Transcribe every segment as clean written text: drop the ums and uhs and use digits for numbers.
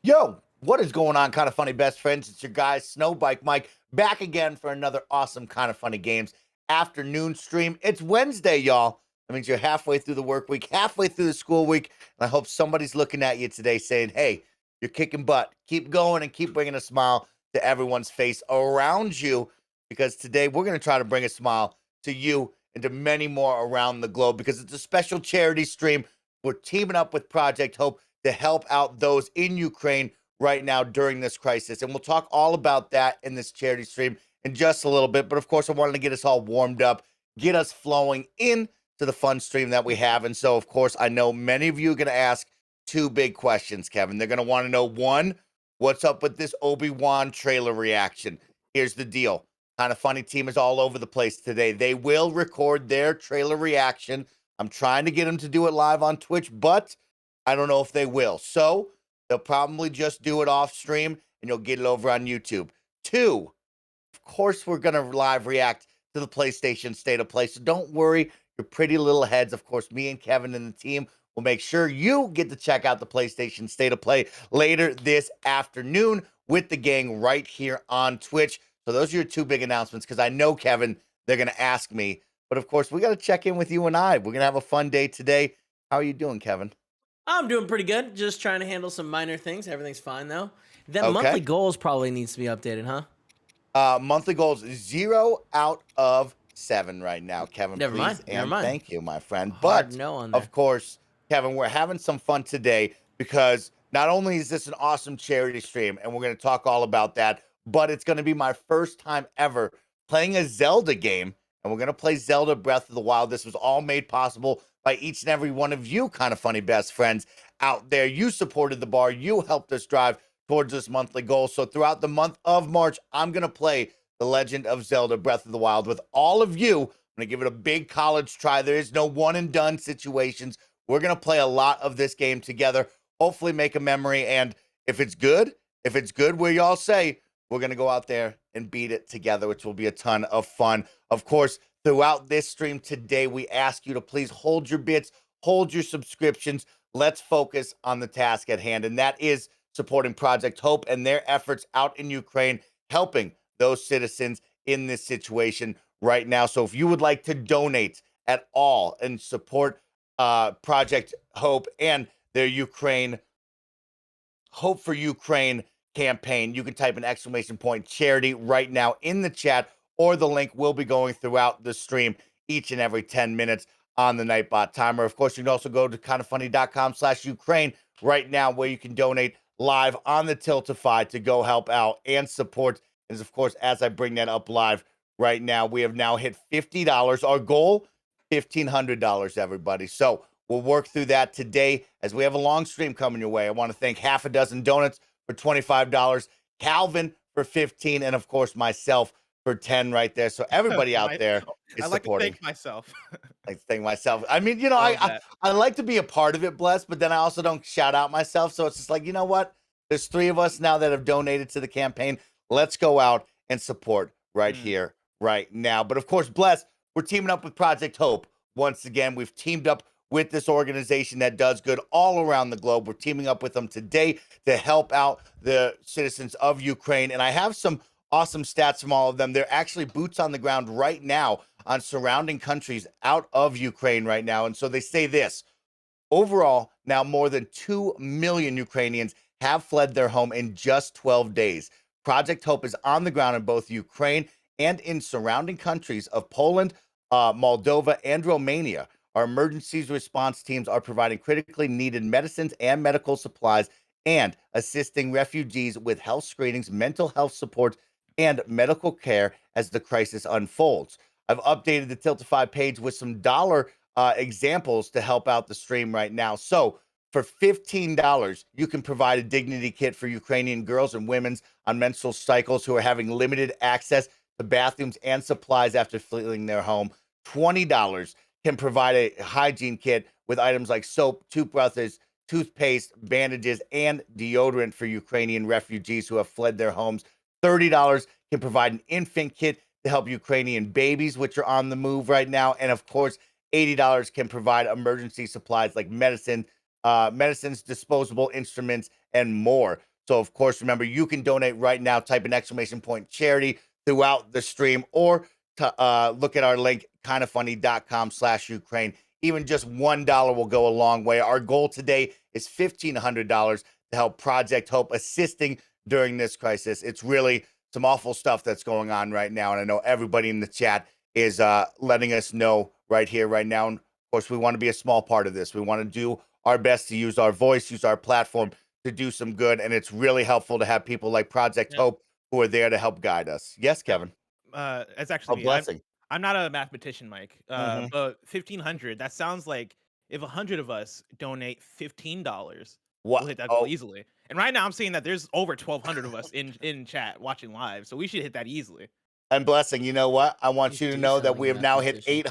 Yo, what is going on, kind of funny best friends? It's your guy, Snowbike Mike, back again for another awesome kind of funny games afternoon stream. It's Wednesday, y'all. That means you're halfway through the work week, halfway through the school week, and I hope somebody's looking at you today saying, "Hey, you're kicking butt. Keep going and keep bringing a smile to everyone's face around you." Because today we're going to try to bring a smile to you and to many more around the globe. Because it's a special charity stream. We're teaming up with Project Hope to help out those in Ukraine right now during this crisis. And we'll talk all about that in this charity stream in just a little bit. But of course, I wanted to get us all warmed up, get us flowing in to the fun stream that we have. And so, of course, I know many of you are going to ask two big questions, Kevin. They're going to want to know, one, what's up with this Obi-Wan trailer reaction? Here's the deal. Kind of funny team is all over the place today. They will record their trailer reaction. I'm trying to get them to do it live on Twitch, but I don't know if they will. So they'll probably just do it off stream and you'll get it over on YouTube. Two, of course, we're going to live react to the PlayStation State of Play. So don't worry, your pretty little heads. Of course, me and Kevin and the team will make sure you get to check out the PlayStation State of Play later this afternoon with the gang right here on Twitch. So those are your two big announcements because I know, Kevin, they're going to ask me. But of course, we got to check in with you and I. We're going to have a fun day today. How are you doing, Kevin? I'm doing pretty good. Just trying to handle some minor things. Everything's fine though. That monthly Okay. goals probably needs to be updated, huh? Monthly goals 0 out of 7 right now, Kevin. Never mind. Please Never and mind. thank you, my friend. Hard But no on of there. course, Kevin, we're having some fun today because not only is this an awesome charity stream, and we're going to talk all about that, but it's going to be my first time ever playing a Zelda game, and we're going to play Zelda Breath of the Wild. This was all made possible by each and every one of you, kind of funny best friends out there. You supported the bar. You helped us drive towards this monthly goal. So throughout the month of March, I'm going to play The Legend of Zelda Breath of the Wild with all of you. I'm going to give it a big college try. There is no one and done situations. We're going to play a lot of this game together, hopefully make a memory. And if it's good where y'all say, we're going to go out there and beat it together, which will be a ton of fun. Of course, throughout this stream today, we ask you to please hold your bits, hold your subscriptions. Let's focus on the task at hand. And that is supporting Project Hope and their efforts out in Ukraine, helping those citizens in this situation right now. So if you would like to donate at all and support Project Hope and their Ukraine Hope for Ukraine campaign, you can type an exclamation point charity right now in the chat, or the link will be going throughout the stream each and every 10 minutes on the Nightbot timer. Of course, you can also go to kindafunny.com/Ukraine right now, where you can donate live on the Tiltify to go help out and support. And of course, as I bring that up live right now, we have now hit $50. Our goal, $1,500, everybody. So we'll work through that today as we have a long stream coming your way. I want to thank half a dozen donuts for $25, Calvin for 15, and of course myself for 10 right there. So everybody out My there is I like to supporting. thank myself. I like to thank myself. I mean, you know, Love that. I like to be a part of it, blessed, but then I also don't shout out myself. So it's just like, you know what? There's 3 of us now that have donated to the campaign. Let's go out and support right here, right now. But of course, bless, we're teaming up with Project Hope. Once again, we've teamed up with this organization that does good all around the globe. We're teaming up with them today to help out the citizens of Ukraine. And I have some awesome stats from all of them. They're actually boots on the ground right now on surrounding countries out of Ukraine right now. And so they say this: overall, now more than 2 million Ukrainians have fled their home in just 12 days. Project Hope is on the ground in both Ukraine and in surrounding countries of Poland, Moldova, and Romania. Our emergencies response teams are providing critically needed medicines and medical supplies and assisting refugees with health screenings, mental health support, and medical care as the crisis unfolds. I've updated the Tiltify page with some dollar examples to help out the stream right now. So for $15, you can provide a dignity kit for Ukrainian girls and women on menstrual cycles who are having limited access to bathrooms and supplies after fleeing their home. $20 can provide a hygiene kit with items like soap, toothbrushes, toothpaste, bandages, and deodorant for Ukrainian refugees who have fled their homes. $30 can provide an infant kit to help Ukrainian babies, which are on the move right now. And of course, $80 can provide emergency supplies like medicines, disposable instruments, and more. So, of course, remember, you can donate right now. Type an exclamation point charity throughout the stream, or look at our link, kindafunny.com/Ukraine. Even just $1 will go a long way. Our goal today is $1,500 to help Project Hope, assisting during this crisis. It's really some awful stuff that's going on right now. And I know everybody in the chat is letting us know right here, right now. And of course, we want to be a small part of this. We want to do our best to use our voice, use our platform to do some good. And it's really helpful to have people like Project Yep. Hope who are there to help guide us. Yes, Kevin. It's A actually me. blessing. I'm not a mathematician, Mike. Mhm. But 1,500. That sounds like if 100 of us donate $15, we'll What? hit that goal Oh, easily. And right now, I'm seeing that there's over 1,200 of us in chat watching live, so we should hit that easily. and blessing, you know what? I want You you to do know sound that like we a have now hit mathematician.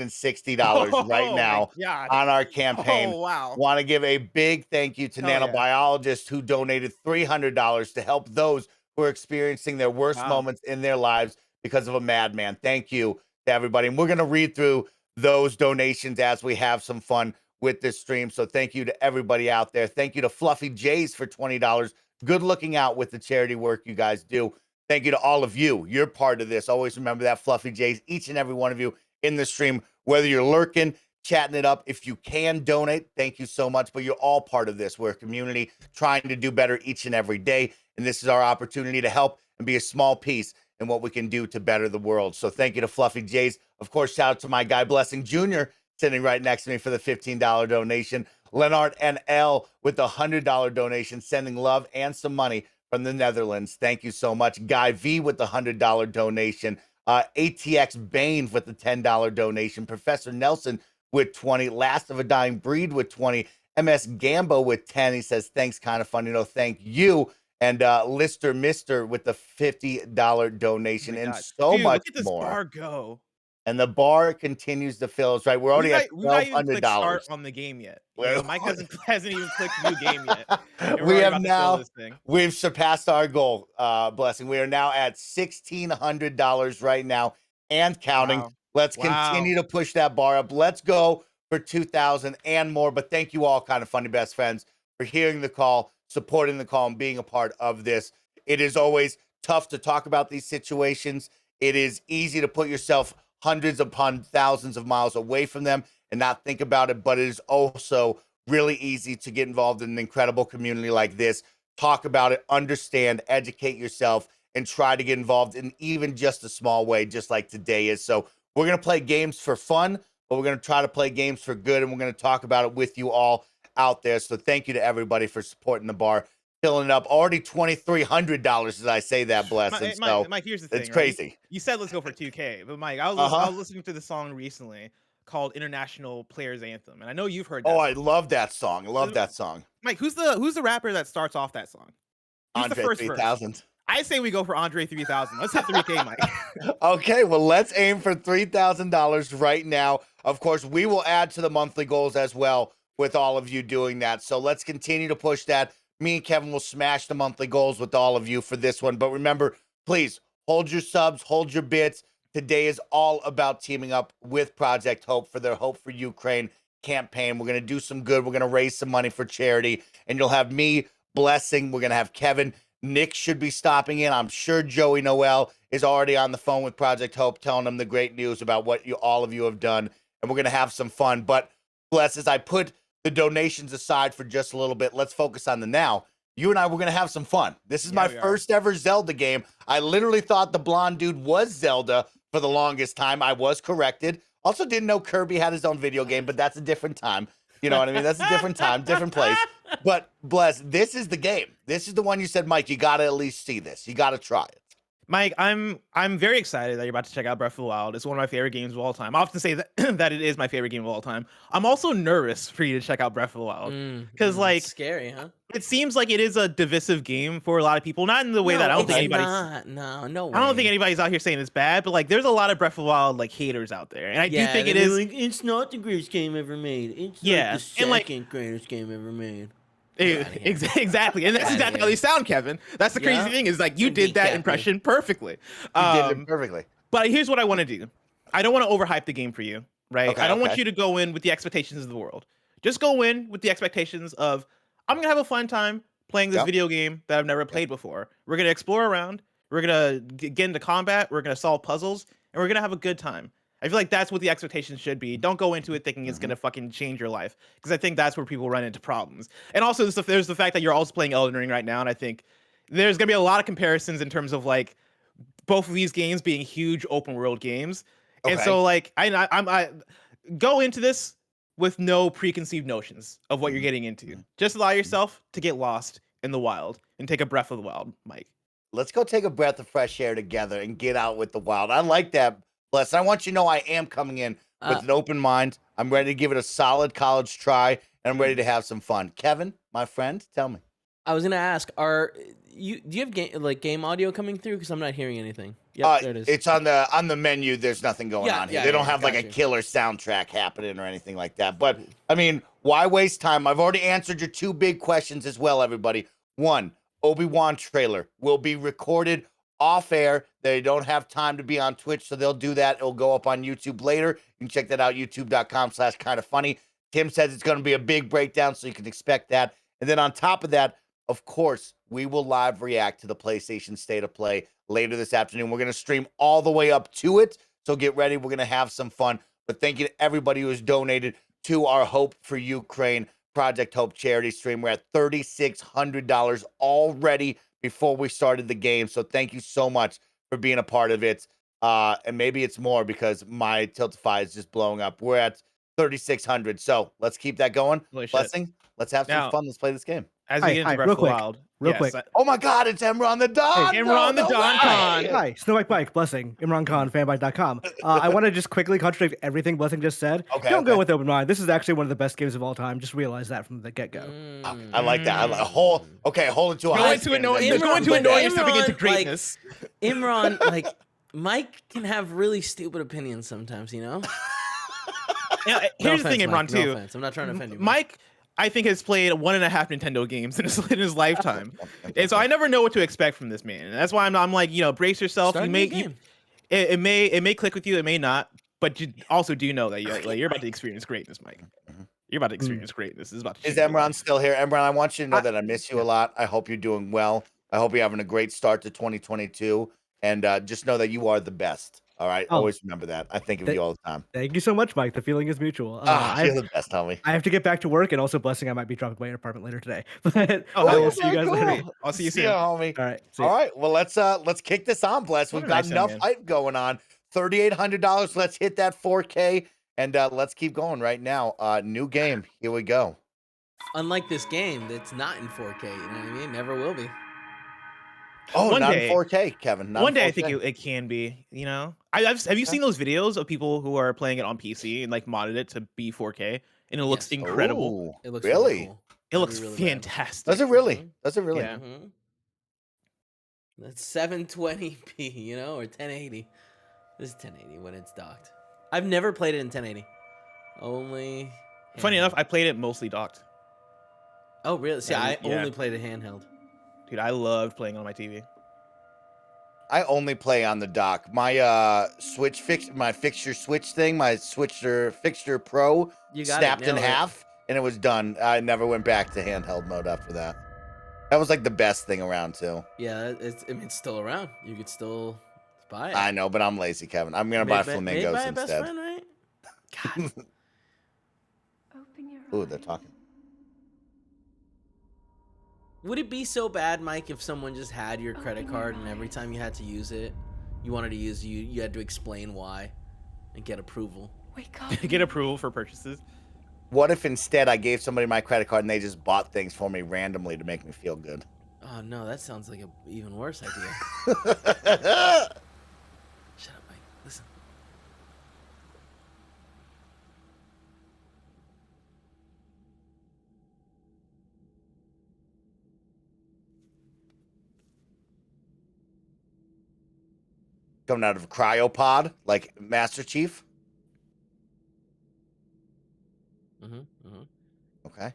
$860 right Oh my now god! on our campaign. Oh wow! Want to give a big thank you to Hell yeah! nanobiologists who donated $300 to help those who are experiencing their worst Wow! moments in their lives because of a madman. Thank you to everybody. And we're going to read through those donations as we have some fun with this stream. So thank you to everybody out there. Thank you to Fluffy Jays for $20. Good looking out with the charity work you guys do. Thank you to all of you. You're part of this. Always remember that, Fluffy Jays, each and every one of you in the stream, whether you're lurking, chatting it up. If you can donate, thank you so much. But you're all part of this. We're a community trying to do better each and every day. And this is our opportunity to help and be a small piece in what we can do to better the world. So thank you to Fluffy Jays. Of course, shout out to my guy, Blessing Jr., sitting right next to me for the $15 donation. Leonard and L with the $100 donation, sending love and some money from the Netherlands. Thank you so much. Guy V with the $100 donation. ATX Bane with the $10 donation. Professor Nelson with 20. Last of a Dying Breed with 20. MS Gambo with 10. He says, thanks, kind of funny. No, thank you. And Lister Mister with the $50 Oh donation my and god, so dude! much Look at this more. bar go. And the bar continues to fill. It's right. We're already at We've not even clicked start $1,200. on the game yet. You Well, know, Mike hasn't even clicked new game yet, and we're we already have about to fill now this thing. we've surpassed our goal. Blessing. We are now at $1,600 right now and counting. Wow! Let's Wow! continue to push that bar up. Let's go for 2,000 and more. But thank you all, kind of funny best friends, for hearing the call, supporting the call, and being a part of this. It is always tough to talk about these situations. It is easy to put yourself hundreds upon thousands of miles away from them and not think about it. But it is also really easy to get involved in an incredible community like this. Talk about it, understand, educate yourself, and try to get involved in even just a small way, just like today is. So we're going to play games for fun, but we're going to try to play games for good, and we're going to talk about it with you all out there. So thank you to everybody for supporting the bar, filling it up. Already $2,300 as I say that, blessing. So Mike, here's the it's thing, right? crazy. You said let's go for 2K, but Mike, I Uh-huh. was listening to the song recently called International Players Anthem, and I know you've heard Oh, that I song. love that song. I love that song. Mike, who's the rapper that starts off that song? Who's the Andre first verse? 3000. I say we go for Andre 3000. Let's hit 3K, Mike. Okay, well, let's aim for $3,000 right now. Of course, we will add to the monthly goals as well with all of you doing that. So let's continue to push that. Me and Kevin will smash the monthly goals with all of you for this one. But remember, please hold your subs, hold your bits. Today is all about teaming up with Project Hope for their Hope for Ukraine campaign. We're going to do some good. We're going to raise some money for charity. And you'll have me, Blessing. We're going to have Kevin. Nick should be stopping in. I'm sure Joey Noel is already on the phone with Project Hope, telling them the great news about what all of you have done. And we're going to have some fun. But bless, as I put the donations aside for just a little bit, let's focus on the now. You and I, we're going to have some fun. This is Yeah, my we are. first ever Zelda game. I literally thought the blonde dude was Zelda for the longest time. I was corrected. Also didn't know Kirby had his own video game, but that's a different time. You know what I mean? That's a different time, different place. But bless, this is the game. This is the one you said, Mike, you got to at least see this. You got to try it. Mike, I'm very excited that you're about to check out Breath of the Wild. It's one of my favorite games of all time. I often say that that it is my favorite game of all time. I'm also nervous for you to check out Breath of the Wild because, like, scary, huh? it seems like it is a divisive game for a lot of people. Not in the way that I don't think anybody's. No way. I don't think anybody's out here saying it's bad, but like, there's a lot of Breath of the Wild like haters out there, and I do think it is. Like, it's not the greatest game ever made. It's Yeah, like the and, like- second greatest game ever made. Exactly, and that's Outta exactly how here. they sound, Kevin. That's the crazy Yeah. thing is like you Don't did that decap me. impression perfectly. You did it perfectly. But here's what I want to do. I don't want to overhype the game for you, right? Okay, I don't want okay. you to go in with the expectations of the world. Just go in with the expectations of I'm gonna have a fun time, playing this Yep. video game that I've never played before. We're gonna explore around. We're gonna get into combat. We're gonna solve puzzles, and we're gonna have a good time. I feel like that's what the expectation should be. Don't go into it thinking it's gonna fucking change your life, because I think that's where people run into problems. And also, there's the fact that you're also playing Elden Ring right now, and I think there's gonna be a lot of comparisons in terms of like both of these games being huge open world games. And Okay. so like I go into this with no preconceived notions of what you're getting into. Just allow yourself to get lost in the wild and take a breath of the wild, Mike. Let's go take a breath of fresh air together and get out with the wild. I like that, Bless. I want you to know I am coming in with an open mind. I'm ready to give it a solid college try, and I'm ready to have some fun. Kevin, my friend, tell me. I was gonna ask, do you have game audio coming through? Because I'm not hearing anything. Yep, there it is. It's on the menu. There's nothing going on here. They don't have like a gotcha. killer soundtrack happening or anything like that. But I mean, why waste time? I've already answered your two big questions as well, everybody. One, Obi-Wan trailer will be recorded off air. They don't have time to be on Twitch, so they'll do that. It'll go up on YouTube later. You can check that out, youtube.com/kindafunny. Tim says it's going to be a big breakdown, so you can expect that. And then on top of that, of course, we will live react to the PlayStation State of Play later this afternoon. We're going to stream all the way up to it, so get ready. We're going to have some fun. But thank you to everybody who has donated to our Hope for Ukraine Project Hope charity stream. We're at $3,600 already before we started the game. So thank you so much for being a part of it. And maybe it's more because my Tiltify is just blowing up. We're at 3,600. So let's keep that going. Holy shit. Blessing. Let's have some Now- fun. Let's play this game. As we get into Breath real of the quick, Wild. real quick. Oh my God, it's Emron the Don. Hey, Imran the No Don way. Con. Hi, Snow White Bike, Blessing, Imran Khan, fanbite.com. I want to just quickly contradict everything Blessing just said. Okay, Don't okay. go with open mind. This is actually one of the best games of all time. Just realize that from the get-go. I like that. I like hold it to a Go high into it standard. knowing, Then go into do it knowing that. you're stepping into Imran, greatness. Imran, like Mike can have really stupid opinions sometimes, you know. Now, No here's the thing, offense, Imran, Mike, no too. offense. I'm not trying to offend you, Mike, I think, has played 1.5 Nintendo games in his lifetime, and so I never know what to expect from this man. And that's why I'm like, brace yourself. Start You a may, new game. it may click with you, it may not, but you also do know that you're about to experience greatness, Mike. You're about to experience greatness. This is about to. Is change your Emron life. still here? Emron, I want you to know that I miss you a lot. I hope you're doing well. I hope you're having a great start to 2022. And just know that you are the best. All right. Oh. Always remember that. I think of you all the time. Thank you so much, Mike. The feeling is mutual. You're the best, homie. I have to get back to work, and also Blessing, I might be dropping by your apartment later today. But Oh, I hell will yeah. see you guys later. I'll see you See soon. ya, homie. All right. See All ya. right. Well, let's kick this on, Bless. What We've a got nice enough man. hype going on. $3,800. Let's hit that 4K. And let's keep going right now. New game. Here we go. Unlike this game, that's not in 4K. You know what I mean? Never will be. Oh, One not day. in 4K, Kevin. Not One in day, I 4K. think it can be. Have you seen those videos of people who are playing it on PC and like modded it to be 4K, and it looks Yes. incredible. Ooh, It looks really? cool. It looks That'd be really bad. fantastic. Does it really? Mhm. Does it really? Yeah. Mhm. That's 720p, or 1080. This is 1080 when it's docked. I've never played it in 1080. Only. Funny handheld. enough, I played it mostly docked. Oh, really? See, I Yeah. only played it handheld. Dude, I loved playing on my TV. I only play on the dock. My my fixture switch thing, my fixture pro You got snapped it. in nailed it. half and it was done. I never went back to handheld mode after that. That was like the best thing around too. Yeah, it's still around. You could still buy it. I know, but I'm lazy, Kevin. I'm gonna buy Made flamingos by a best instead. friend, right? God. Open your Ooh, eyes. they're talking. Would it be so bad, Mike, if someone just had your credit Open your card and every eyes. time you had to use it, you had to explain why and get approval? Wake up. Get approval for purchases. What if instead I gave somebody my credit card and they just bought things for me randomly to make me feel good? Oh no, that sounds like an even worse idea. Shut up, Mike. Listen. Coming out of a cryopod like Master Chief. Okay.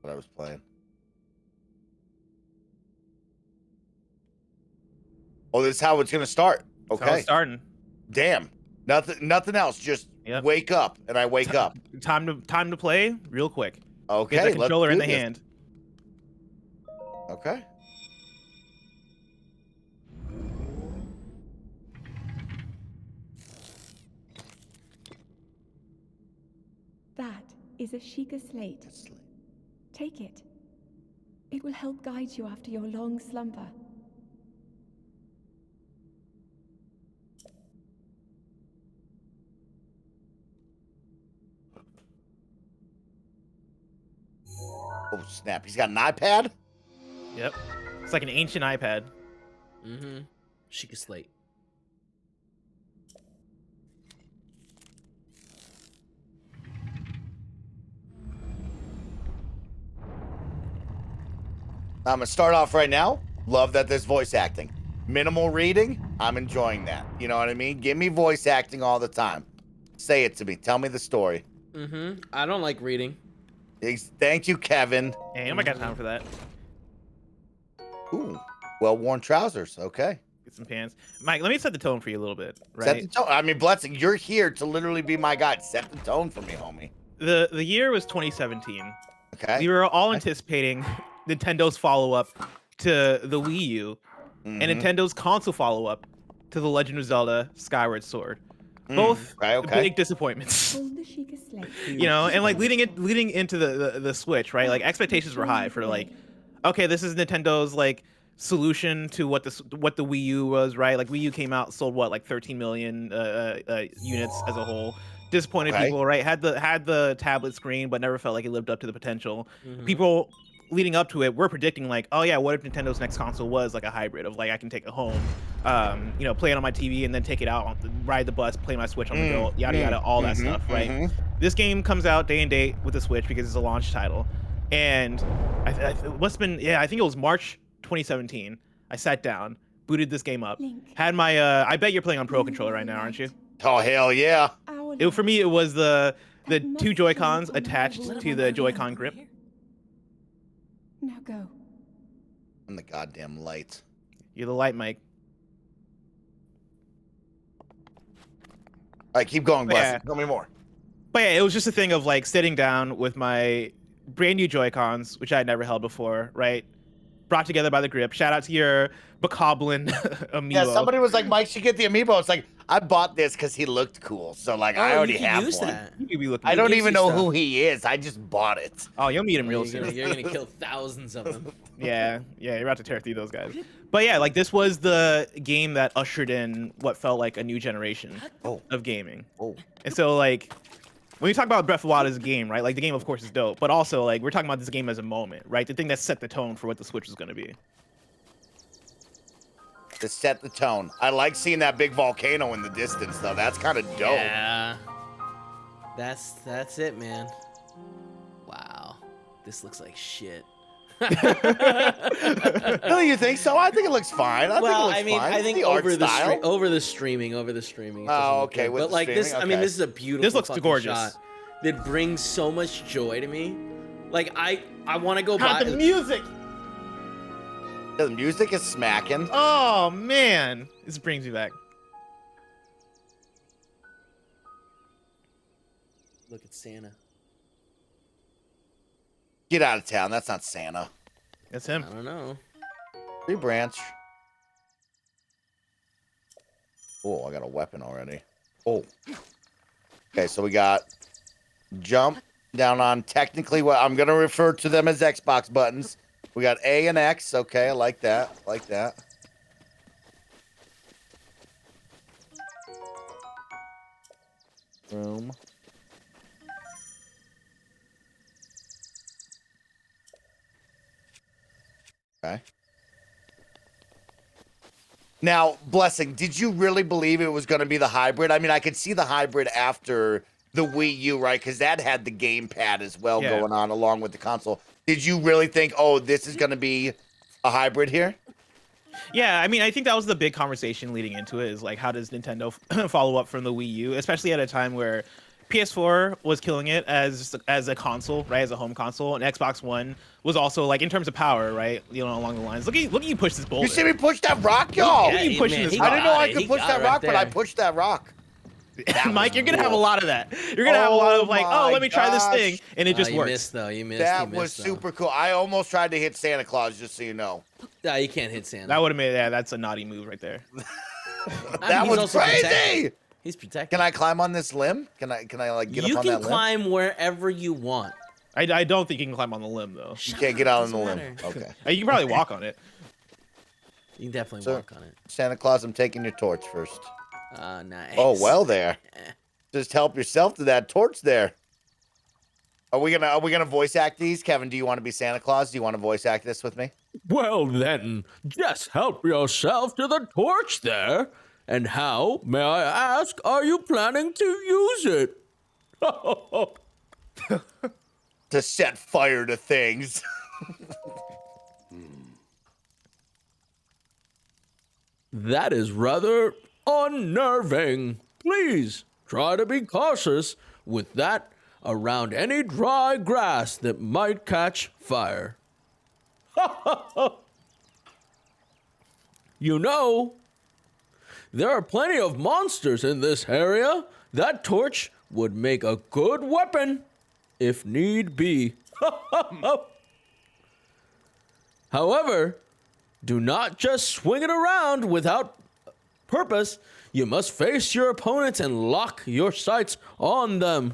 what I was playing. Oh, this is how it's gonna start. That's how it's Okay. starting. Damn. Nothing else. Just Yep. wake up, and I wake up. Time to play real quick. Okay. Get the let's controller in do the this. hand. Okay. That is a Sheikah slate. Take it. It will help guide you after your long slumber. Oh snap! He's got an iPad. Yep. It's like an ancient iPad. Mm-hmm. Sheikah slate. I'm gonna start off right now. Love that there's voice acting. Minimal reading. I'm enjoying that. You know what I mean? Give me voice acting all the time. Say it to me. Tell me the story. Mm-hmm. I don't like reading. Thank you, Kevin. Hey, I might got time for that. Ooh, well-worn trousers. Okay. Get some pants. Mike, let me set the tone for you a little bit, Set right? the tone. I mean, Blessing, you're here to literally be my guide. Set the tone for me, homie. The year was 2017. Okay. We were all anticipating Nintendo's follow-up to the Wii U and Mhm. Nintendo's console follow-up to The Legend of Zelda Skyward Sword. Both Okay. big disappointments. Hold the Sheikah slate. You know, and like leading into the Switch, right? Like expectations were high for like, okay, this is Nintendo's like solution to what the Wii U was, right? Like Wii U came out, sold what, like 13 million units as a whole. Disappointed Okay. people, right? Had the tablet screen, but never felt like it lived up to the potential. Mhm. People leading up to it were predicting like, oh yeah, what if Nintendo's next console was like a hybrid of like I can take it home, you know, play it on my TV and then take it out, ride the bus, play my Switch on the go, yada yada, all that stuff, right? This game comes out day and date with the Switch because it's a launch title, and it must have been, yeah, I think it was March 2017. I sat down, booted this game up, Link. had my I bet you're playing on Pro Controller right now, aren't you? Oh hell yeah! For me, it was the two Joy-Cons attached to the Joy-Con grip. Now go. I'm the goddamn light. You're the light, Mike. All right, keep going, Blessing. Yeah. Tell me more. But yeah, it was just a thing of like sitting down with my brand new Joy-Cons, which I had never held before, right? Brought together by the grip. Shout out to your Bokoblin amiibo. Yeah, somebody was like, Mike should get the amiibo. It's like, I bought this because he looked cool. So, like, I already have use one. that. You could be looking. I don't gives even you know stuff. who he is. I just bought it. Oh, you'll meet him real You're soon. gonna kill thousands of them. Yeah, you're about to tear through those guys. But yeah, like this was the game that ushered in what felt like a new generation Oh. of gaming. Oh. And so like when we talk about Breath of the Wild as a game, right? Like the game of course is dope, but also like we're talking about this game as a moment, right? The thing that set the tone for what the Switch was going to be. To set the tone. I like seeing that big volcano in the distance, though. That's kind of dope. Yeah. That's it, man. Wow. This looks like shit. Really, you think so? I think it looks fine. Well, I I mean, fine. I It's think the art over the style. over the streaming. It doesn't Oh, look okay, good. with But the like this, streaming, I mean, okay. this is a beautiful. This looks fucking gorgeous. shot that brings so much joy to me. Like I want to go God, buy the music. The music is smacking. Oh man, this brings me back. Look at Santa. Get out of town. That's not Santa. That's him. I don't know. Tree branch. Oh, I got a weapon already. Oh. Okay, so we got jump down on technically what I'm going to refer to them as Xbox buttons. We got A and X. Okay, I like that. Like that. Boom. Okay. Now, Blessing, did you really believe it was going to be the hybrid? I mean, I could see the hybrid after the Wii U, right? Because that had the gamepad as well Yeah. going on along with the console. Did you really think, oh, this is going to be a hybrid here? Yeah, I mean, I think that was the big conversation leading into it is like, how does Nintendo follow up from the Wii U, especially at a time where PS4 was killing it as a console, right? As a home console, and Xbox One was also like in terms of power, right? You know, along the lines. Look at you push this boulder. You see me push that rock, y'all? Look at you pushing this I didn't know got I it. could He push got that it rock, right but I there. pushed that rock. That Mike, you're gonna was have a cool. lot of that. You're gonna have a lot of like, oh, my let me try this thing, gosh. and it just you works. missed though. You missed. That you missed, was though. super cool. I almost tried to hit Santa Claus, just so you know. Nah, you can't hit Santa. That would have made that's a naughty move right there. That he's was also crazy. protected. He's protected. Can I climb on this limb? Can I like get You up on can that limb? climb wherever you want. I don't think you can climb on the limb though. You can't get out on the Doesn't limb. matter. Okay. You can probably walk on it. You can definitely Sir. walk on it. Santa Claus, I'm taking your torch first. Nice. Oh, well there. Eh. Just help yourself to that torch there. Are we gonna voice act these? Kevin, do you want to be Santa Claus? Do you want to voice act this with me? Well then, just help yourself to the torch there. And how, may I ask, are you planning to use it? To set fire to things. That is rather unnerving. Please try to be cautious with that around any dry grass that might catch fire. You know, there are plenty of monsters in this area. That torch would make a good weapon if need be. However, do not just swing it around without purpose. You must face your opponents and lock your sights on them.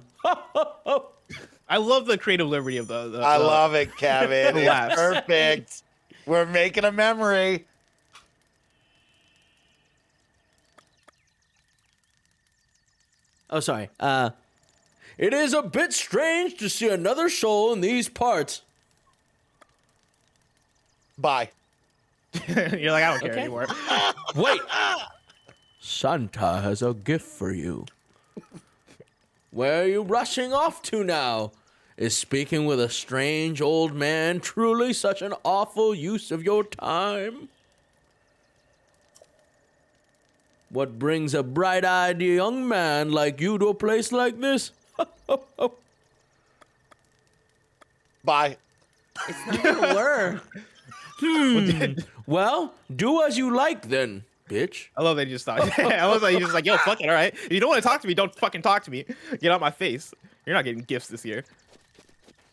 I love the creative liberty of the I love it, Kevin. It's laughs. perfect. We're making a memory. Oh, sorry. It is a bit strange to see another soul in these parts. Bye. You're like, I don't care Okay. anymore. Wait. Santa has a gift for you. Where are you rushing off to now? Is speaking with a strange old man truly such an awful use of your time? What brings a bright-eyed young man like you to a place like this? Bye. It's not gonna work. Well, do as you like then, bitch. I love that you just thought. I love that you just like, yo, fuck it, all right. If you don't want to talk to me, don't fucking talk to me. Get out my face. You're not getting gifts this year.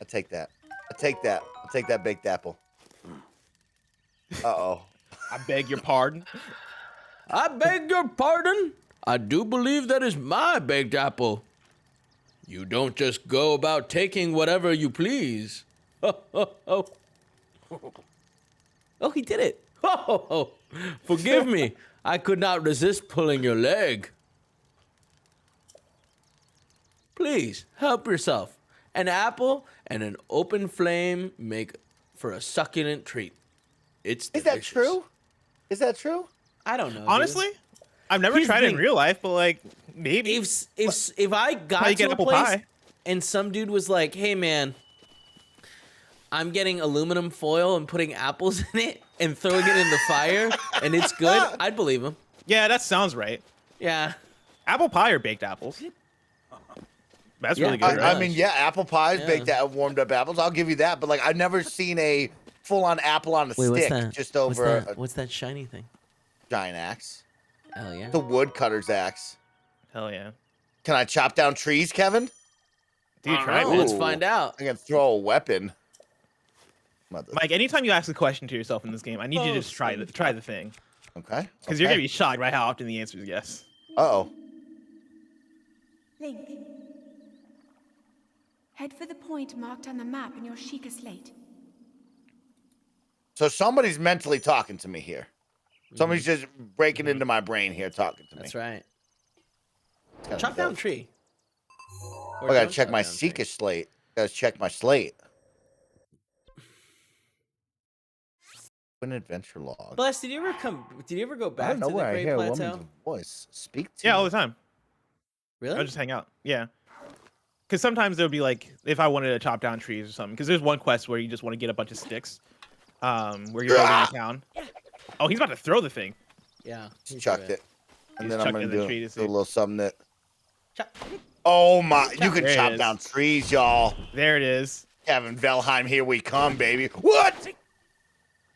I take that. I take that. I take that baked apple. Uh-oh. I beg your pardon. I beg your pardon. I do believe that is my baked apple. You don't just go about taking whatever you please. Oh, he did it. Forgive me. I could not resist pulling your leg. Please, help yourself. An apple and an open flame make for a succulent treat. It's Is delicious. that true? Is that true? I don't know. dude. Honestly, I've never Here's the tried it in thing. real life, but like maybe. if I How got you to get a apple place pie? and some dude was like, "Hey man, I'm getting aluminum foil and putting apples in it and throwing it in the fire and it's good," I'd believe him. Yeah, that sounds right. Yeah. Apple pie or baked apples? That's Yeah, really good. I right? mean, yeah, apple pies, Yeah. baked warmed up apples. I'll give you that. But like, I've never seen a full-on apple on a stick just over What's that shiny thing? a giant axe. Oh yeah. The woodcutter's axe. Hell yeah. Can I chop down trees, Kevin? Dude, I try don't know. it. Let's Ooh. find out. I can throw a weapon. Mother. Mike, anytime you ask a question to yourself in this game, I need you to just try the thing. Okay. Because you're gonna be shocked by how often the answer is yes. Uh-oh. Link. Head for the point marked on the map in your Sheikah slate. So somebody's mentally talking to me here. Somebody's just breaking into my brain here, talking to me. That's right. It's kinda Chop down dope. tree. I gotta check my Seeker slate. Gotta check my slate. An adventure log. Bless, did you ever go I back don't to know the where I Great hear a Plateau? woman's voice speak to Yeah, me. all the time. Really? I'll just hang out. Yeah. Because sometimes there'll be like, if I wanted to chop down trees or something, because there's one quest where you just want to get a bunch of sticks, where you're building a town. Oh, he's about to throw the thing. Yeah. Just chucked it. And He's then I'm chucked gonna it in the do tree to a see. little something that Chop. Oh my! You can There it chop is. down trees, y'all. There it is. Kevin Velheim, here we come, baby. What?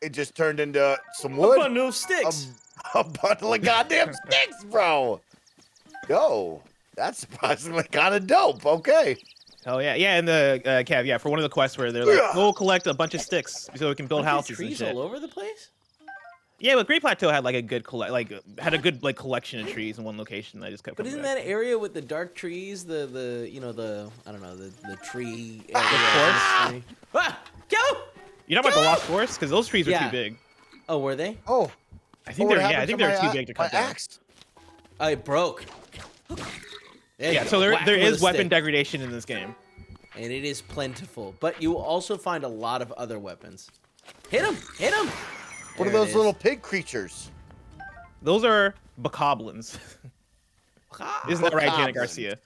It just turned into some A wood. bundle of sticks. A bundle of goddamn sticks, bro. Yo, that's surprisingly kind of dope. Okay. Oh yeah, yeah, and the Kev, yeah, for one of the quests where they're like, go collect a bunch of sticks so we can build Aren't there houses and trees shit. all over the place. Yeah, but Great Plateau had like a good had a good like collection of trees in one location. I just kept. But coming isn't back that to. area with the dark trees, the you know the I don't know the tree area? forest? Ah, go! You know about the Lost Forest? Because those trees are Yeah. too big. Oh, were they? Oh, I think what they're happened to they're my too big to my cut down. axe? Oh, it broke. There you Yeah, go. so there Whack there with a is weapon stick. degradation in this game. And it is plentiful. But you will also find a lot of other weapons. Hit him! Hit him! What are There it those is. little pig creatures? Those are bokoblins. Isn't that right, Janet Bokoblins. Garcia?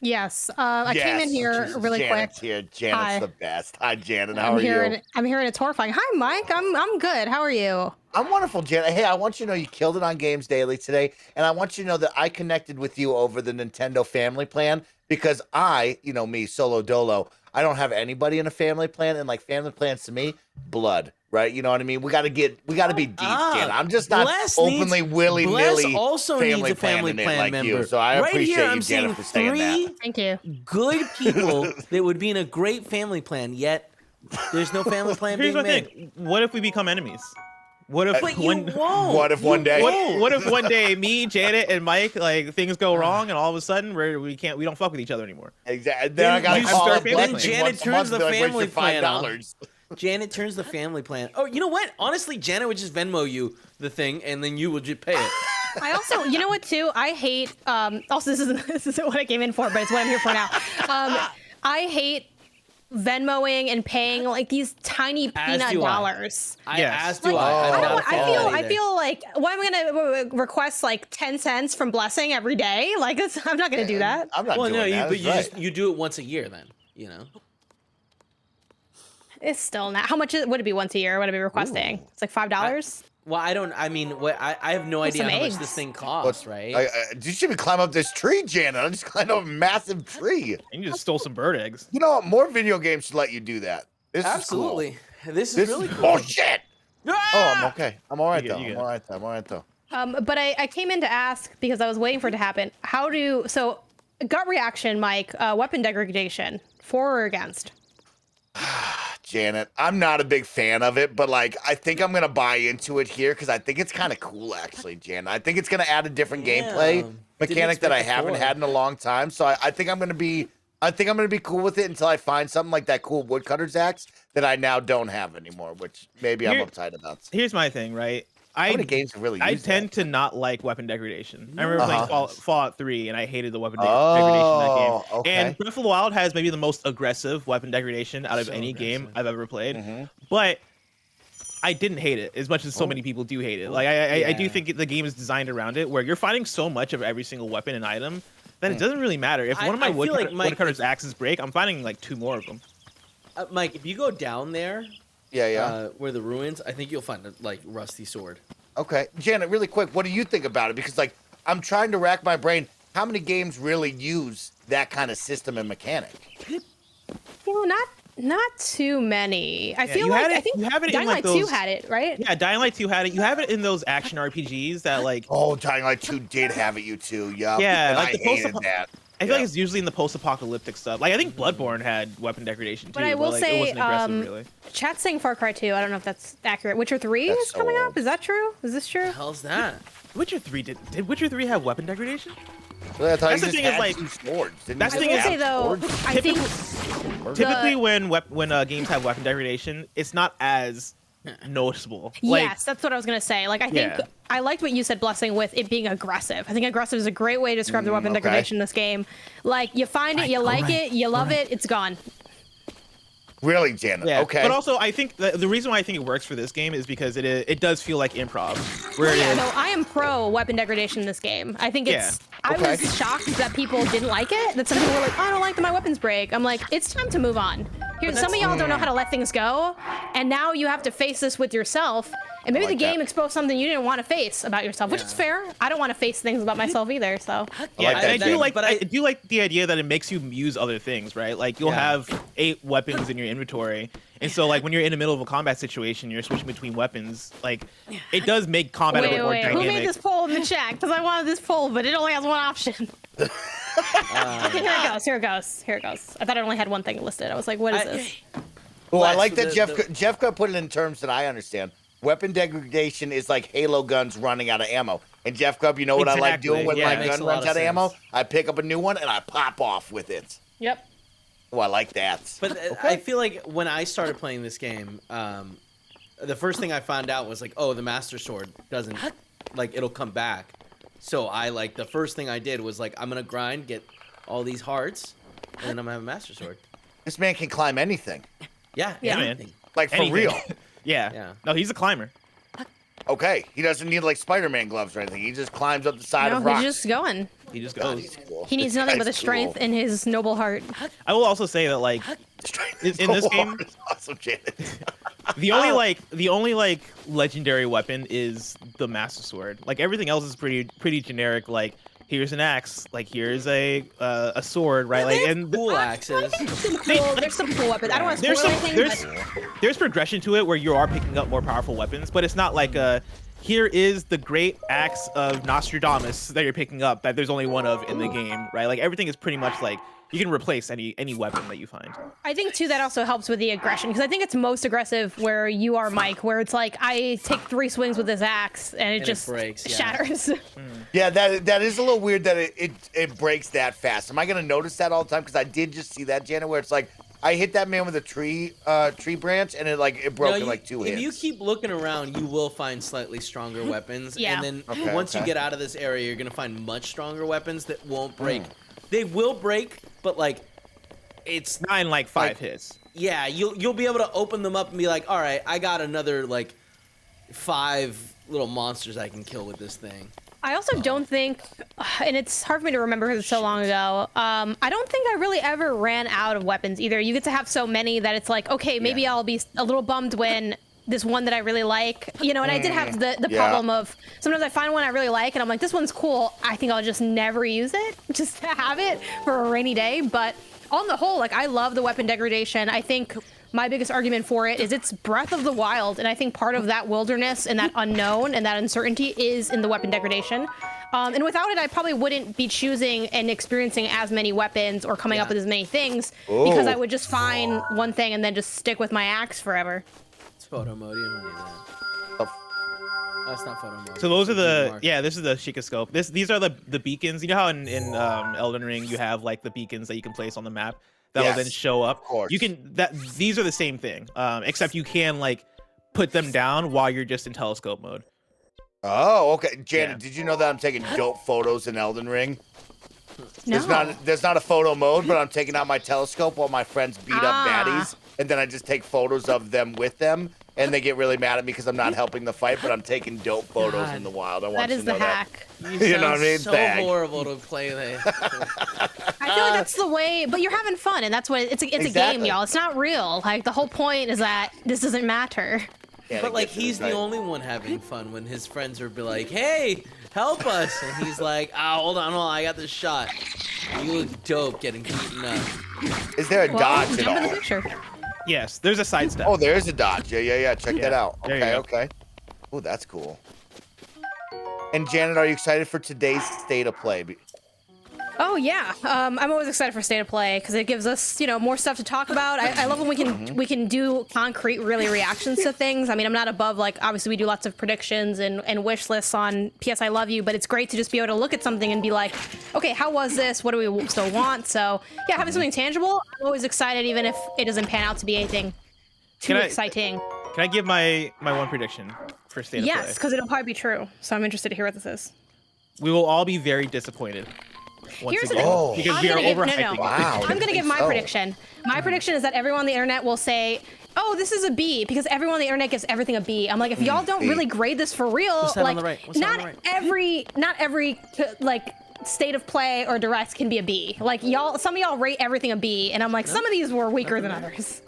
Yes. I came in here Jesus, really Janet's quick. here. Janet's Hi. the best. Hi, Janet. How I'm are here you? and I'm here and it's horrifying. Hi, Mike. I'm good. How are you? I'm wonderful, Janet. Hey, I want you to know you killed it on Games Daily today, and I want you to know that I connected with you over the Nintendo Family Plan because I, me, solo dolo, I don't have anybody in a family plan, and like family plans to me, blood, right? You know what I mean? We got to be deep, Janet. I'm just not Bless openly needs- willy Bless nilly also needs a family planning it plan like member. you. So I right appreciate here, you, I'm Janet, seeing for saying that. Thank you. good people that would be in a great family plan, yet there's no family plan Here's being my made. thing. What if we become enemies? What if But you one won't. What if one day- what if one day me, Janet, and Mike like things go wrong and all of a sudden we don't fuck with each other anymore? Exactly. Then I got you to call start up family Blessing plan. Janet once a turns month the and be like, "Where's family your plan off." $5?" Janet turns the family plan. Oh, you know what? Honestly, Janet would just Venmo you the thing, and then you would just pay it. I also, you know what, too? I hate. Also, this isn't what I came in for, but it's what I'm here for now. I hate Venmoing and paying like these tiny As peanut do I. dollars. Yes. As do Like, I. I'm I, not don't, a fan I of feel. that I either. feel like, well, I'm gonna request like 10 cents from Blessing every day. Like, I'm not gonna do that. I'm not Well, doing no, that. but That's right. you do it once a year then. You know. It's still not. How much would it be once a year? Would I be requesting? It's like $5. Well, I don't. I mean, what I have no idea some how much eggs. this thing costs, right? You should be climb up this tree, Janet. I just climbed up a massive tree. And you just stole some bird eggs. You know what? More video games should let you do that. This Absolutely. This is cool. is really cool. Oh shit! Oh, I'm okay. I'm all right You though. good, you I'm good. all right though. I'm all right though. But I came in to ask because I was waiting for it to happen. So gut reaction, Mike, weapon degradation, for or against? Janet, I'm not a big fan of it, but like I think I'm gonna buy into it here because I think it's kind of cool, actually, Janet. I think it's gonna add a different gameplay Didn't mechanic that I expect haven't before. had in a long time. So I think I'm gonna be cool with it until I find something like that cool woodcutter's axe that I now don't have anymore, which maybe I'm Here- uptight about. Here's my thing, right? How many games have really I used tend that? to not like weapon degradation. I remember playing Uh-huh. Fallout 3, and I hated the weapon degradation in that game. Oh, okay. And Breath of the Wild has maybe the most aggressive weapon degradation out of So any game aggressive. I've ever played. Mhm. But I didn't hate it as much as so many people do hate it. Like I do Yeah. think the game is designed around it, where you're finding so much of every single weapon and item that it doesn't really matter. If one of my I feel like, Mike, woodcutter's axes break, I'm finding like 2 more of them. Mike, if you go down there, Yeah. where the ruins, I think you'll find a like rusty sword. Okay, Janet, really quick, what do you think about it? Because like I'm trying to rack my brain. How many games really use that kind of system and mechanic? You know, not too many. I Yeah, feel you like had it- I think you have it in, Dying like, Light 2 those- had it, right? Yeah, Dying Light 2 had it. You have it in those action RPGs that like Oh, Dying Light 2 did have it, you too. Yup. Yeah, and like I the hated post-apo- that. I feel like it's usually in the post-apocalyptic stuff. Like I think Bloodborne had weapon degradation too, But I will like, it say, wasn't aggressive really. Chat's saying Far Cry 2. I don't know if that's accurate. Witcher 3 That's is so coming old. up. Is that true? Is this true? The hell's that? Witcher 3 did Witcher 3 have weapon degradation? Well, I thought That's you the just thing is, had like- 2 swords. Didn't that's you the I just thing will is- have say though, swords? I think Typically, when games have weapon degradation, it's not as noticeable. Like, yes, that's what I was gonna say. Like I think Yeah. I liked what you said, Blessing, with it being aggressive. I think aggressive is a great way to describe the weapon okay. degradation in this game. Like you find it, you like it, you love it, it's gone. Really, Janet? yeah. Okay. But also, I think the reason why I think it works for this game is because it does feel like improv, where it Yeah, is. no, I am pro weapon degradation in this game. I think it's. I Okay. was shocked that people didn't like it. That some people were like, "I don't like that my weapons break." I'm like, it's time to move on. Here, some of y'all don't know how to let things go, and now you have to face this with yourself. And maybe like the game that. exposed something you didn't want to face about yourself, which is fair. I don't want to face things about myself either. So Yeah, like and that, I do Jake. like, But I do like the idea that it makes you use other things, right? Like you'll have 8 weapons in your inventory, and so like when you're in the middle of a combat situation, you're switching between weapons. Like it does make combat a bit more wait, who dynamic. made this poll in the chat? Because I wanted this poll, but it only has one option. Okay, here it goes. Here it goes. Here it goes. I thought it only had one thing listed. I was like, what is this? Oh, I Flash, like that the- Jeff could put it in terms that I understand. Weapon degradation is like Halo guns running out of ammo. And Jeff Grubb, you know what I like Exactly, doing when yeah. my Makes gun a lot runs of out of ammo? sense. I pick up a new one and I pop off with it. Yep. Oh, I like that. But I feel like when I started playing this game, the first thing I found out was like, oh, the Master Sword doesn't, like, it'll come back. So the first thing I did was like, I'm gonna grind, get all these hearts, and then I'm gonna have a Master Sword. This man can climb anything. Yeah, Yeah. Man. anything. Like for Anything. real. Yeah. Yeah. No, he's a climber. Okay. He doesn't need like Spider-Man gloves or anything. He just climbs up the side of No, rocks. he's just going. He just God, goes. he's cool. He needs This nothing but guy's the strength cool. in his noble heart. I will also say that like Strength in is this so game- hard. It's awesome, Janet. the only legendary weapon is the Master Sword. Like everything else is pretty generic. Like here's an axe. Like here's a sword, right? Like and Cool axes. There's some cool weapons. I don't want to spoil anything, there's progression to it where you are picking up more powerful weapons, but it's not like here is the great axe of Nostradamus that you're picking up that there's only one of in the game, right? Like everything is pretty much like you can replace any weapon that you find. I think too that also helps with the aggression because I think it's most aggressive where you are, Mike, where it's like I take 3 swings with this axe and it it just breaks, yeah. shatters. Yeah, that is a little weird that it breaks that fast. Am I gonna notice that all the time? Because I did just see that, Janet, where it's like I hit that man with a tree branch and it broke in like 2 hits. If you keep looking around, you will find slightly stronger weapons. Yeah. And then Okay, once you okay. get out of this area, you're gonna find much stronger weapons that won't break. They will break, but like it's Not in like 5 Like- hits. yeah, you'll be able to open them up and be like, all right, I got another like 5 little monsters I can kill with this thing. I also don't think, and it's hard for me to remember because it's so long ago. I don't think I really ever ran out of weapons either. You get to have so many that it's like, okay, maybe I'll be a little bummed when this one that I really like, you know. And I did have the Yeah. problem of sometimes I find one I really like and I'm like, this one's cool. I think I'll just never use it, just to have it for a rainy day. But on the whole, like I love the weapon degradation. I think my biggest argument for it is it's Breath of the Wild, and I think part of that wilderness and that unknown and that uncertainty is in the weapon degradation. And without it, I probably wouldn't be choosing and experiencing as many weapons or coming up with as many things because I would just find one thing and then just stick with my axe forever. It's photo mode. You don't need that. Oh, it's not photo mode. So those are It's the mark. this is the Sheikah scope. These are the beacons. You know how in Elden Ring you have like the beacons that you can place on the map that will then Yes, show up. of course. You can these are the same thing. Except you can like put them down while you're just in telescope mode. Oh, okay. Janet, Yeah. did you know that I'm taking dope photos in Elden Ring? No. There's not a photo mode, but I'm taking out my telescope while my friends beat up Ah. baddies, and then I just take photos of them with them, and they get really mad at me because I'm not helping the fight, but I'm taking dope photos in the wild. I want That you is to the know that. hack. You know what I mean? So Bag. horrible to play that. I feel like that's the way, but you're having fun, and that's what it's a game, Exactly. y'all. It's not real. Like the whole point is that this doesn't matter. Yeah, But it like gets me he's the right. only one having fun when his friends are be like, "Hey, help us!" And he's like, hold on, I got this shot. You look dope getting beaten up." Is there a Well, dodge at jump in the all? picture. Yes, there's a side step. Oh, there is a dodge. Yeah. Check that out. there you Okay, go. okay. Oh, that's cool. And Janet, are you excited for today's state of play? Oh yeah, I'm always excited for State of Play because it gives us, more stuff to talk about. I love when we can do concrete, really reactions to things. I mean, I'm not above obviously we do lots of predictions and wish lists on PS I Love You, but it's great to just be able to look at something and be like, okay, how was this? What do we still want? So yeah, having something tangible, I'm always excited, even if it doesn't pan out to be anything too Can I- exciting. Can I give my one prediction for state of Yes, play? because it'll probably be true. So I'm interested to hear what this is. We will all be very disappointed. Once Here's the again, thing. Oh. because I'm we are gonna give- overhyping. no, no. Wow. I'm gonna give my prediction. My prediction is that everyone on the internet will say, "Oh, this is a B," because everyone on the internet gives everything a B. I'm like, if y'all don't B. really grade this for real, What's that on like, the right? What's that on not the right? every like state of play or direct can be a B. Like some of y'all rate everything a B, and I'm like, some of these were weaker than others.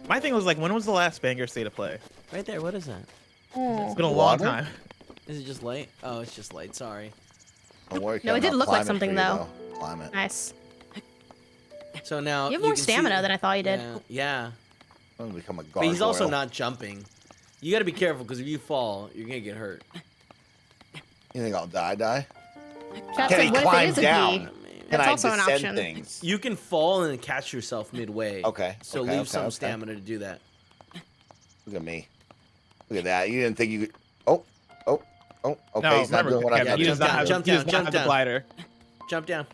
My thing was like, when was the last banger state of play? Right there. What is that? It's been a long Water? time. Is it just light? Oh, it's just light. Sorry. Don't worry, No, it Kevin, did I'll look like climb it something, for you, though. Climb it. Nice. So now You have more can see- stamina than I thought you did. Yeah. I'm gonna become a But gargoyle. he's also not jumping. You got to be careful because if you fall, you're gonna get hurt. You think I'll die? Chat Can said, he what if it climb is a down? bee? Can That's I also an descend option. things? You can fall and then catch yourself midway. Okay, So okay, leave okay, some okay. stamina to do that. Look at me. Look at that. You didn't think you could. Oh. Okay, No, he's not remember, doing what I Kevin, thought he he does was not gonna have, do. jump he does down, not jump have the down. glider. Jump down.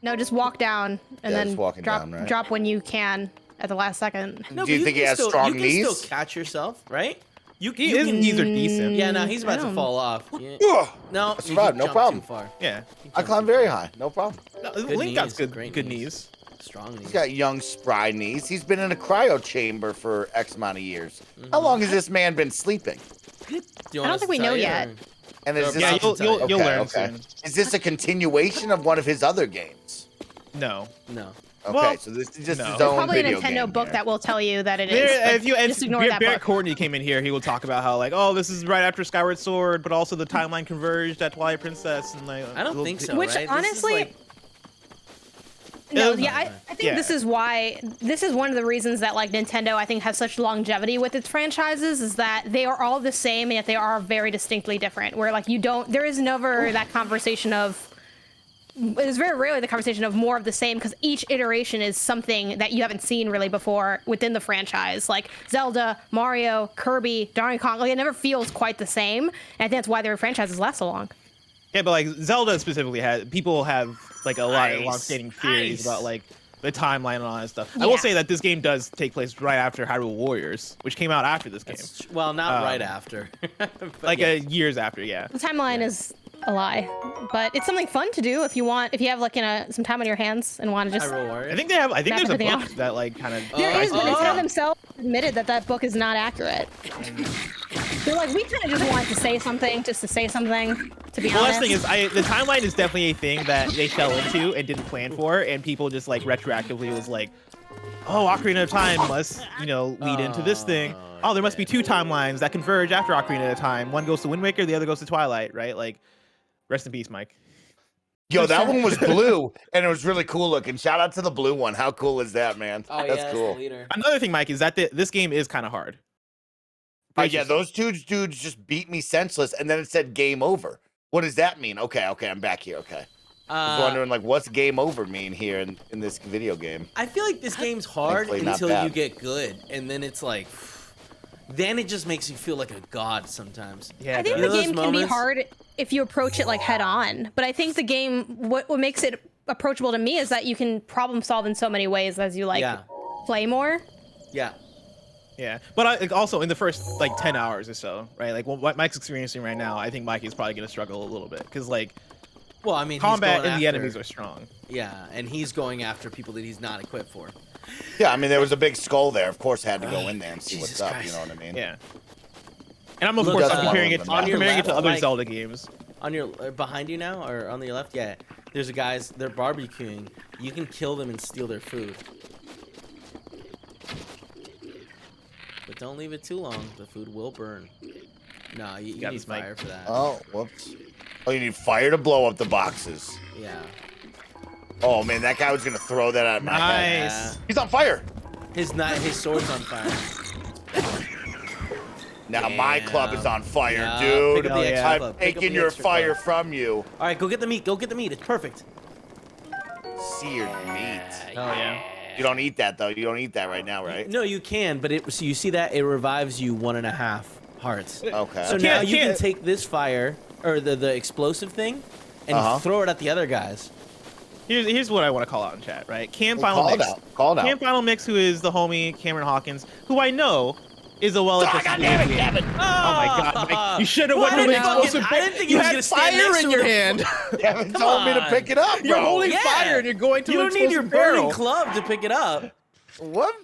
No, just walk down and Yeah, then just walking drop down, right? drop when you can at the last second. No, Do you but think he can has still, strong you can knees? still catch yourself, right? You His can. knees are decent. Yeah, no, he's about to don't- fall off. Yeah. Ugh. No, That's you right, just no jumped problem. Too far. Yeah. You I jumped climb too very far. high. No problem. No, Good Link got knees, great good knees. knees. Strong knees. He's got young, spry knees. He's been in a cryo chamber for X amount of years. How long has this man been sleeping? Do you I want don't us think to we tell know you, yet. or- And is this Yeah, I'll tell you. you'll learn okay. soon. Is this a continuation of one of his other games? No. No. Okay, Well, so this is just no. his There's own Probably a video Nintendo game book here. that will tell you that it is. There, but if you just ignore that Barrett book. Courtney came in here, he will talk about how like, oh, this is right after Skyward Sword, but also the timeline converged at Twilight Princess, and like. I don't think so. Which, right? honestly, this is like, No, Um, yeah, I think yeah. this is one of the reasons that like Nintendo I think has such longevity with its franchises is that they are all the same and yet they are very distinctly different. Where like there is never that conversation of. It's very rarely the conversation of more of the same because each iteration is something that you haven't seen really before within the franchise. Like Zelda, Mario, Kirby, Donkey Kong, like it never feels quite the same. And I think that's why their franchises last so long. Yeah, but like Zelda specifically people have like a lot of Nice. long-standing theories Nice. about like the timeline and all that stuff. I will Yeah. say that this game does take place right after Hyrule Warriors, which came out after this game, well, not right Um, after. But like yeah. years after. Yeah. The timeline is a lie, but it's something fun to do if you have like some time on your hands and want to just. Hyrule Warriors. I think there's a Map book everything out. that like kind of. There is, but Oh. Nintendo themselves admitted that book is not accurate. They're like, we kind of just wanted to say something, just to say something. To be The honest. last thing is, the timeline is definitely a thing that they fell into and didn't plan for, and people just like retroactively was like, oh, Ocarina of Time must, lead into this thing. Oh, there must be two timelines that converge after Ocarina of Time. One goes to Wind Waker, the other goes to Twilight, right? Like, rest in peace, Mike. Yo, that one was blue, and it was really cool looking. Shout out to the blue one. How cool is that, man? Oh, That's yeah, cool. It's the leader. Another thing, Mike, is that this game is kind of hard. Yeah, those two dudes just beat me senseless, and then it said game over. What does that mean? Okay, I'm back here. Okay. I was wondering, like, what's game over mean here in this video game? I feel like this game's hard Thankfully, not until bad. you get good, and then it's like, then it just makes you feel like a god sometimes. Yeah, I think it the does. those game can be moments- hard if you approach it like head on. But I think the game, what makes it approachable to me is that you can problem solve in so many ways as you like Yeah. play more. Yeah, but also in the first like 10 hours or so, right? Like what Mike's experiencing right now, I think Mike is probably gonna struggle a little bit because like Well, I mean, combat he's going and the after- enemies are strong. Yeah, and he's going after people that he's not equipped for. Yeah, I mean, there was a big skull there. Of course, I had to go in there and see Jesus what's up. Christ. You know what I mean? Yeah. And I'm of Look, course that's I'm one comparing of it them, I'm yeah. comparing it to On your other left, Zelda games. On your behind you now, or on your left? Yeah, there's a guys. They're barbecuing. You can kill them and steal their food, but don't leave it too long. The food will burn. No, you got need this, Mike. fire for that. Oh, whoops. Oh, you need fire to blow up the boxes. Yeah. Oh man, that guy was gonna throw that at my head. Nice. He's on fire. His sword's on fire. Now my club is on fire, Yeah, dude. pick up the Hell extra yeah. I'm club. Pick up taking the your extra fire club. from you. All right, go get the meat. Go get the meat. It's perfect. Seared meat. Oh yeah. You don't eat that though. You don't eat that right now, right? No, you can, but so you see that it revives you 1.5 hearts. Okay. So now you can Can't- take this fire or the explosive thing and throw it at the other guys. Here's what I want to call out in chat, right? Cam Well, Final call it Mix. out. Call it out. Cam Final Mix, who is the homie Cameron Hawkins, who I know is a Oh, well-adjusted God damn it, human being. Kevin. Oh my god, Mike. You should have Well, went I to the didn't fucking- explosive I pit. didn't think you he was had gonna stand fire next in to your the- hand. Kevin Come told me to on. pick it up, bro. You're holding Yeah. fire and you're going to You an don't need your explosive burning barrel. club to pick it up. What?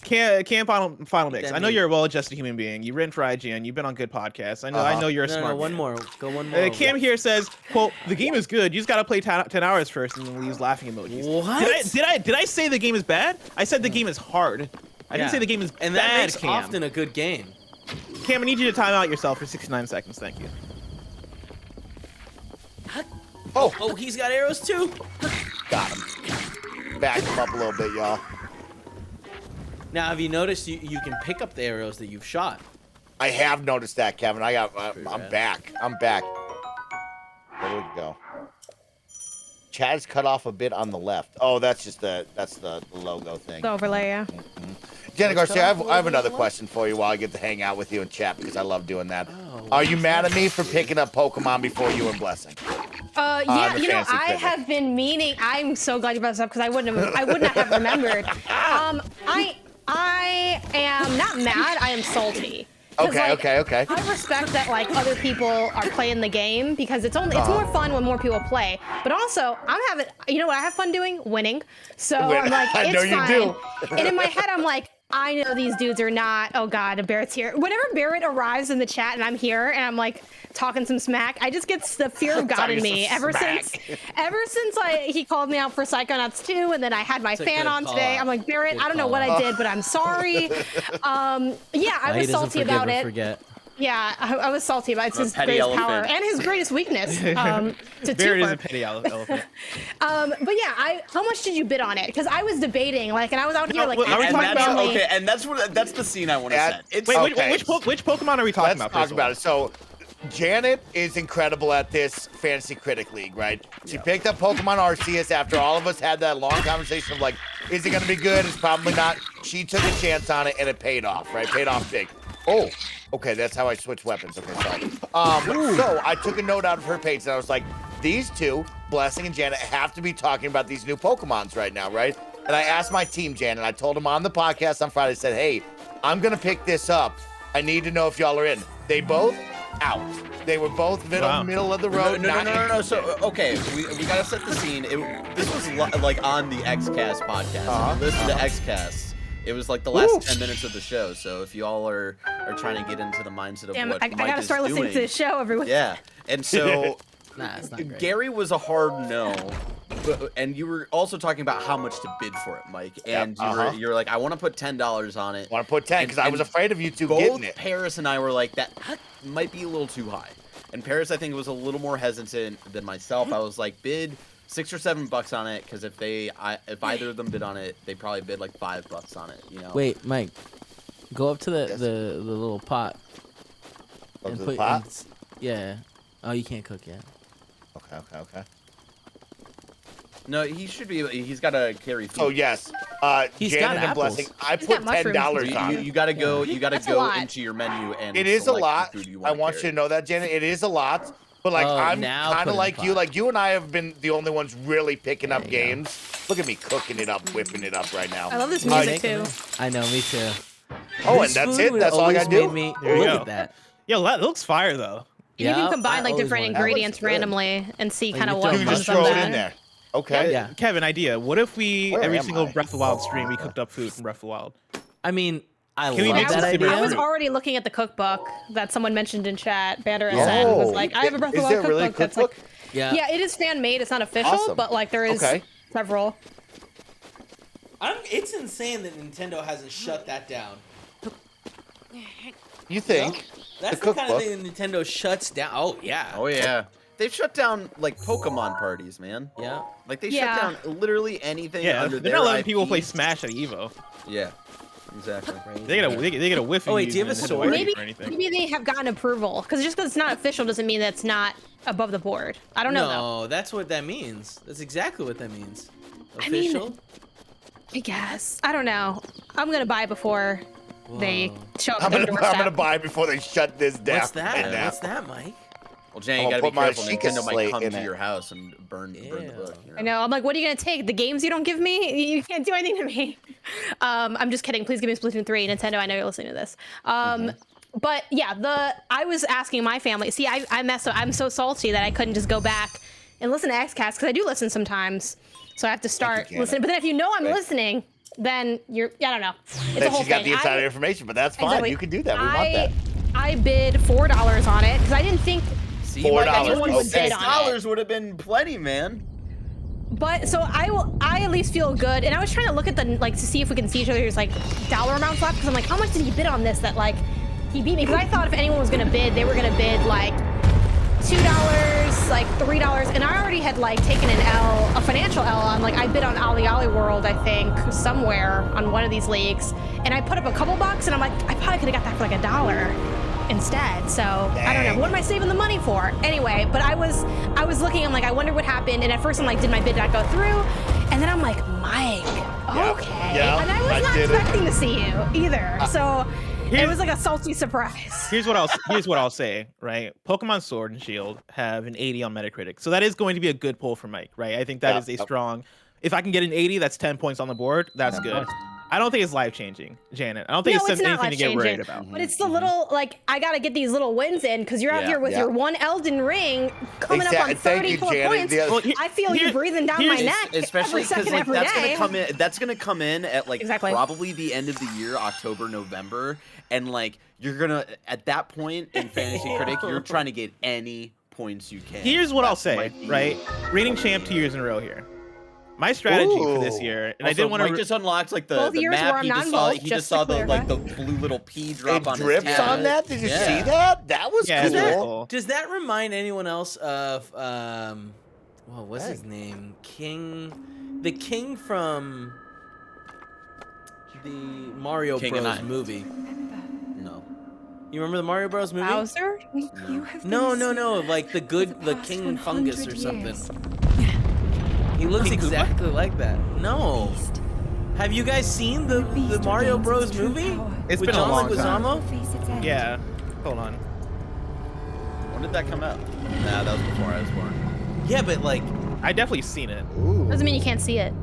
Cam Final Mix. That I know mean- you're a well-adjusted human being. You've written for IGN. You've been on good podcasts. I know you're a No, smart. no, one man. more. Go one more. Cam here says, "quote The game is good. You just gotta play 10 hours first," and then leaves laughing emojis. What? Did I say the game is bad? I said the game is hard. I didn't say the game is and bad. that makes Cam. often a good game. Cam, I need you to time out yourself for 69 seconds. Thank you. Oh, he's got arrows too. Got him. Back him up a little bit, y'all. Now, have you noticed you can pick up the arrows that you've shot? I have noticed that, Kevin. I'm bad. back. I'm back. There we go. Chad's cut off a bit on the left. Oh, that's just the logo thing. The overlay, yeah. Jenna Garcia, I have another question for you while I get to hang out with you and chat because I love doing that. Oh, Are you mad at me for picking up Pokemon before you and Blessing? Yeah, the you know, fancy I critic. have been meaning. I'm so glad you brought this up because I would not have remembered. I am not mad. I am salty. 'Cause, Okay. I respect that like other people are playing the game because it's more fun when more people play. But also, I'm having, you know what I have fun doing? Winning. So I'm like, I it's know you fine. do. And in my head, I'm like, I know these dudes are not. Oh God, Barrett's here. Whenever Barrett arrives in the chat and I'm here and I'm like talking some smack, I just get the fear of God in me. Ever since he called me out for Psychonauts 2, and then I had my fan on today. I'm like, Barrett, I don't know what I did, but I'm sorry. Yeah, I was salty about it. Forget. Yeah, I was salty about it. It's his petty greatest elephant. power and his greatest weakness. To Barrett is twofer. a petty elephant. But yeah, how much did you bid on it? Because I was debating, like, and I was out here like, are we talking about- Okay, and that's the scene I want to set. It's Wait, Okay. which Pokemon are we talking Let's about? talk first of all? about it. So, Janet is incredible at this Fantasy Critic League, right? She picked up Pokemon Arceus after all of us had that long conversation of like, is it going to be good? It's probably not. She took a chance on it, and it paid off, right? Paid off big. Oh, okay, that's how I switch weapons. Okay, sorry. So I took a note out of her page, and I was like, these two, Blessing and Janet, have to be talking about these new Pokemons right now, right? And I asked my team, Janet, I told them on the podcast on Friday, I said, hey, I'm going to pick this up. I need to know if y'all are in. They both out. They were both middle of the road. No. So, okay, we gotta set the scene. This was like on the XCast podcast. If you listen to XCast, it was like the last 10 minutes of the show. So if you all are trying to get into the mindset of damn, what I Mike gotta is start listening doing, to this show every week. yeah. And so Nah, it's not great. Gary was a hard no, and you were also talking about how much to bid for it, Mike. And you were like, I want to put $10 on it. I want to put 10 because I was afraid of you two Both getting it. Paris and I were like, that might be a little too high. And Paris, I think, was a little more hesitant than myself. I was like, bid $6 or $7 on it, because if either of them bid on it, they probably bid like $5 on it. You know. Wait, Mike, go up to the little pot. Up to the pot? Yeah. Oh, you can't cook yet. Okay. No, he should be. He's got to carry food. Oh yes, He's Janet got and apples. Blessing. I He's put got mushrooms. $10 on it. You gotta go. You gotta That's a go lot. into your menu and. It is a select the lot. food you I wanna want you carry. to know that, Janet. It is a lot. But like, Oh, I'm now kind put it of in like the you. pot. Like you and I have been the only ones really picking up There you go. games. Look at me cooking it up, whipping it up right now. I love this Uh, music too. I know, me too. Oh, This and that's food it. That's all I always gotta do. made me- There you Look go. at that. Yo, that looks fire though. You can Yeah, combine I like always different wanted that. ingredients That looks good. randomly and see Like, kind of you what throw You comes just of throw it that. in there. Okay. Yeah. Kevin, idea. What if we Where every am single I? Breath of the Wild stream we cooked up food from Breath of the Wild? I mean, I Can we love mix that this idea. together? I was already looking at the cookbook that someone mentioned in chat. Banner SN was like, I have a Breath of the Is Wild there really a cookbook that's like, cookbook? yeah, it is fan made. It's not official, Awesome. but like there is Okay. several. It's insane that Nintendo hasn't shut that down. You think? That's The the, kind of cookbook. thing that Nintendo shuts down. Oh yeah. Oh yeah. They've shut down like Pokemon parties, man. Yeah. Like they Yeah. shut down literally anything Yeah, under they're their not letting IP. people play Smash at Evo. Yeah. Exactly. They get a whiff. Oh, of wait, do you have a using sword? Nintendo Maybe or anything. maybe they have gotten approval because just because it's not official doesn't mean that it's not above the board. I don't know though. No, that's what that means. That's exactly what that means. I mean, Official. I guess I don't know. I'm gonna buy before they Whoa. show up I'm at the gonna doorstep. buy before they shut this down. What's that? right now. What's that, Mike? Well, Jane, I'm you gonna gotta be put my careful. Sheikah Nintendo might slate come in to it. your house and burn the book. You know? I know. I'm like, what are you gonna take? The games you don't give me? You can't do anything to me. I'm just kidding. Please give me Splatoon 3. Nintendo, I know you're listening to this. But yeah, I was asking my family. See, I messed up. I'm so salty that I couldn't just go back and listen to XCast because I do listen sometimes. So I have to start Janet. listening. But then if you know I'm Right. listening, then I don't know. It's a Then whole she's got thing. the insider information, but that's fine. Exactly. You can do that. We want that. I bid $4 on it because I didn't think. See, $4. Mike, Anyone would Okay. bid on it. $6 would have been plenty, man. But so I at least feel good, and I was trying to look at the to see if we can see each other's like dollar amounts left because I'm like, how much did he bid on this that like he beat me because I thought if anyone was gonna bid, they were gonna bid like $2, like $3, and I already had like taken an L, a financial L on like I bid on Ali World, I think, somewhere on one of these leagues, and I put up a couple bucks, and I'm like, I probably could have got that for like $1 instead. So I don't know, what am I saving the money for? Anyway, but I was looking, I'm like, I wonder what happened, and at first I'm like, did my bid not go through? And then I'm like, Mike, okay, and I was not expecting to see you either, so. It was like a salty surprise. Here's what I'll say, right? Pokemon Sword and Shield have an 80 on Metacritic. So that is going to be a good pull for Mike, right? I think that is a strong. If I can get an 80, that's 10 points on the board. That's good. I don't think it's life-changing, Janet. I don't think it's anything to get worried about. But it's the little, like, I got to get these little wins in because you're out here with your one Elden Ring coming up on 34 points. I feel you breathing down my neck especially because like, that's gonna come in at like probably the end of the year, October, November, and like you're gonna at that point in Fantasy Critic, you're trying to get any points you can. Here's what I'll say, right? Reigning champ 2 years in a row here. My strategy for this year, and also, I didn't want to. Mike just unlocked like the map. He just saw the like the blue little P drop on drips his on that. Did you see that? That was cool. Does that remind anyone else of what's his name? The king from the Mario Bros. Movie. No. You remember the Mario Bros. Movie? Bowser? No. Like the King Fungus or something. He looks exactly like that. No. Have you guys seen the Mario Bros. Movie? It's with been a John long Leguizamo? time. Yeah. Hold on. When did that come out? Nah, that was before I was born. Yeah, but like, I definitely seen it. Doesn't mean you can't see it.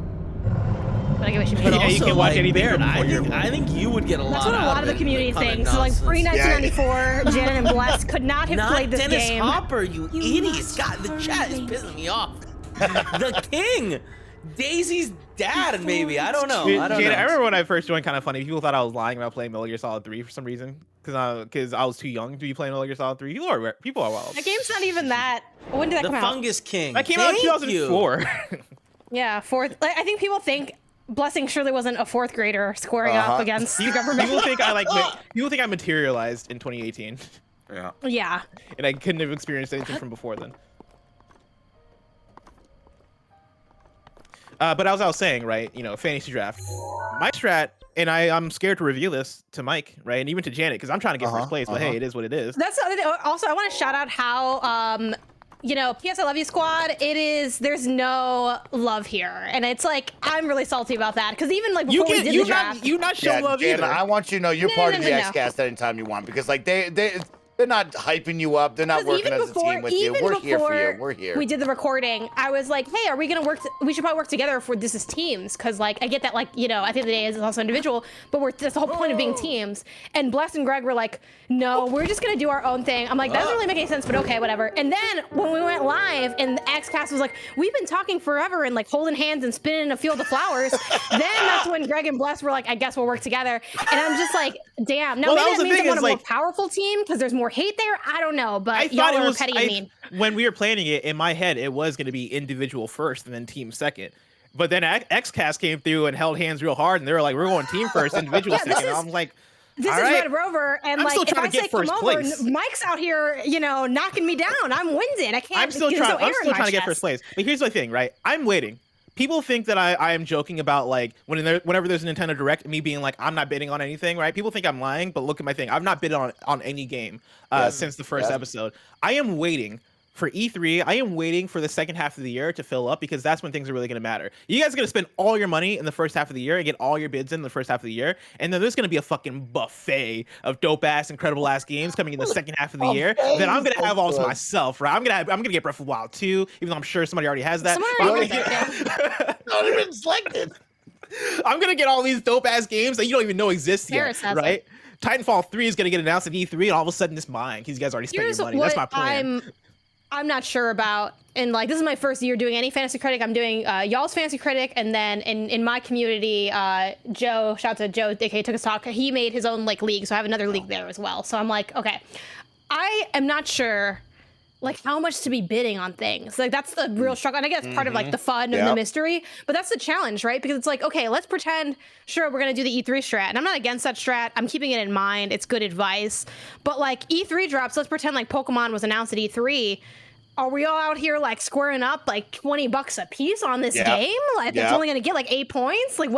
But I guess you but should. also, you can watch like, anything Barrett, from I think you would get a lot. That's what a lot of the community thinks. So like pre-1994, Janet and Bless could not have played this Dennis game. Hopper, you idiots! God, the chat is pissing me off. The king, Daisy's dad, maybe. I don't know. I remember when I first joined KindaFunny, people thought I was lying about playing Metal Gear Solid 3 for some reason, because I was too young to be playing Metal Gear Solid 3. People are wild. The game's not even that. When did that come out? The Fungus King. That came out in 2004. Yeah, fourth. Like, I think people think Blessing surely wasn't a fourth grader squaring up against the government. People think I materialized in 2018. Yeah. Yeah. And I couldn't have experienced anything from before then. But as I was saying, right, fantasy draft. My strat, and I'm scared to reveal this to Mike, right, and even to Janet, because I'm trying to get first place, but hey, it is what it is. That's the other thing. Also, I want to shout out how, PS I Love You Squad, there's no love here. And it's like, I'm really salty about that, because even like before we did the draft. You not show love Janet, either. I want you to know you're part of the X-Cast anytime you want, because like they're not hyping you up. They're not working as a team with you. We're here for you. We're here. We did the recording. I was like, hey, are we going to work? We should probably work together for this is teams. Cause like, I get that like, at the end of the day it's also individual, but that's the whole point of being teams. And Bless and Greg were like, no, we're just going to do our own thing. I'm like, that doesn't really make any sense, but okay, whatever. And then when we went live and the X-Cast was like, we've been talking forever and like holding hands and spinning in a field of flowers. Then that's when Greg and Bless were like, I guess we'll work together. And I'm just like, damn. Now maybe that means I want a more powerful team because there's more hate there. I don't know, but y'all are petty and mean. When we were planning it, in my head, it was going to be individual first and then team second. But then X-Cast came through and held hands real hard, and they were like, we're going team first, individual second. I'm like, this is Red Rover, and I'm like, still if trying I to get say come first over, place. Mike's out here, knocking me down. I'm winded. I can't. I'm still trying to get first place. But here's the thing, right? I'm waiting. People think that I am joking about like whenever there's a Nintendo Direct, me being like, I'm not bidding on anything, right? People think I'm lying, but look at my thing. I've not bid on any game since the first episode. I am waiting for E3. I am waiting for the second half of the year to fill up, because that's when things are really going to matter. You guys are going to spend all your money in the first half of the year and get all your bids in the first half of the year, and then there's going to be a fucking buffet of dope ass, incredible ass games coming in the second half of the year that I'm going to have all to myself, right? I'm going to get Breath of the Wild 2, even though I'm sure somebody already has that. Not even selected. I'm going to get all these dope ass games that you don't even know exist yet, right? Titanfall 3 is going to get announced at E3, and all of a sudden it's mine because you guys already spent your money. That's my plan. I'm not sure about, and like this is my first year doing any Fantasy Critic. I'm doing y'all's Fantasy Critic, and then in my community, Joe, shout out to Joe, aka Took Us Talk, he made his own like league, so I have another league there as well. So I'm like, okay, I am not sure like how much to be bidding on things. Like that's the real struggle. And I guess part of like the fun and the mystery, but that's the challenge, right? Because it's like, okay, let's pretend, sure, we're gonna do the E3 strat. And I'm not against that strat. I'm keeping it in mind. It's good advice. But like E3 drops, let's pretend like Pokemon was announced at E3. Are we all out here like squaring up like $20 a piece on this game? Like it's only gonna get like 8 points? Like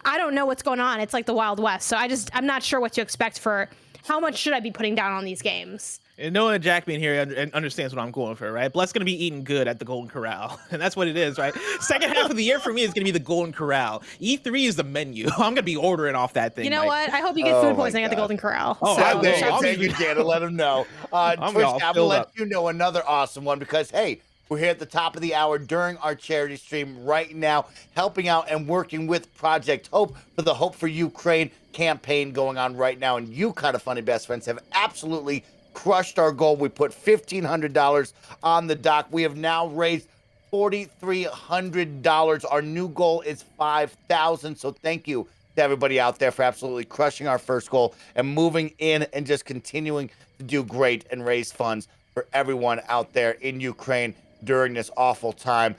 I don't know what's going on. It's like the Wild West. So I'm not sure what to expect for how much should I be putting down on these games. And Noah Jack being here understands what I'm going for, right? Blood's going to be eating good at the Golden Corral. And that's what it is, right? Second half of the year for me is going to be the Golden Corral. E3 is the menu. I'm going to be ordering off that thing. You know what? I hope you get food poisoning at the Golden Corral. Oh, so, I will. I'll take it, Jan, and let them know. Twitch, I'm going to let you know another awesome one because, hey, we're here at the top of the hour during our charity stream right now, helping out and working with Project Hope for the Hope for Ukraine campaign going on right now. And you, KindaFunny best friends, have absolutely crushed our goal. We put $1,500 on the dock. We have now raised $4,300. Our new goal is $5,000. So thank you to everybody out there for absolutely crushing our first goal and moving in and just continuing to do great and raise funds for everyone out there in Ukraine during this awful time.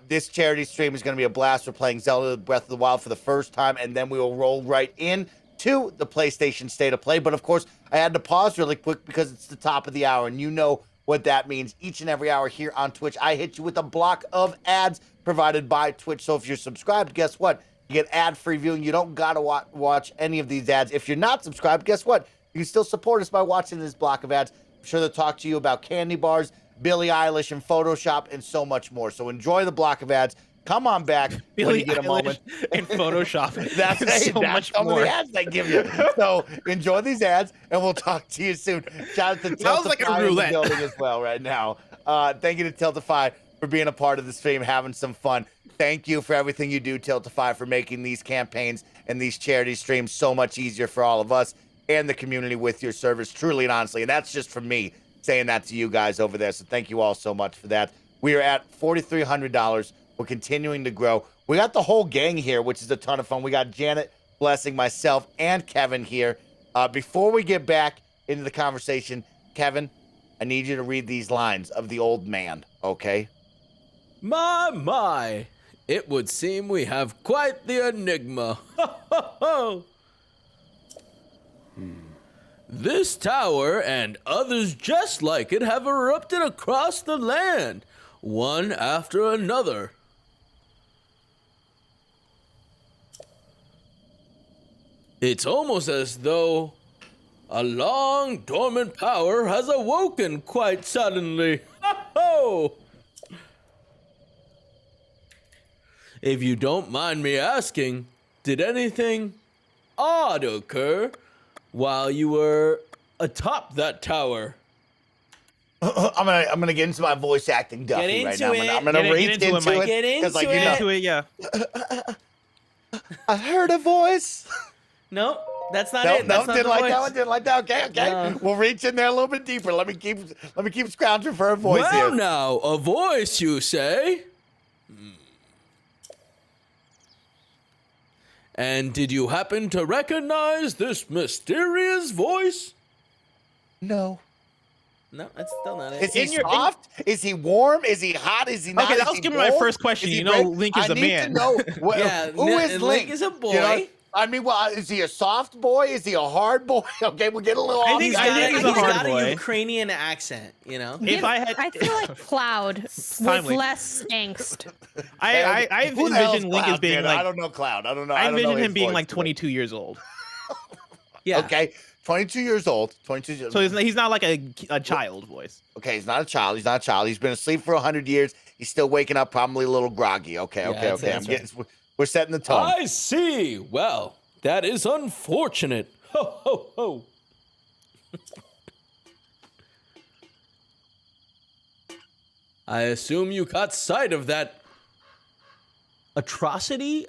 This charity stream is going to be a blast. We're playing Zelda Breath of the Wild for the first time, and then we will roll right in to the PlayStation State of Play. But of course, I had to pause really quick because it's the top of the hour, and you know what that means. Each and every hour here on Twitch, I hit you with a block of ads provided by Twitch. So if you're subscribed, guess what? You get ad-free viewing. You don't got to watch any of these ads. If you're not subscribed, guess what? You can still support us by watching this block of ads. I'm sure they'll talk to you about candy bars, Billie Eilish, and Photoshop, and so much more. So enjoy the block of ads. Come on back when you get a moment. And Photoshop. That's so much some more. of the ads they give you. So enjoy these ads, and we'll talk to you soon. Shout out to Sounds like a Tiltify in the roulette. building as well right now. Thank you to Tiltify for being a part of the stream, having some fun. Thank you for everything you do, Tiltify, for making these campaigns and these charity streams so much easier for all of us and the community with your service, truly and honestly. And that's just from me saying that to you guys over there. So thank you all so much for that. We are at $4,300. We're continuing to grow. We got the whole gang here, which is a ton of fun. We got Janet, Blessing, myself, and Kevin here. Before we get back into the conversation, Kevin, I need you to read these lines of the old man, okay? My. It would seem we have quite the enigma. This tower and others just like it have erupted across the land, one after another. It's almost as though a long dormant power has awoken quite suddenly. If you don't mind me asking, did anything odd occur while you were atop that tower? I'm gonna get into my voice acting Duffy right now. I'm gonna reach into it because, like, you know, yeah. I heard a voice. No, that's not No, it. That's not didn't the like voice. that one. Didn't like that. Okay. No. We'll reach in there a little bit deeper. Let me keep scrounging for a voice Well, here. now, a voice, you say? And did you happen to recognize this mysterious voice? No. No, that's still not it. Is he soft? Is he warm? Is he hot? Is he not? Okay, Is that was he gonna be my bold? first question. Is he You know, brave? Link is I a need man. to know Yeah, who is Link Link? is a boy. You know, I mean, well, is he a soft boy? Is he a hard boy? Okay, we're getting a little off. think- He's I got, think he's he's a hard got boy. a Ukrainian accent, you know? If I had, I feel like Cloud with Timely. less angst. I Who the hell's envision Link as Cloud, being man? like, I don't know Cloud. I don't know. I don't know envision his him being voice, like but- 22 years old. Yeah. Okay, 22 years old. 22 years So he's not like a child voice. Okay, he's not a child. He's not a child. He's been asleep for 100 years. He's still waking up, probably a little groggy. Okay. that's We're setting the tone. I see. Well, that is unfortunate. Ho, ho, ho. I assume you caught sight of that Atrocity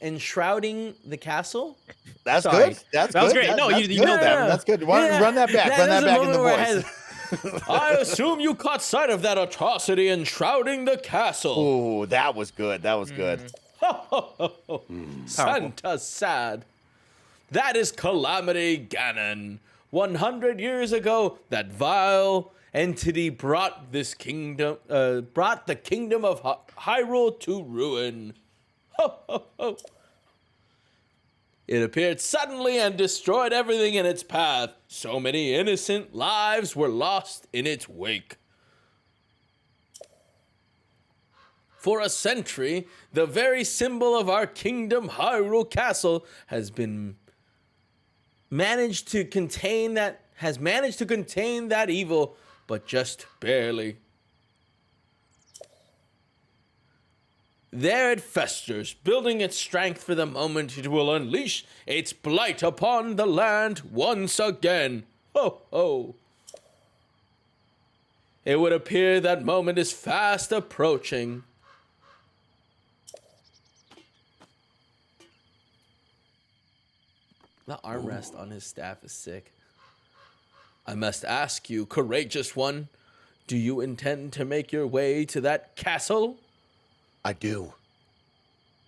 enshrouding the castle? That's Sorry. good. That's That was good. great. No, that's you good, know Devin. that. That's good. Run that back. Run that is a back in the moment where I voice. I assume you caught sight of that atrocity enshrouding the castle. Ooh, that was good. That was good. Santa sad. That is Calamity Ganon. 100 years ago, that vile entity brought the kingdom of Hyrule to ruin. Ho, ho, ho. It appeared suddenly and destroyed everything in its path. So many innocent lives were lost in its wake. For a century, the very symbol of our kingdom, Hyrule Castle, has managed to contain that evil, but just barely. There it festers, building its strength for the moment it will unleash its blight upon the land once again. Ho, ho. It would appear that moment is fast approaching. The armrest on his staff is sick. I must ask you, courageous one, do you intend to make your way to that castle? I do.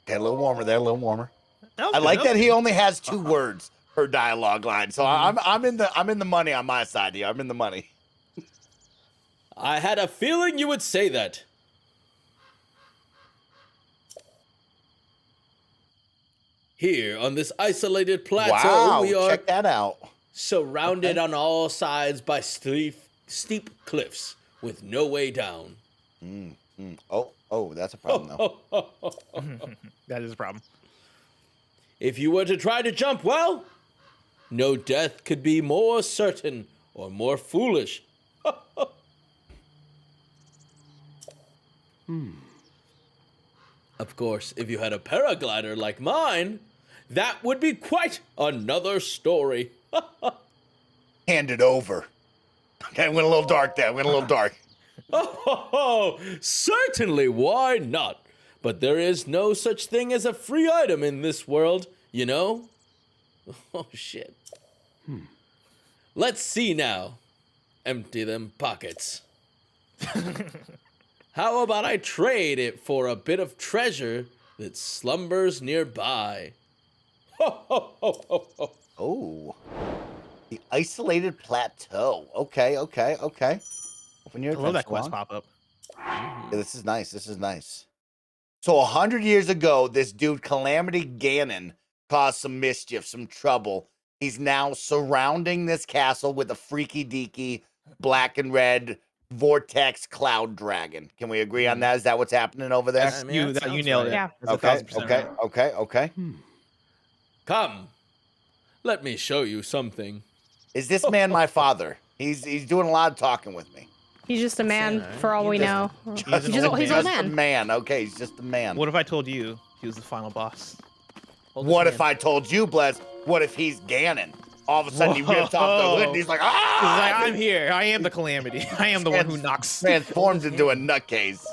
Okay, a little warmer there, a little warmer. was I good, like that that was he only has 2 words per dialogue line, so I'm in the money on my side here. I'm in the money. I had a feeling you would say that. Here on this isolated plateau, Wow, we are check that out. surrounded on all sides by steep cliffs with no way down. Oh, that's a problem though. That is a problem. If you were to try to jump, well, no death could be more certain or more foolish. Of course, if you had a paraglider like mine, that would be quite another story. Hand it over. Okay, went a little dark there. Went a little dark. Oh, certainly, why not? But there is no such thing as a free item in this world, you know? Oh, shit. Let's see now. Empty them pockets. How about I trade it for a bit of treasure that slumbers nearby? Ho, ho, ho, ho, ho. Oh, the isolated plateau. Okay. Open your I love that defense quest log. pop up. Yeah, this is nice. This is nice. So 100 years ago, this dude Calamity Ganon caused some mischief, some trouble. He's now surrounding this castle with a freaky deaky black and red vortex cloud dragon. Can we agree on that? Is that what's happening over there? I mean, that You sounds nailed right. it. Yeah. That's 1000% right. Okay. Come, let me show you something. Is this man my father? He's doing a lot of talking with me. He's just a man, right. for all we know. He's an He's old he's man. old Just a man. man. Okay, he's just a man. What if I told you he was the final boss? What if I told you, Bless? What if he's Ganon? All of a sudden he rips off the hood and he's like, He's like, ah! I'm here. I am the calamity. I am the one who knocks. Transforms into a nutcase.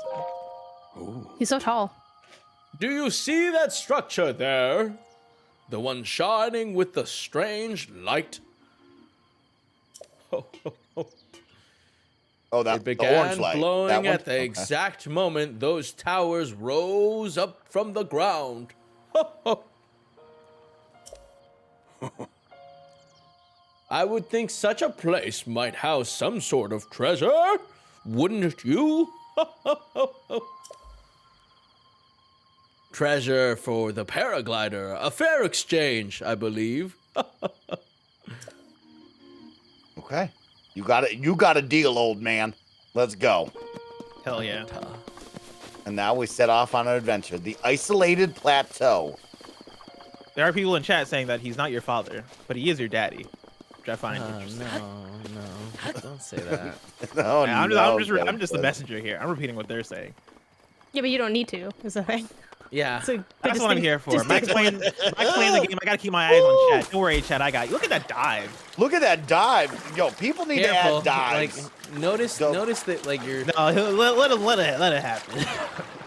He's so tall. Do you see that structure there? The one shining with the strange light? Oh, that It the began orange light. That blowing one? at the Okay. exact moment those towers rose up from the ground. I would think such a place might house some sort of treasure, wouldn't you? Treasure for the paraglider, a fair exchange, I believe. Okay. You got a deal, old man. Let's go. Hell yeah. And now we set off on an adventure. The isolated plateau. There are people in chat saying that he's not your father, but he is your daddy, which I find interesting. No, don't say that. Oh, Yeah, no, I'm just the messenger here. I'm repeating what they're saying. Yeah, but you don't need to, is the thing. Yeah. So That's what I'm here for. Max playing the game. I gotta keep my eyes on chat. Don't worry, chat. I got you. Look at that dive. Look at that dive. Yo, people need to add dives. Like, notice that, like, you're. No, let it happen.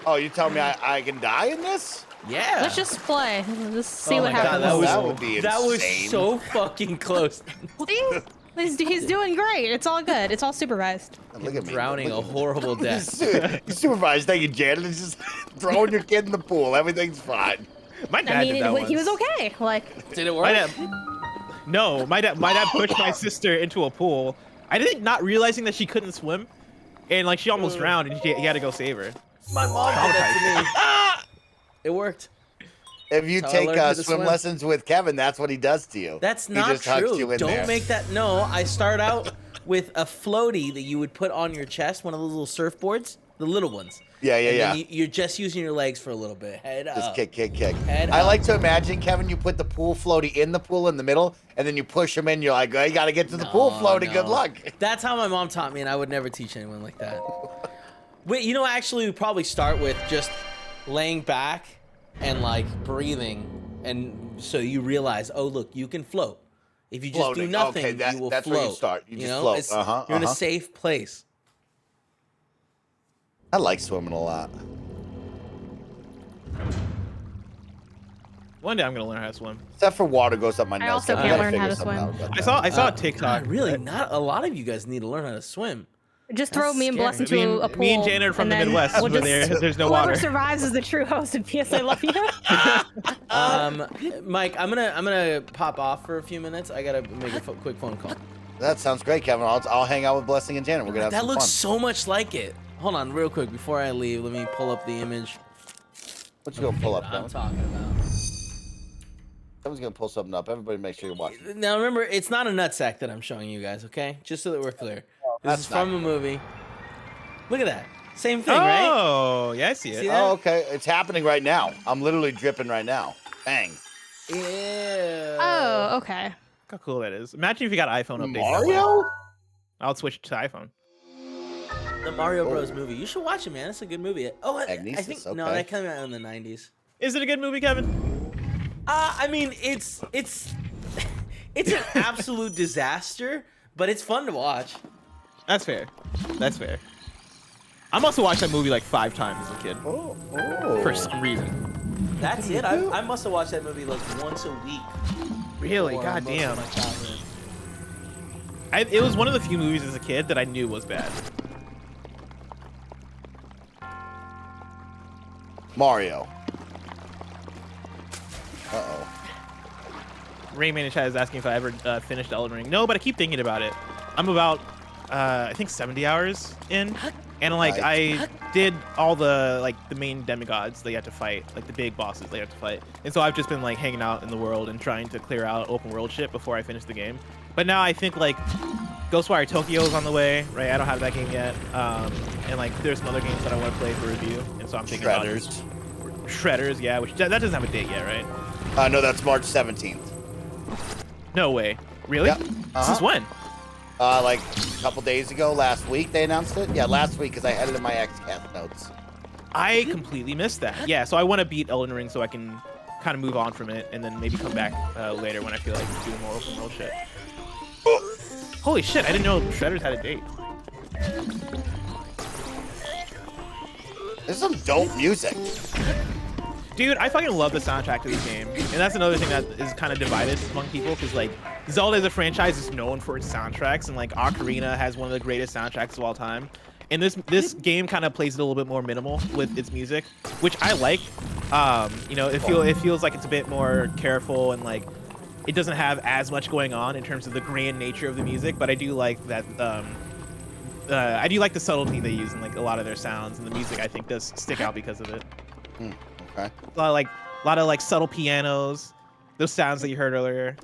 Oh, you tell me I can die in this? Yeah. let's just play. Let's see Oh what my God, happens. that would be That was insane. so fucking close. See? He's doing great. It's all good. It's all supervised. Look at me. Drowning a Look at me. horrible death. You supervised. Thank you, Janet. It's just throwing your kid in the pool. Everything's fine. My dad I mean, did that once. he was okay. Like, Did it My work? dad, no, my dad pushed my sister into a pool. I think not realizing that she couldn't swim, and like she almost drowned, and he had to go save her. My mom did that to me. It worked. If you That's how I take learned how to swim swim. lessons with Kevin, that's what he does to you. That's He not just hugs true. you in Don't there. make that. No, I start out with a floaty that you would put on your chest, one of those little surfboards, the little ones. Yeah, And yeah. then you're just using your legs for a little bit. Head Just up. kick. Head I up. like to imagine, Kevin, you put the pool floaty in the pool in the middle, and then you push him in. You're like, oh, you got to get to the pool floaty. Good luck. That's how my mom taught me, and I would never teach anyone like that. Wait, you know, actually, we probably start with just laying back and like breathing, and so you realize, oh, look, you can float. If you just Floating. do nothing, Okay, you will that's float. where you start. You just know, float. It's- you're in a safe place. I like swimming a lot. One day I'm gonna learn how to swim. Except for water goes up my nose. also so I can't gotta learn how figure to something swim. out about I that. saw a TikTok. God, really, not a lot of you guys need to learn how to swim. Just throw That's me and Bless scary. into a pool. Me and Janet are from and the then Midwest, we'll where just- there's no whoever water. survives is the true host of PS I Love You. Mike, I'm gonna pop off for a few minutes. I gotta make a quick phone call. That sounds great, Kevin. I'll hang out with Blessing and Janet. We're gonna have That some looks fun. so much like it. Hold on, real quick before I leave. Let me pull up the image What you gonna pull up, I'm Kevin? talking about. Someone's gonna pull something up. Everybody, make sure you're watching. Now remember, it's not a nutsack that I'm showing you guys, okay? Just so that we're clear. This that's is from not a movie. Look at that. Same thing, right? Oh, yeah, I see it. See that? Oh, okay. It's happening right now. I'm literally dripping right now. Bang. Ew. Oh, okay. Look how cool that is. Imagine if you got iPhone updates. Mario? I'll switch to iPhone. The Mario Bros. Movie. You should watch it, man. It's a good movie. Oh, I Magnesis, think okay. no, that came out in the 90s. Is it a good movie, Kevin? I mean, it's an absolute disaster, but it's fun to watch. That's fair. That's fair. I must have watched that movie like 5 times as a kid. Oh. For some reason. That's it. I must have watched that movie like once a week. Really? for most of Goddamn. my childhood. It was one of the few movies as a kid that I knew was bad. Mario. Uh-oh. Rayman in chat is asking if I ever finished Elden Ring. No, but I keep thinking about it. I'm about, I think 70 hours in. And like, I did all the main demigods that you have to fight, like the big bosses that you have to fight. And so I've just been like hanging out in the world and trying to clear out open world shit before I finish the game. But now I think like Ghostwire Tokyo is on the way, right? I don't have that game yet. And like there's some other games that I want to play for review. And so I'm thinking about just Shredders, yeah, which that doesn't have a date yet, right? No, that's March 17th. No way. Really? Yep. Since when? Like a couple days ago, last week they announced it. Yeah, last week because I had it in my XCast notes. I completely missed that. Yeah, so I want to beat Elden Ring so I can kind of move on from it and then maybe come back later when I feel like doing more open world shit. Holy shit, I didn't know Shredders had a date. There's some dope music. Dude, I fucking love the soundtrack to this game. And that's another thing that is kind of divided among people because like Zelda as a franchise is known for its soundtracks and like Ocarina has one of the greatest soundtracks of all time. And this game kind of plays it a little bit more minimal with its music, which I like. You know, it feels like it's a bit more careful and like it doesn't have as much going on in terms of the grand nature of the music, but I do like that I do like the subtlety they use in like a lot of their sounds, and the music I think does stick out because of it. Okay. A lot of like subtle pianos, those sounds that you heard earlier.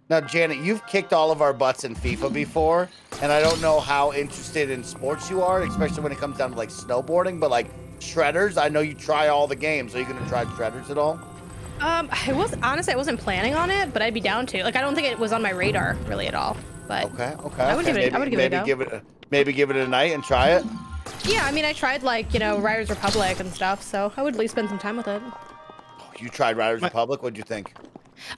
Now, Janet, you've kicked all of our butts in FIFA before, and I don't know how interested in sports you are, especially when it comes down to like snowboarding, but like Shredders, I know you try all the games. Are you gonna try Shredders at all? I wasn't planning on it, but I'd be down to. Like, I don't think it was on my radar really at all. But Okay. I would give it. I would give it a go. Maybe give it a night and try it. Yeah, I mean, I tried like Riders Republic and stuff, so I would at least spend some time with it. You tried Riders Republic. What'd you think?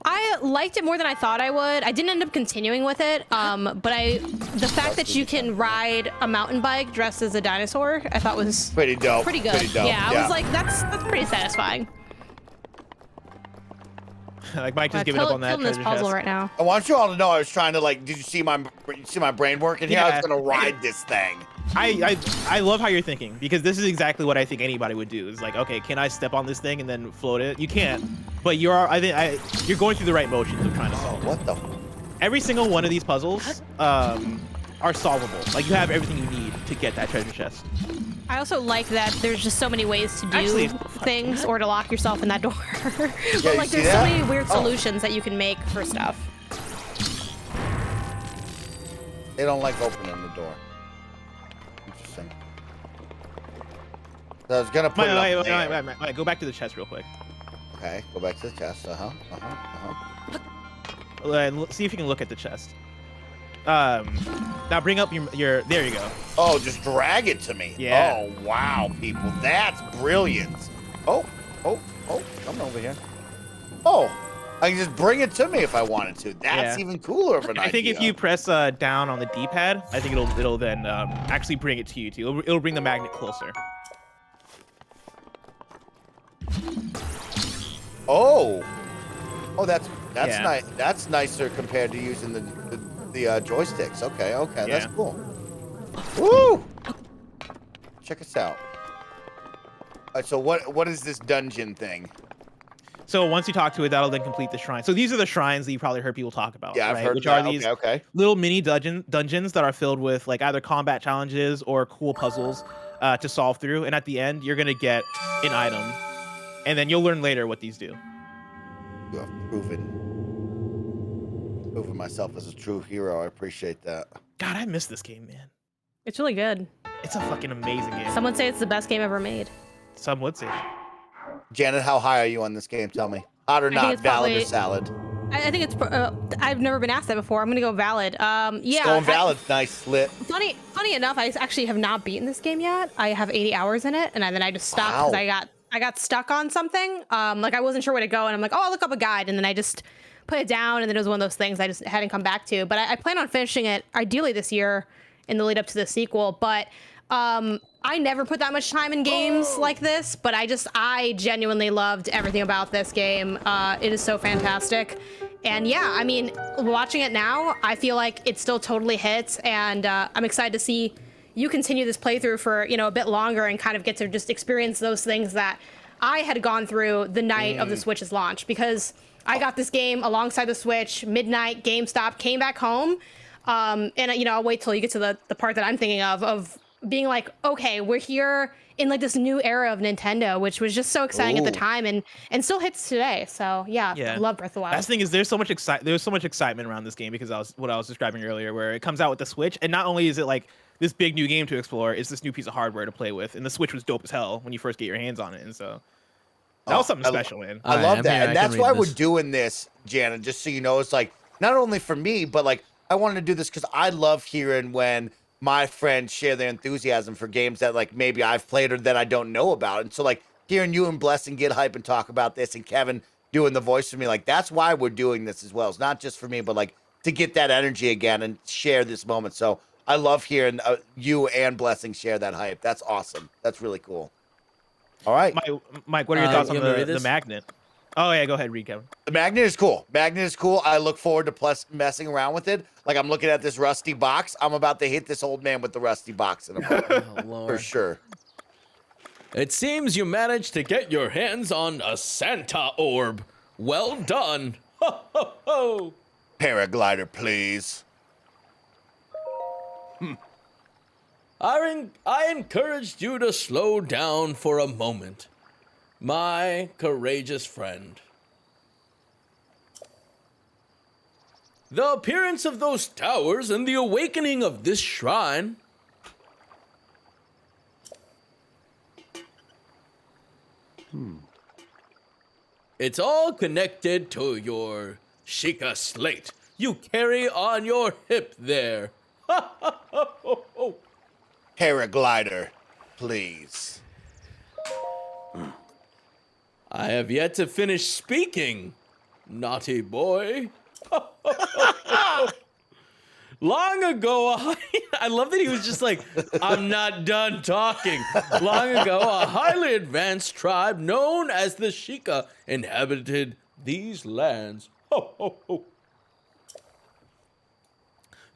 I liked it more than I thought I would. I didn't end up continuing with it, but the fact that you can ride a mountain bike dressed as a dinosaur, I thought was Pretty dope. Pretty good. Pretty dope. Yeah, I was like, that's pretty satisfying. Like Mike just giving up on that Killing this treasure puzzle chest. right now. I want you all to know I was trying to like. Did you see my brain working here? I Yeah. was gonna ride this thing. I love how you're thinking because this is exactly what I think anybody would do. Is like, okay, can I step on this thing and then float it? You can't, but you're you're going through the right motions of trying to solve it. What the? Every single one of these puzzles are solvable. Like, you have everything you need to get that treasure chest. I also like that there's just so many ways to do Actually- things or to lock yourself in that door. you But like see there's so that? many weird solutions that you can make for stuff. They don't like opening the door. Interesting. So I was gonna put it up there. Wait, go back to the chest real quick. Okay, go back to the chest. See if you can look at the chest. Now bring up your there you go. Oh, just drag it to me. Yeah. Oh, wow, people. That's brilliant. Oh, come over here. Oh, I can just bring it to me if I wanted to. That's Yeah. even cooler of an idea. I think if you press down on the D-pad, I think it'll then actually bring it to you too. It'll bring the magnet closer. Oh, that's Yeah. nice. That's nicer compared to using the joysticks. Okay, that's Yeah. cool. Woo! Check us out. All right, so what is this dungeon thing? So once you talk to it, that'll then complete the shrine. So these are the shrines that you probably heard people talk about. Yeah, I've right? heard Which that. are these Okay. little mini dungeons that are filled with like either combat challenges or cool puzzles to solve through. And at the end, you're gonna get an item, and then you'll learn later what these do. You have proven myself as a true hero. I appreciate that. God, I miss this game, man. It's really good. It's a fucking amazing game. Some would say it's the best game ever made. Some would say. Janet, how high are you on this game? Tell me. Hot or think not, it's valid or probably- salad? I think it's. I've never been asked that before. I'm gonna go valid. Yeah. Going valid, nice lit. Funny enough, I actually have not beaten this game yet. I have 80 hours in it, and then I just stopped because Wow. I got stuck on something. Like I wasn't sure where to go, and I'm like, oh, I'll look up a guide, and then I just put it down, and then it was one of those things I just hadn't come back to. But I plan on finishing it ideally this year in the lead up to the sequel. But I never put that much time in games like this, but I genuinely loved everything about this game. It is so fantastic. And yeah, I mean, watching it now, I feel like it still totally hits, and I'm excited to see you continue this playthrough for, a bit longer and kind of get to just experience those things that I had gone through the night of the Switch's launch, because I got this game alongside the Switch, midnight, GameStop, came back home, and I'll wait till you get to the part that I'm thinking of being like, okay, we're here in like this new era of Nintendo, which was just so exciting at the time and still hits today. So yeah, I love Breath of the Wild. That's the thing is there's so much excitement around this game because what I was describing earlier, where it comes out with the Switch, and not only is it like this big new game to explore, it's this new piece of hardware to play with, and the Switch was dope as hell when you first get your hands on it, and so that was something special, man. I All love right, that. I'm here, And I can that's read why this. we're doing this, Janet, just so you know. It's like, not only for me, but like, I wanted to do this because I love hearing when my friends share their enthusiasm for games that like maybe I've played or that I don't know about. And so like hearing you and Blessing get hype and talk about this, and Kevin doing the voice for me, like that's why we're doing this as well. It's not just for me, but like to get that energy again and share this moment. So I love hearing you and Blessing share that hype. That's awesome. That's really cool. All right. Mike, what are your thoughts on you want me to read the this? magnet? Oh yeah, go ahead, read, Kevin. The magnet is cool. Magnet is cool. I look forward to messing around with it. Like I'm looking at this rusty box. I'm about to hit this old man with the rusty box in a moment. Oh, For Lord. sure. It seems you managed to get your hands on a Santa orb. Well done. Ho, ho, ho. Paraglider, please. I encouraged you to slow down for a moment, my courageous friend. The appearance of those towers and the awakening of this shrine. It's all connected to your Sheikah slate you carry on your hip there. Paraglider, please. I have yet to finish speaking, naughty boy. Long ago, I love that he was just like, I'm not done talking. Long ago, a highly advanced tribe known as the Sheikah inhabited these lands. Ho, ho, ho.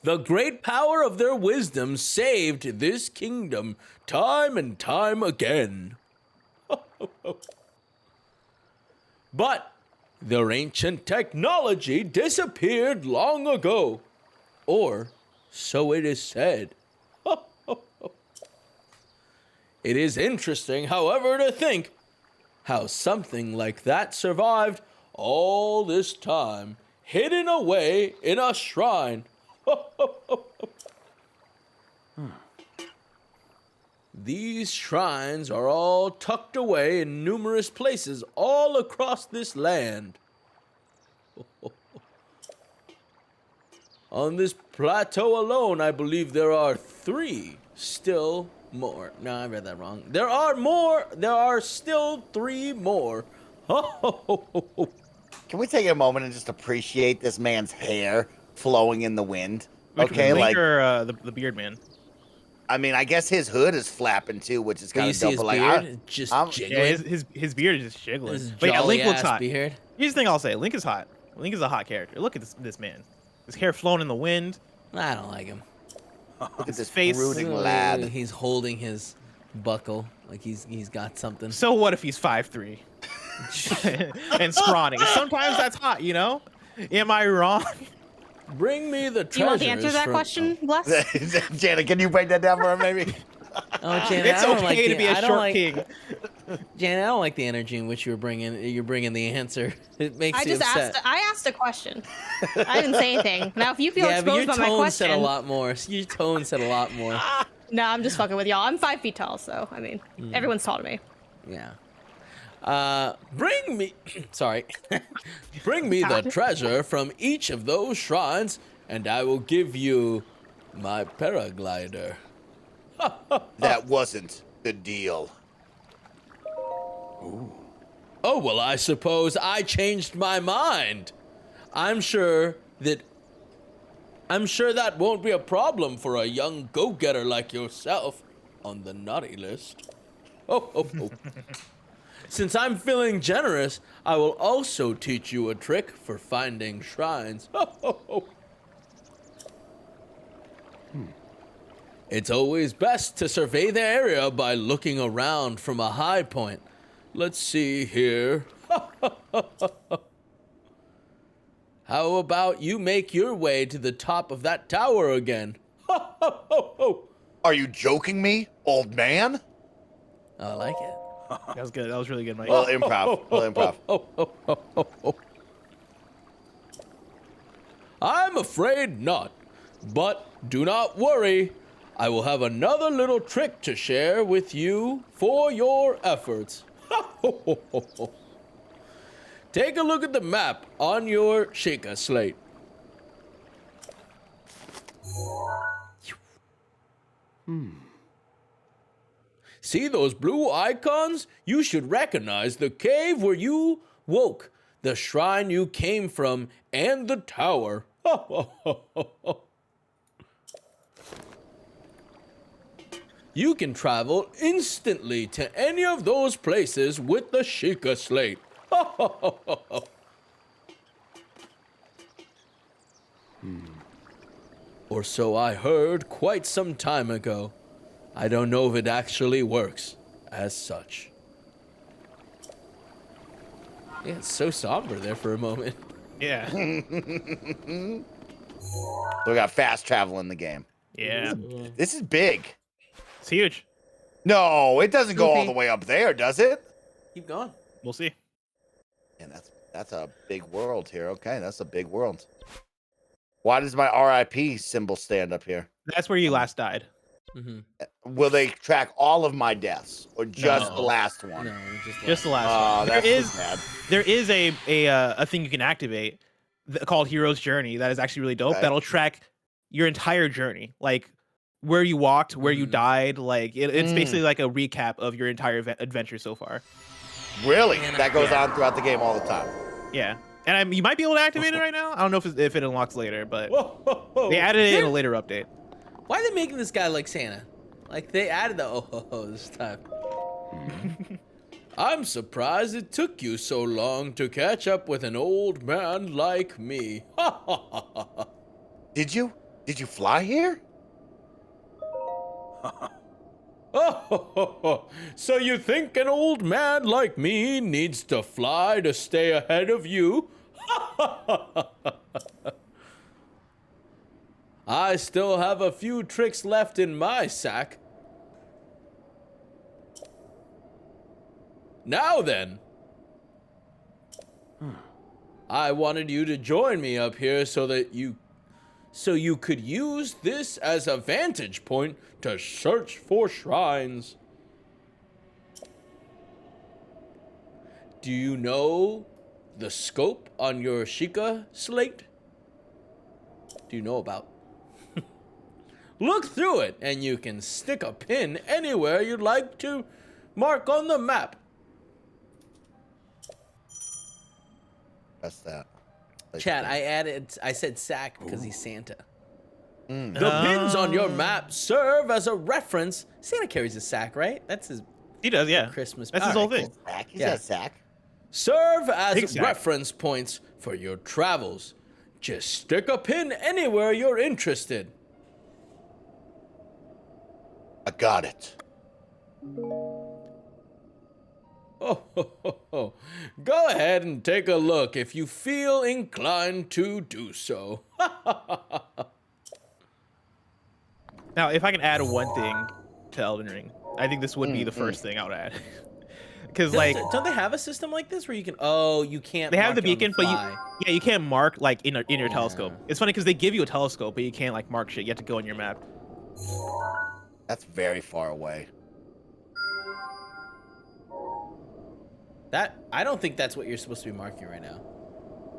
The great power of their wisdom saved this kingdom time and time again. But their ancient technology disappeared long ago. Or So it is said. It is interesting, however, to think how something like that survived all this time, hidden away in a shrine. These shrines are all tucked away in numerous places all across this land. On this plateau alone, I believe there are 3 still more. No, I read that wrong. There are more. There are still 3 more. Can we take a moment and just appreciate this man's hair flowing in the wind? Which Okay, Link like or, the beard man. I mean, I guess his hood is flapping too, which is Can kind you of see dope. his But like, beard? Just I'm- jiggling. Yeah, his beard is just jiggling. His But yeah, Link looks jolly-ass hot. beard. Here's the thing I'll say: Link is hot. Link is a hot character. Look at this man. His hair flowing in the wind. I don't like him. look at his this face- brooding lad. He's holding his buckle like he's got something. So what if he's 5'3" and scrawny? Sometimes that's hot, you know. Am I wrong? Bring me the treasures. Do you want to answer that from- question, Bless? Janet, can you break that down for him, maybe? Oh, Janet, It's I don't okay like to the- be a I don't short like- king. Janet, I don't like the energy in which you're bringing the answer. It makes I you just upset. asked a question. I didn't say anything. Now, if you feel Yeah, but your exposed by my tone said a question, lot more. Your tone said a lot more. no, I'm just fucking with y'all. I'm 5 feet tall, so I mean, everyone's tall to me. Yeah. Bring me. Sorry. Bring me the treasure from each of those shrines, and I will give you my paraglider. That wasn't the deal. Oh, well, I suppose I changed my mind. I'm sure that won't be a problem for a young go-getter like yourself on the naughty list. Oh. Since I'm feeling generous, I will also teach you a trick for finding shrines. It's always best to survey the area by looking around from a high point. Let's see here. How about you make your way to the top of that tower again? Are you joking me, old man? I like it. That was good. That was really good, Mike. Well, improv. Well, improv. I'm afraid not. But do not worry. I will have another little trick to share with you for your efforts. Take a look at the map on your Sheikah slate. See those blue icons? You should recognize the cave where you woke, the shrine you came from, and the tower. You can travel instantly to any of those places with the Sheikah slate. Or so I heard quite some time ago. I don't know if it actually works as such. Yeah, it's so somber there for a moment. Yeah. So we got fast travel in the game. Yeah. This is big. It's huge. No, it doesn't go all Goofy. the way up there, does it? Keep going. We'll see. And that's a big world here. Okay, that's a big world. Why does my RIP symbol stand up here? That's where you last died. Will they track all of my deaths or just No. the last one? No, Just the last Oh, one. that's There too is bad. there is a thing you can activate called Hero's Journey that is actually really dope. Okay. That'll track your entire journey, like where you walked, where you died. Like it's basically like a recap of your entire adventure so far. Really? Man, That goes on throughout the game all the time. Yeah, and you might be able to activate it right now. I don't know if it unlocks later, but they added it in a later update. Why are they making this guy like Santa? Like they added the this time. I'm surprised it took you so long to catch up with an old man like me. Did you fly here? So you think an old man like me needs to fly to stay I I still have a few tricks left in my sack. Now then, I wanted you to join me up here so you could use this as a vantage point to search for shrines. Do you know the scope on your Sheikah slate? Do you know about? Look through it, and you can stick a pin anywhere you'd like to mark on the map. That's that. Chat, I said sack because he's Santa. The pins on your map serve as a reference. Santa carries a sack, right? That's his He does, yeah. Christmas. That's his whole Alright, thing. cool. Sack? He's Yeah. got a sack. Serve as Big sack. reference points for your travels. Just stick a pin anywhere you're interested. I got it. Oh, go ahead and take a look if you feel inclined to do so. Now, if I can add one thing to Elden Ring, I think this would be the first thing I would add. Because like don't they have a system like this where you can? Oh, you can't. they have mark the it on beacon, but fly. you can't mark like in your telescope. It's funny because they give you a telescope, but you can't like mark shit. You have to go on your map. That's very far away. That I don't think that's what you're supposed to be marking right now,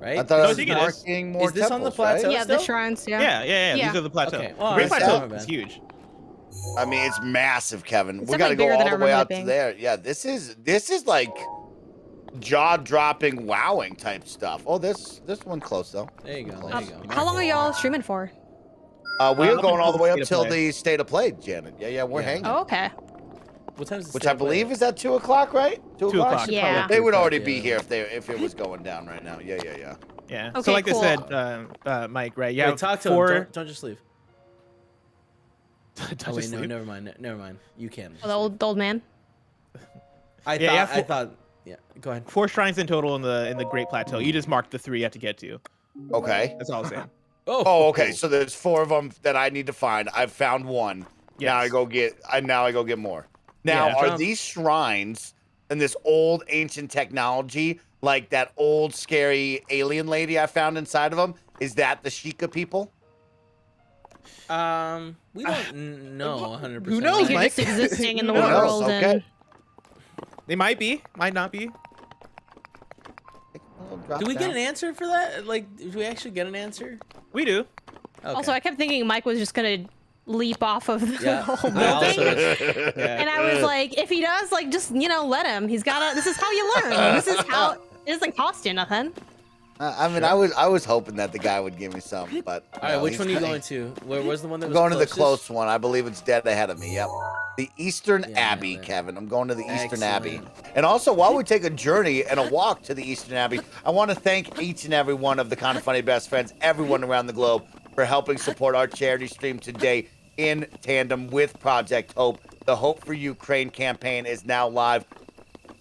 right? I thought No, I I was think it is. marking more Is this on the temples, right? plateau? Yeah, the still? shrines. Yeah. Yeah. Yeah. These are the plateau. Okay, well, Great I plateau don't- is huge. I mean, it's massive, Kevin. It's We got to definitely go bigger than all I the way remember it out to being. there. Yeah, this is like jaw-dropping, wowing type stuff. Oh, this one close though. There you go. There you go. How long are y'all streaming for? We're up going all until the way the up state of till play. the state of play, Janet. Yeah, we're Yeah. hanging. Oh, okay. What time is it? Which I believe is at 2 o'clock, right? 2 2 o'clock. Yeah. They would already Yeah. be here if it was going down right now. Yeah. Yeah. Okay, So like cool. I said, Mike, right? Yeah. Wait, talk to four... him. Don't just leave. Don't Oh, wait, just no, leave. never mind. Never mind. You can. Oh, the old man. I Yeah, thought. I thought. Yeah. Go ahead. 4 shrines in total in the Great Plateau. You just marked the 3 you have to get to. Okay. That's all I'm saying. Oh, okay. So there's 4 of them that I need to find. I've found one. Now I Yes. go get more. Now, Yeah. are these shrines and this old ancient technology like that old scary alien lady I found inside of them? Is that the Sheikah people? We don't know 100%. Who knows, You're Mike? just existing in the Who knows? world, Okay. and They might be, might not be. Do we get an answer for that? Like, do we actually get an answer? We do. Okay. also I kept thinking Mike was just gonna leap off of the Yeah. whole I also- building. Yeah. And I was like, if he does, like, just, let him. He's gotta, this is how you learn. This is how, it doesn't cost you nothing. I mean, I was hoping that the guy would give me some, but All right, which one are you going to? Where's the one that I'm was going to the closest? close one. I believe it's dead ahead of me. Yep. The Eastern Yeah, Abbey, man. Kevin. I'm going to the Eastern Excellent. Abbey. And also, while we take a journey and a walk to the Eastern Abbey, I want to thank each and every one of the KindaFunny best friends, everyone around the globe, for helping support our charity stream today in tandem with Project Hope. The Hope for Ukraine campaign is now live.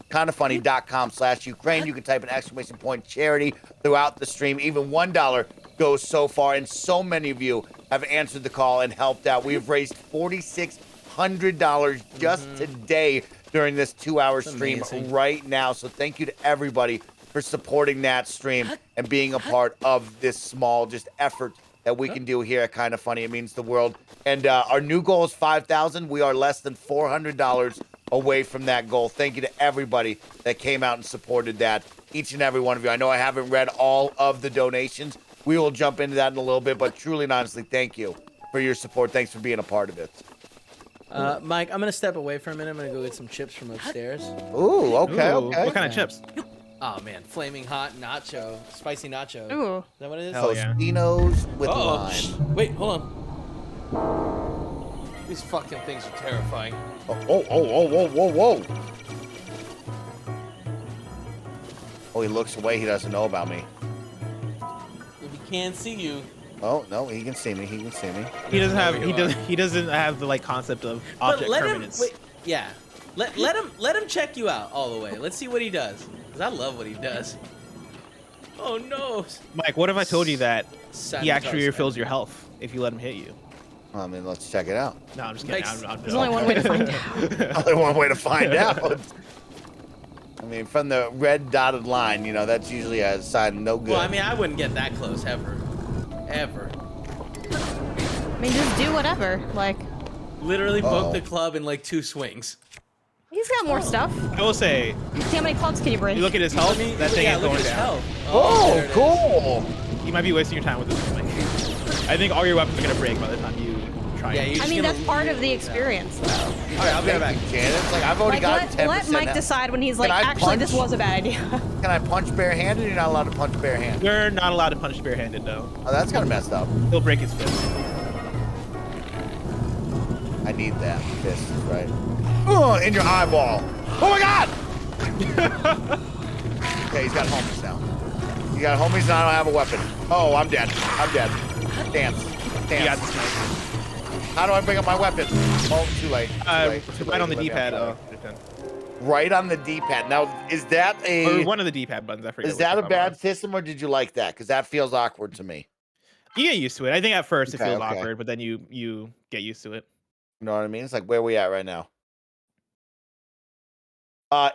KindaFunny.com/Ukraine. You can type an exclamation point charity throughout the stream. Even $1 goes so far, and so many of you have answered the call and helped out. We've raised $4,600 just today during this 2-hour stream amazing. right now. So thank you to everybody for supporting that stream and being a part of this small just effort that we can do here at KindaFunny. It means the world. And our new goal is 5,000. We are less than $400 away from that goal. Thank you to everybody that came out and supported that. Each and every one of you. I know I haven't read all of the donations. We will jump into that in a little bit, but truly and honestly, thank you for your support. Thanks for being a part of it. Mike, I'm gonna step away for a minute. I'm gonna go get some chips from upstairs. Ooh, okay, Ooh, okay. What kind of chips? Oh man, flaming hot nacho, spicy nacho. Ooh. Is that what it is? Hell yeah. Tostinos with Uh-oh. lime. Wait, hold on. These fucking things are terrifying. Whoa. Oh, he looks away. He doesn't know about me. If he can't see you. Oh, no, he can see me. He He doesn't have the like concept of object let him. permanence. Wait, yeah. Let him check you out all the way. Let's see what he does. Cause I love what he does. Oh no. Mike, what if I told you that he actually Sabotage refills your health if you let him hit you? I mean, let's check it out. No, I'm just kidding. Makes- There's only one way to find out. Only one way to find out. I mean, from the red dotted line, you know, that's usually a sign of no good. Well, I mean, I wouldn't get that close ever. Ever. I mean, just do whatever. Like, Literally Uh-oh. poke the club in like 2 swings. he's got more stuff. I will say, See how many clubs can you break? you look at his health, that thing yeah, ain't look going at his down. health. Oh, there it is. cool. You might be wasting your time with this one. Mike. I think all your weapons are gonna break by the time you try. Yeah, it. you're I just mean, gonna that's part leave of the it. experience, though. All right, I'll be right back. Janet, it's like I've already Like, got 10%. let Mike now. decide when he's like, Can I actually, this punch? was a bad idea. Can I punch barehanded? You're not allowed to punch barehanded. You're not allowed to punch barehanded though. Oh, that's kind of messed up. He'll break his fist. I need that fist, right? Oh, in your eyeball. Oh my God! Okay, he's got homies now. You got homies and I don't have a weapon. Oh, I'm dead. I'm dead. Dance. You got Dance. this, Mike. How do I bring up my weapon? Oh, too late. Too late. Too Right late. on the Let me D-pad. up. Oh, Right on the D-pad. Now, is that or a one of the D-pad buttons. I forget. is which that a one bad was. system or did you like that? Because that feels awkward to me. You get used to it. I think at first it Okay, feels okay. awkward, but then you get used to it. You know what I mean? It's like where we at right now.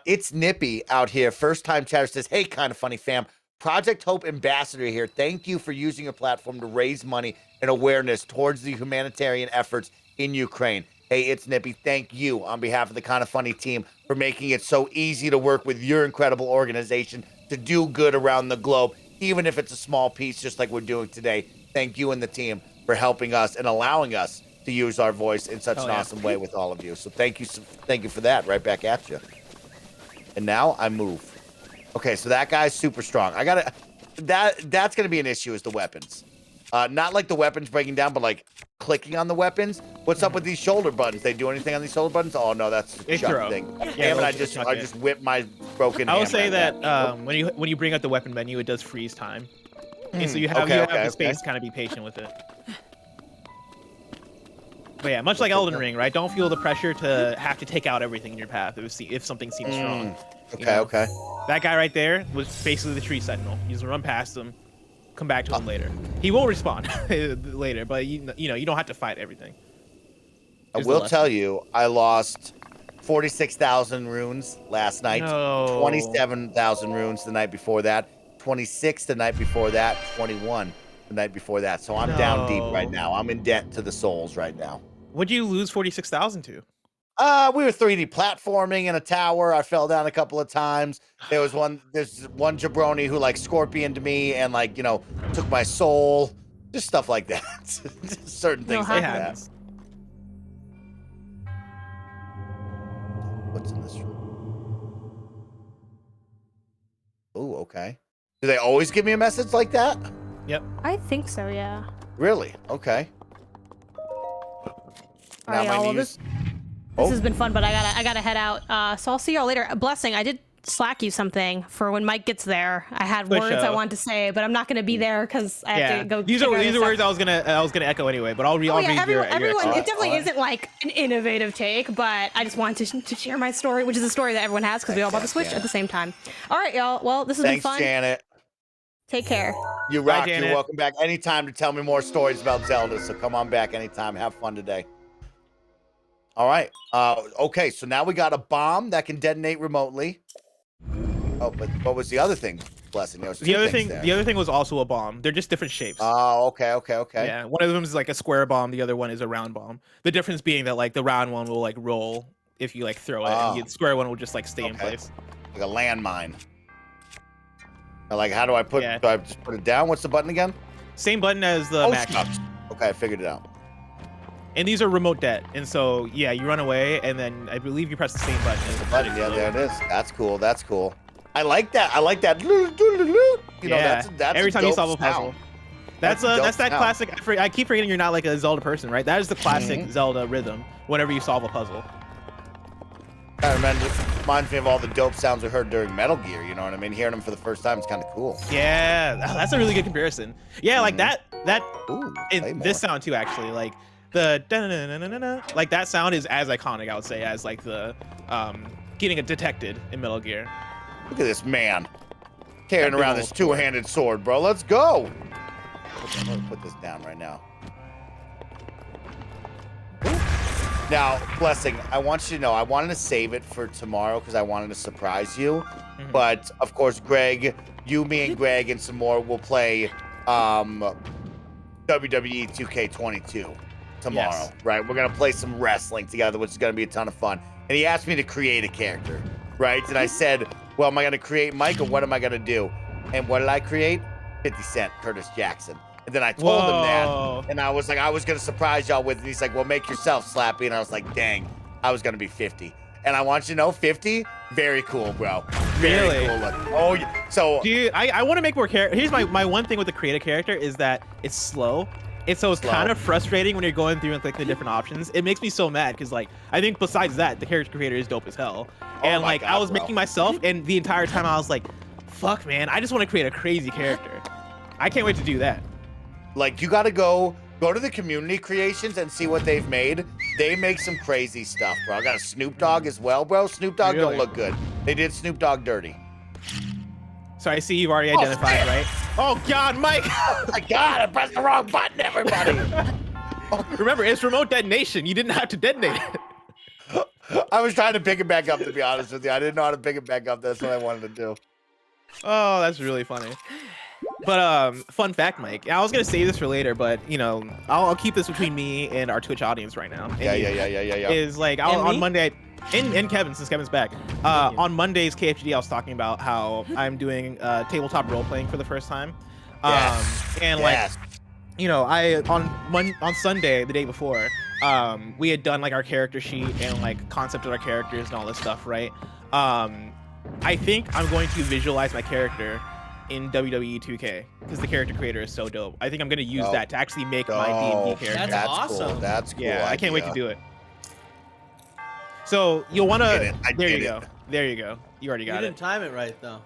It's Nippy out here. First time chatter says, "Hey, kind of funny fam. Project Hope Ambassador here. Thank you for using your platform to raise money and awareness towards the humanitarian efforts in Ukraine. Hey, it's Nippy. Thank you on behalf of the Kind of Funny team for making it so easy to work with your incredible organization to do good around the globe, even if it's a small piece, just like we're doing today. Thank you and the team for helping us and allowing us to use our voice in such Hell an yeah. awesome way with all of you. So thank you for that. Right back at you. And now I move. Okay, so that guy's super strong. That's gonna be an issue is the weapons. Not like the weapons breaking down, but like clicking on the weapons. What's up with these shoulder buttons? They do anything on these shoulder buttons? Oh no, that's a They chuck throw. thing. Yeah, Damn it, they'll I just chuck it. just whipped my broken I will hammer say at that when you bring up the weapon menu, it does freeze time, and so you have Okay, you okay, have the space okay. to kind of be patient with it. But yeah, much like Elden Ring, right? Don't feel the pressure to have to take out everything in your path if something seems strong. Okay, know? okay. That guy right there was basically the tree sentinel. You just run past him, come back to him later. He will respawn later, but you know you don't have to fight everything. I Here's the will lesson. tell you, I lost 46,000 runes last night. No. 27,000 runes the night before that. 26 the night before that. 21 the night before that. So I'm down deep right No. now. I'm in debt to the souls right now. What'd you lose 46,000 to? We were 3D platforming in a tower. I fell down a couple of times. There's one jabroni who like scorpioned me and like, you know, took my soul. Just stuff like that. Certain things No, like It that. happens. What's in this room? Oh, okay. Do they always give me a message like that? Yep. I think so, yeah. Really? Okay. All Now right, my y'all. Well, news- this has been fun, but I gotta head out. So I'll see y'all later. Blessing, I did Slack you something for when Mike gets there. I had For words I sure. wanted to say, but I'm not gonna be there because I have to go. These figure are out these this are words stuff. I was gonna echo anyway, but I'll read Oh yeah, your everyone. echo. It definitely alright. isn't like an innovative take, but I just wanted to share my story, which is a story that everyone has because we all bought the Switch at the same time. All right, y'all. Well, this has Thanks, been fun. Janet. Take care. You Bye, rock. You're Janet. welcome back anytime to tell me more stories about Zelda. So come on back anytime. Have fun today. All right. Okay. So now we got a bomb that can detonate remotely. Oh, but what was the other thing? Blessing. There was two The other things thing, there. the other thing was also a bomb. They're just different shapes. Oh, okay. Yeah, one of them is like a square bomb. The other one is a round bomb. The difference being that like the round one will like roll if you like throw it, Oh. and the square one will just like stay in Okay. place. Like a landmine. Like, how do I put? Yeah. Do I just put it down? What's the button again? Same button as the Oh, Mac. shucks. Okay, I figured it out. And these are remote det, and so yeah, you run away, and then I believe you press the same button. As the Button. Yeah, critic there reload. it is. That's cool. That's cool. I like that. I like that. You know, Yeah, that's every a time you dope solve a puzzle. sound. That's That's a dope that's that sound. classic. I keep forgetting you're not like a Zelda person, right? That is the classic Mhm. Zelda rhythm. Whenever you solve a puzzle. That reminds me of all the dope sounds we heard during Metal Gear. You know what I mean? Hearing them for the first time is kind of cool. Yeah, that's a really good comparison. Yeah, like that Ooh, and play more. this sound too actually, like the da-na-na-na-na-na, like that sound is as iconic, I would say, as like the getting it detected in Metal Gear. Look at this man. Carrying That big around old this two-handed sword, bro. Let's go. I'm gonna put this down right now. Now, Blessing, I want you to know, I wanted to save it for tomorrow because I wanted to surprise you. But, of course, Greg, you, me, and Greg, and some more will play WWE 2K22 tomorrow, Yes. right? We're going to play some wrestling together, which is going to be a ton of fun. And he asked me to create a character, right? And I said, well, am I going to create Mike or what am I going to do? And what did I create? 50 Cent, Curtis Jackson. And then I told him that, and I was like, I was going to surprise y'all with it. And he's like, well, make yourself Slappy. And I was like, dang, I was going to be 50. And I want you to know, 50, very cool, bro. Very Really? cool look. Oh, yeah. So, Dude, I want to make more character. Here's my one thing with the create a character is that it's slow. It's kind of frustrating when you're going through and clicking the different options. It makes me so mad because like I think besides that, the character creator is dope as hell. And my like God, I was bro. making myself, and the entire time I was like, fuck, man, I just want to create a crazy character. I can't wait to do that. like, you got to go to the community creations and see what they've made. They make some crazy stuff, bro. I got a Snoop Dogg as well, bro. Snoop Dogg Really? don't look good. They did Snoop Dogg dirty. So I see you've already identified, right? Oh God, Mike! Oh my God, I pressed the wrong button, everybody. Remember, it's remote detonation. You didn't have to detonate it. I was trying to pick it back up, to be honest with you. I didn't know how to pick it back up. That's what I wanted to do. Oh, that's really funny. But fun fact, Mike. I was gonna save this for later, but you know, I'll keep this between me and our Twitch audience right now. Yeah. Is like on Monday, and Kevin, since Kevin's back. On Monday's KFGD, I was talking about how I'm doing tabletop role playing for the first time. And like, you know, on Sunday, the day before, we had done like our character sheet and like concept of our characters and all this stuff, right? I think I'm going to visualize my character in WWE 2K because the character creator is so dope. I think I'm going to use that to actually make my D&D character. That's awesome. Cool. That's cool. Yeah, I can't wait to do it. So you'll want to. There you go. There you go. You already got You it. didn't time it right though.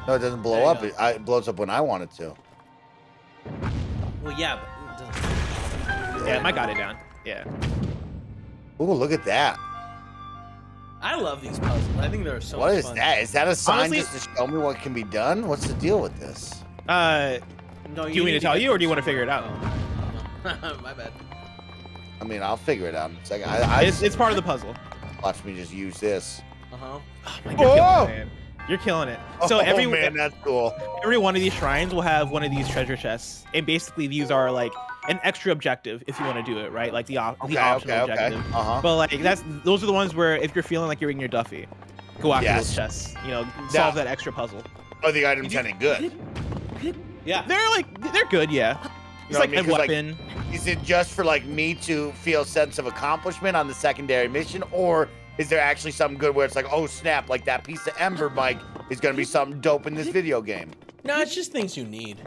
No, it doesn't blow There you up. go. It blows up when I want it to. Well, yeah, but it doesn't. Yeah, I got it down. Yeah. Ooh, look at that. I love these puzzles. I think they're so What much is fun. that? Is that a sign Honestly- just to show me what can be done? What's the deal with this? No, Do you want me to tell get you, or do you this want to figure it out? Oh. My bad. I mean, I'll figure it out in a second. It's part of the puzzle. Watch me just use this. Uh-huh. Oh my God, you're killing it, man. You're killing it. So Oh, man, that's cool. every one of these shrines will have one of these treasure chests, and basically these are like an extra objective if you want to do it, right? Like the optional objective. Uh-huh. But like those are the ones where if you're feeling like you're in your Duffy, go after those chests. You know, solve that extra puzzle. Are the items any good? Yeah. They're good, yeah. It's know what like I mean? a 'Cause, weapon. Is it just for like me to feel a sense of accomplishment on the secondary mission, or is there actually something good where it's like, oh snap, like that piece of ember, Mike, is gonna be something dope in this video game? No, it's just things you need.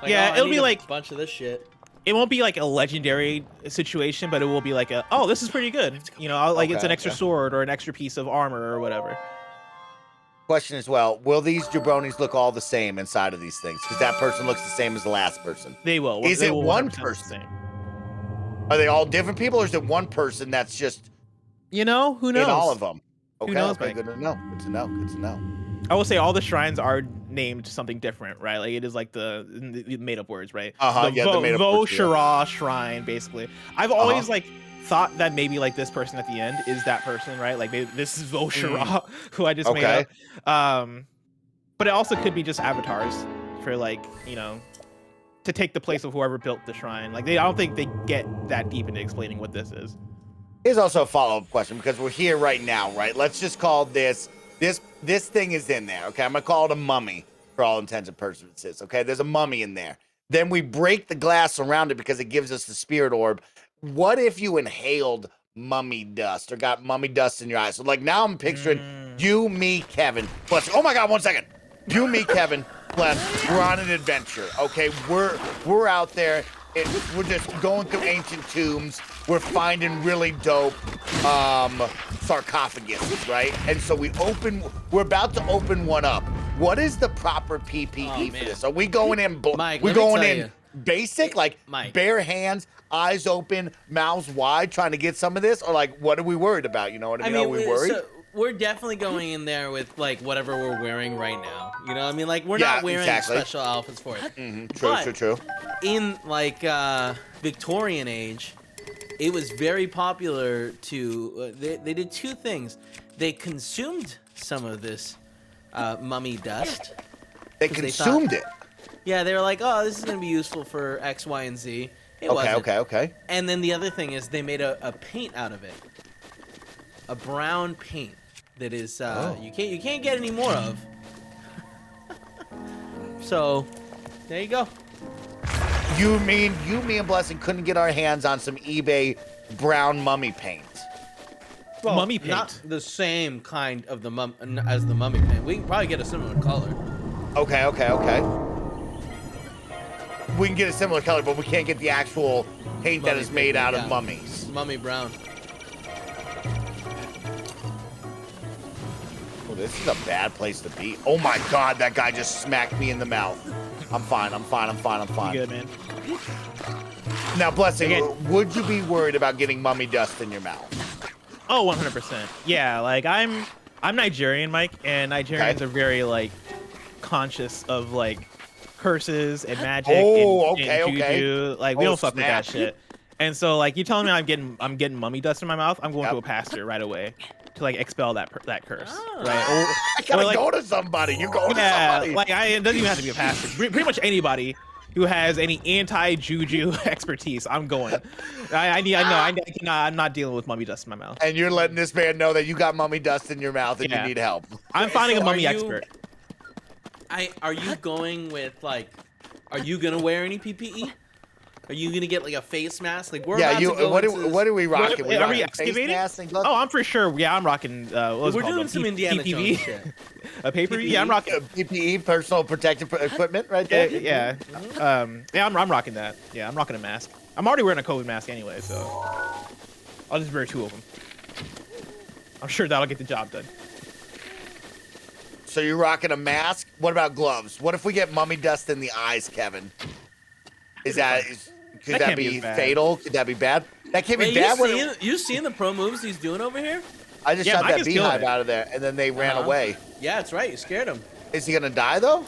Like, Yeah, I it'll need be a like- bunch of this shit. It won't be like a legendary situation, but it will be like oh, this is pretty good. You know, like it's an extra sword or an extra piece of armor or whatever. Question as well, will these jabronis look all the same inside of these things? Because that person looks the same as the last person. They will. Is They it will one 100% person? the same. Are they all different people, or is it one person that's just You know, who knows? in all of them? Okay, knows, okay, Mike? good to know. Good to know. Good to know. I will say all the shrines are named something different, right? Like it is like the made up words, right? Uh-huh, The yeah, the made-up words, yeah. Shara shrine, basically. I've always like thought that maybe like this person at the end is that person, right? Like maybe this is Vo Shara, who I just made Okay. up. But it also could be just avatars for like, you know, to take the place of whoever built the shrine. Like I don't think they get that deep into explaining what this is. Here's also a follow-up question, because we're here right now, right? Let's just call this thing is in there, okay? I'm gonna call it a mummy for all intents and purposes, okay? There's a mummy in there. Then we break the glass around it because it gives us the spirit orb. What if you inhaled mummy dust or got mummy dust in your eyes? So like now I'm picturing you, me, Kevin. Plus, oh my God, 1 second. You, me, Kevin, Glenn, we're on an adventure, okay? We're out there. We're just going through ancient tombs. We're finding really dope sarcophaguses, right? And so we're about to open one up. What is the proper PPE for man. this? Are we going in, Mike, we're let me going tell in you. basic, like Mike. bare hands, eyes open, mouths wide, trying to get some of this? Or like, what are we worried about? You know what I mean? Are we worried? we're definitely going in there with like whatever we're wearing right now. You know, what I mean, like we're Yeah, not wearing exactly. special outfits for it. True. In like Victorian age, it was very popular to. They did two things. They consumed some of this mummy dust. They 'Cause consumed it. Yeah, they were like, oh, this is gonna be useful for X, Y, and Z. It wasn't. Okay. And then the other thing is they made a paint out of it, a brown paint that is you can't get any more of. So there you go. You mean me and Blessing couldn't get our hands on some eBay brown mummy paint? Well, Mummy paint. not the same kind of as the mummy paint. We can probably get a similar color. Okay. We can get a similar color, but we can't get the actual paint that Mummy is made paint, out yeah. of mummies. Mummy brown. Oh, this is a bad place to be. Oh my God, that guy just smacked me in the mouth. I'm fine. You good, man? Now, Blessing, Again. would you be worried about getting mummy dust in your mouth? Oh, 100%. Yeah, like I'm Nigerian, Mike, and Nigerians Okay. are very like conscious of like curses and magic Oh, and okay. juju. Like we Oh, don't fuck with that snap. shit. And so like you telling me I'm getting mummy dust in my mouth, I'm going Yep. to a pastor right away to like expel that curse. Oh. Right? I gotta like, go to somebody. You're going to yeah, somebody. like it doesn't even have to be a pastor. Pretty much anybody who has any anti-juju expertise, I'm going. I'm not dealing with mummy dust in my mouth. And you're letting this man know that you got mummy dust in your mouth and Yeah. you need help. I'm finding So a are mummy you- expert. Are you going with like? Are you gonna wear any PPE? Are you gonna get like a face mask? Like we're Yeah, about you. to go What into are we rocking? Are we rocking face excavating? masks and gloves? Oh, I'm for sure. Yeah, I'm rocking. What's it We're called? doing some Indiana PPV? Jones shit. A pay-per-view? Yeah, I'm rocking. PPE, personal protective equipment, right Yeah, there. yeah. I'm rocking that. Yeah, I'm rocking a mask. I'm already wearing a COVID mask anyway, so I'll just wear 2 of them. I'm sure that'll get the job done. So you're rocking a mask. What about gloves? What if we get mummy dust in the eyes, Kevin? Could That that can't be be as bad. fatal? Could that be bad? That can't be Wait, bad. you seeing the pro moves he's doing over here? I just Yeah, shot Mike that is killing beehive it. out of there, and then they ran away. Yeah, that's right. You scared him. Is he gonna die though?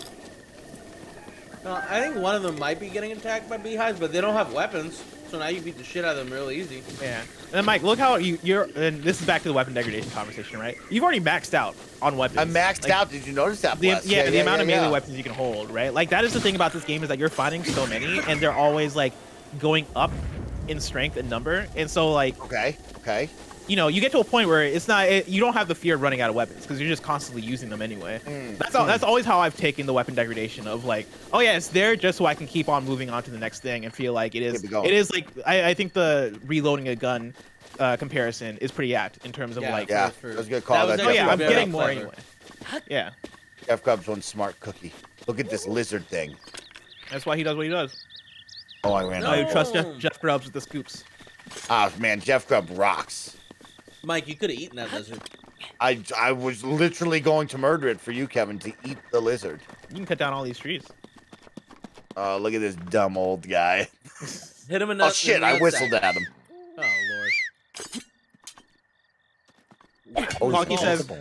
I think one of them might be getting attacked by beehives, but they don't have weapons, so now you beat the shit out of them real easy. Yeah. And then Mike, look how you're. And this is back to the weapon degradation conversation, right? You've already maxed out on weapons. I'm maxed Like, out. Did you notice that? The, Bless? the amount of melee yeah. weapons you can hold, right? Like that is the thing about this game is that you're finding so many, and they're always like going up in strength and number. And so like Okay. you know, you get to a point where it's not you don't have the fear of running out of weapons because you're just constantly using them anyway. That's always how I've taken the weapon degradation of like, oh yeah, it's there just so I can keep on moving on to the next thing and feel like it Keep it going. is like I think the reloading a gun comparison is pretty apt in terms of like Yeah, True. that was a good call. That was That oh Jeff yeah, I'm Grubb. getting more clever. anyway. Yeah, Jeff Grubb's one smart cookie. Look at this lizard thing. that's why he does what he does. Oh, I ran. No. I out. trust Jeff Grubbs with the scoops. Ah, man, Jeff Grubb rocks. Mike, you could have eaten that lizard. I was literally going to murder it for you, Kevin, to eat the lizard. You can cut down all these trees. Look at this dumb old guy. Hit him in Oh shit! I whistled at him. Oh lord. Oh, Wonky he's says- multiple.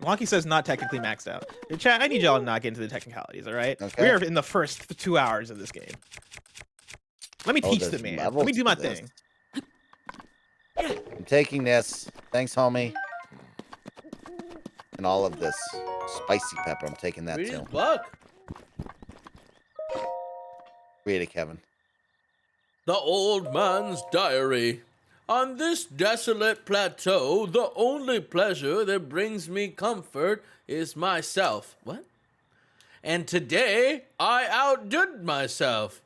Wonky says not technically maxed out. Chat, I need y'all to not get into the technicalities, all right? Okay. We are in the first 2 hours of this game. Let me Oh, teach there's the man. levels Let me do my to this. thing. I'm taking this. Thanks, homie. And all of this spicy pepper. I'm taking that Read too. his book. Read it, Kevin. The Old Man's Diary. On this desolate plateau, the only pleasure that brings me comfort is myself. What? And today, I outdid myself.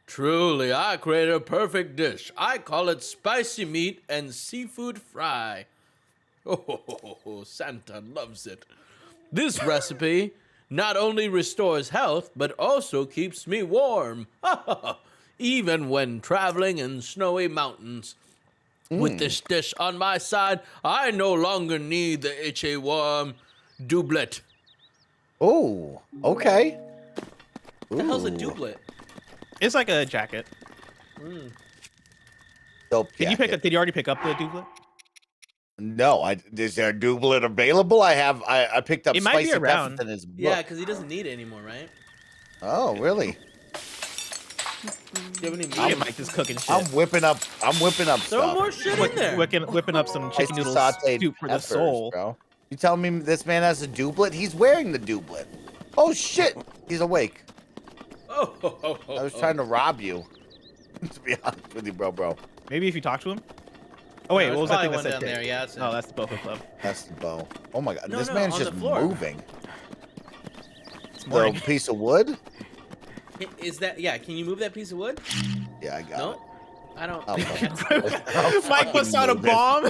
Truly, I created a perfect dish. I call it spicy meat and seafood fry. Oh, Santa loves it. This recipe not only restores health, but also keeps me warm. Even when traveling in snowy mountains. With this dish on my side, I no longer need the itchy warm doublet. Oh, okay. What the hell's a Ooh, doublet? It's like a jacket. Dope Did you jacket. already pick up the doublet? No, is there a doublet available? I picked up It might be Spicy around. Pepper in his book. Yeah, because he doesn't need it anymore, right? Oh, really? Do you have any Look at meat? Mike just cooking shit. I'm whipping up Throw stuff. more shit in there. Whipping up some chicken Spicy noodle sauteed soup for the peppers, soul. bro. You telling me this man has a doublet? He's wearing the doublet. Oh shit! He's awake. I was trying to rob you. To be honest with you, bro. Maybe if you talk to him. Oh wait, No, what was there's that thing probably that one said down there. tick? Yeah, that's it. Oh, that's the Boho Club. That's the bow. Oh my god, No, this no, man's on the just floor. moving. It's The morning. piece of wood? Is that? Yeah. Can you move that piece of wood? Yeah, I got No. it. I don't. I'm Mike puts out a moving. bomb,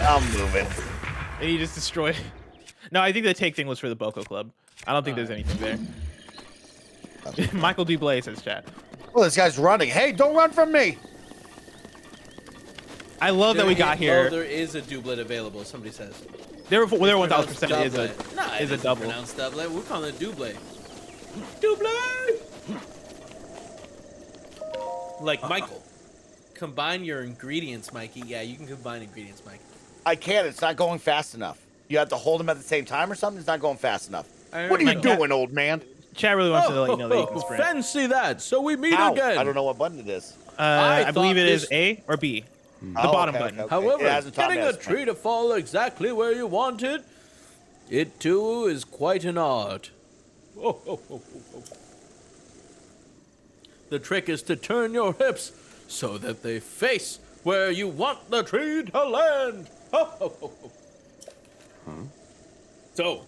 I'm moving. and he just destroyed. No, I think the take thing was for the Boko Club. I don't think there's anything there. Michael Dublé says chat. Oh, this guy's running. Hey, don't run from me. I love that we got Oh, here. there is a doublet available. Somebody says. There It's 1,000% pronounced is a doublet. Nah, it is a isn't double. pronounced doublet. We're calling it doublet. Doublet. Like Michael. Combine your ingredients, Mikey. Yeah, you can combine ingredients, Mike. I can't. It's not going fast enough. You have to hold them at the same time or something. It's not going fast enough. I What are you don't know. doing, old man? Chat really wants to let you know that you can sprint. Fancy that. So we meet How? again. I don't know what button it is. I believe thought it is this- A or B. The Oh, bottom okay, button. okay. However, It hasn't taught me getting how a to sprint. tree to fall exactly where you want it, it too is quite an art. The trick is to turn your hips so that they face where you want the tree to land. So,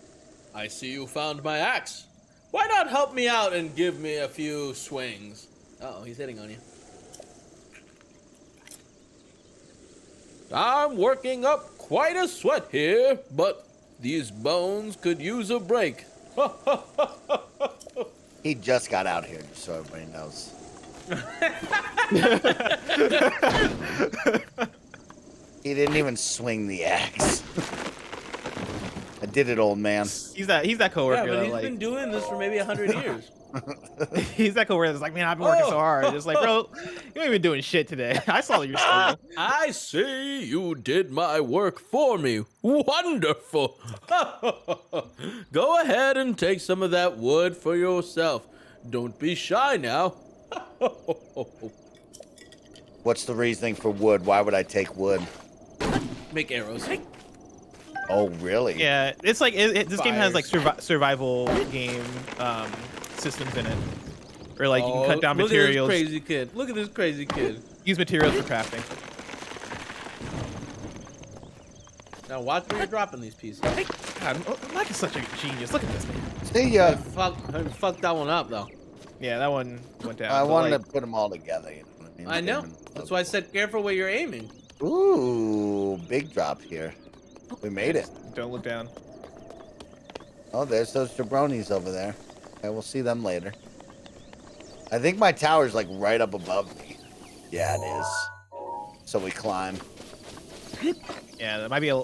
I see you found my axe. Why not help me out and give me a few swings? Uh-oh, he's hitting on you. I'm working up quite a sweat here, but these bones could use a break. He just got out here, just so everybody knows. He didn't even swing the axe. I did it, old man. He's that Yeah, coworker. but that, he's like, been doing this for maybe 100 years. he's that coworker that's like, man, I've been working so hard. It's like, bro, you ain't been doing shit today. I saw your schedule. I see you did my work for me. Wonderful. Go ahead and take some of that wood for yourself. Don't be shy now. What's the reasoning for wood? Why would I take wood? Make arrows. Oh, really? Yeah, it's like this game has like Fires. survival game systems in it, or like you can cut down look materials, At this crazy kid. Look at this crazy kid. use materials for crafting. Now watch where you're dropping these pieces. God, Mike is such a genius. Look at this man. See ya. Fuck that one up though. Yeah, that one went down. I but, wanted like, to put them all together. You know what I mean? I know. That's why I said careful where you're aiming. Ooh, big drop here. We made it. don't look down. Oh, there's those jabronis over there. Okay, we'll see them later. I think my tower's like right up above me. Yeah, it is. So we climb. Yeah, that might be a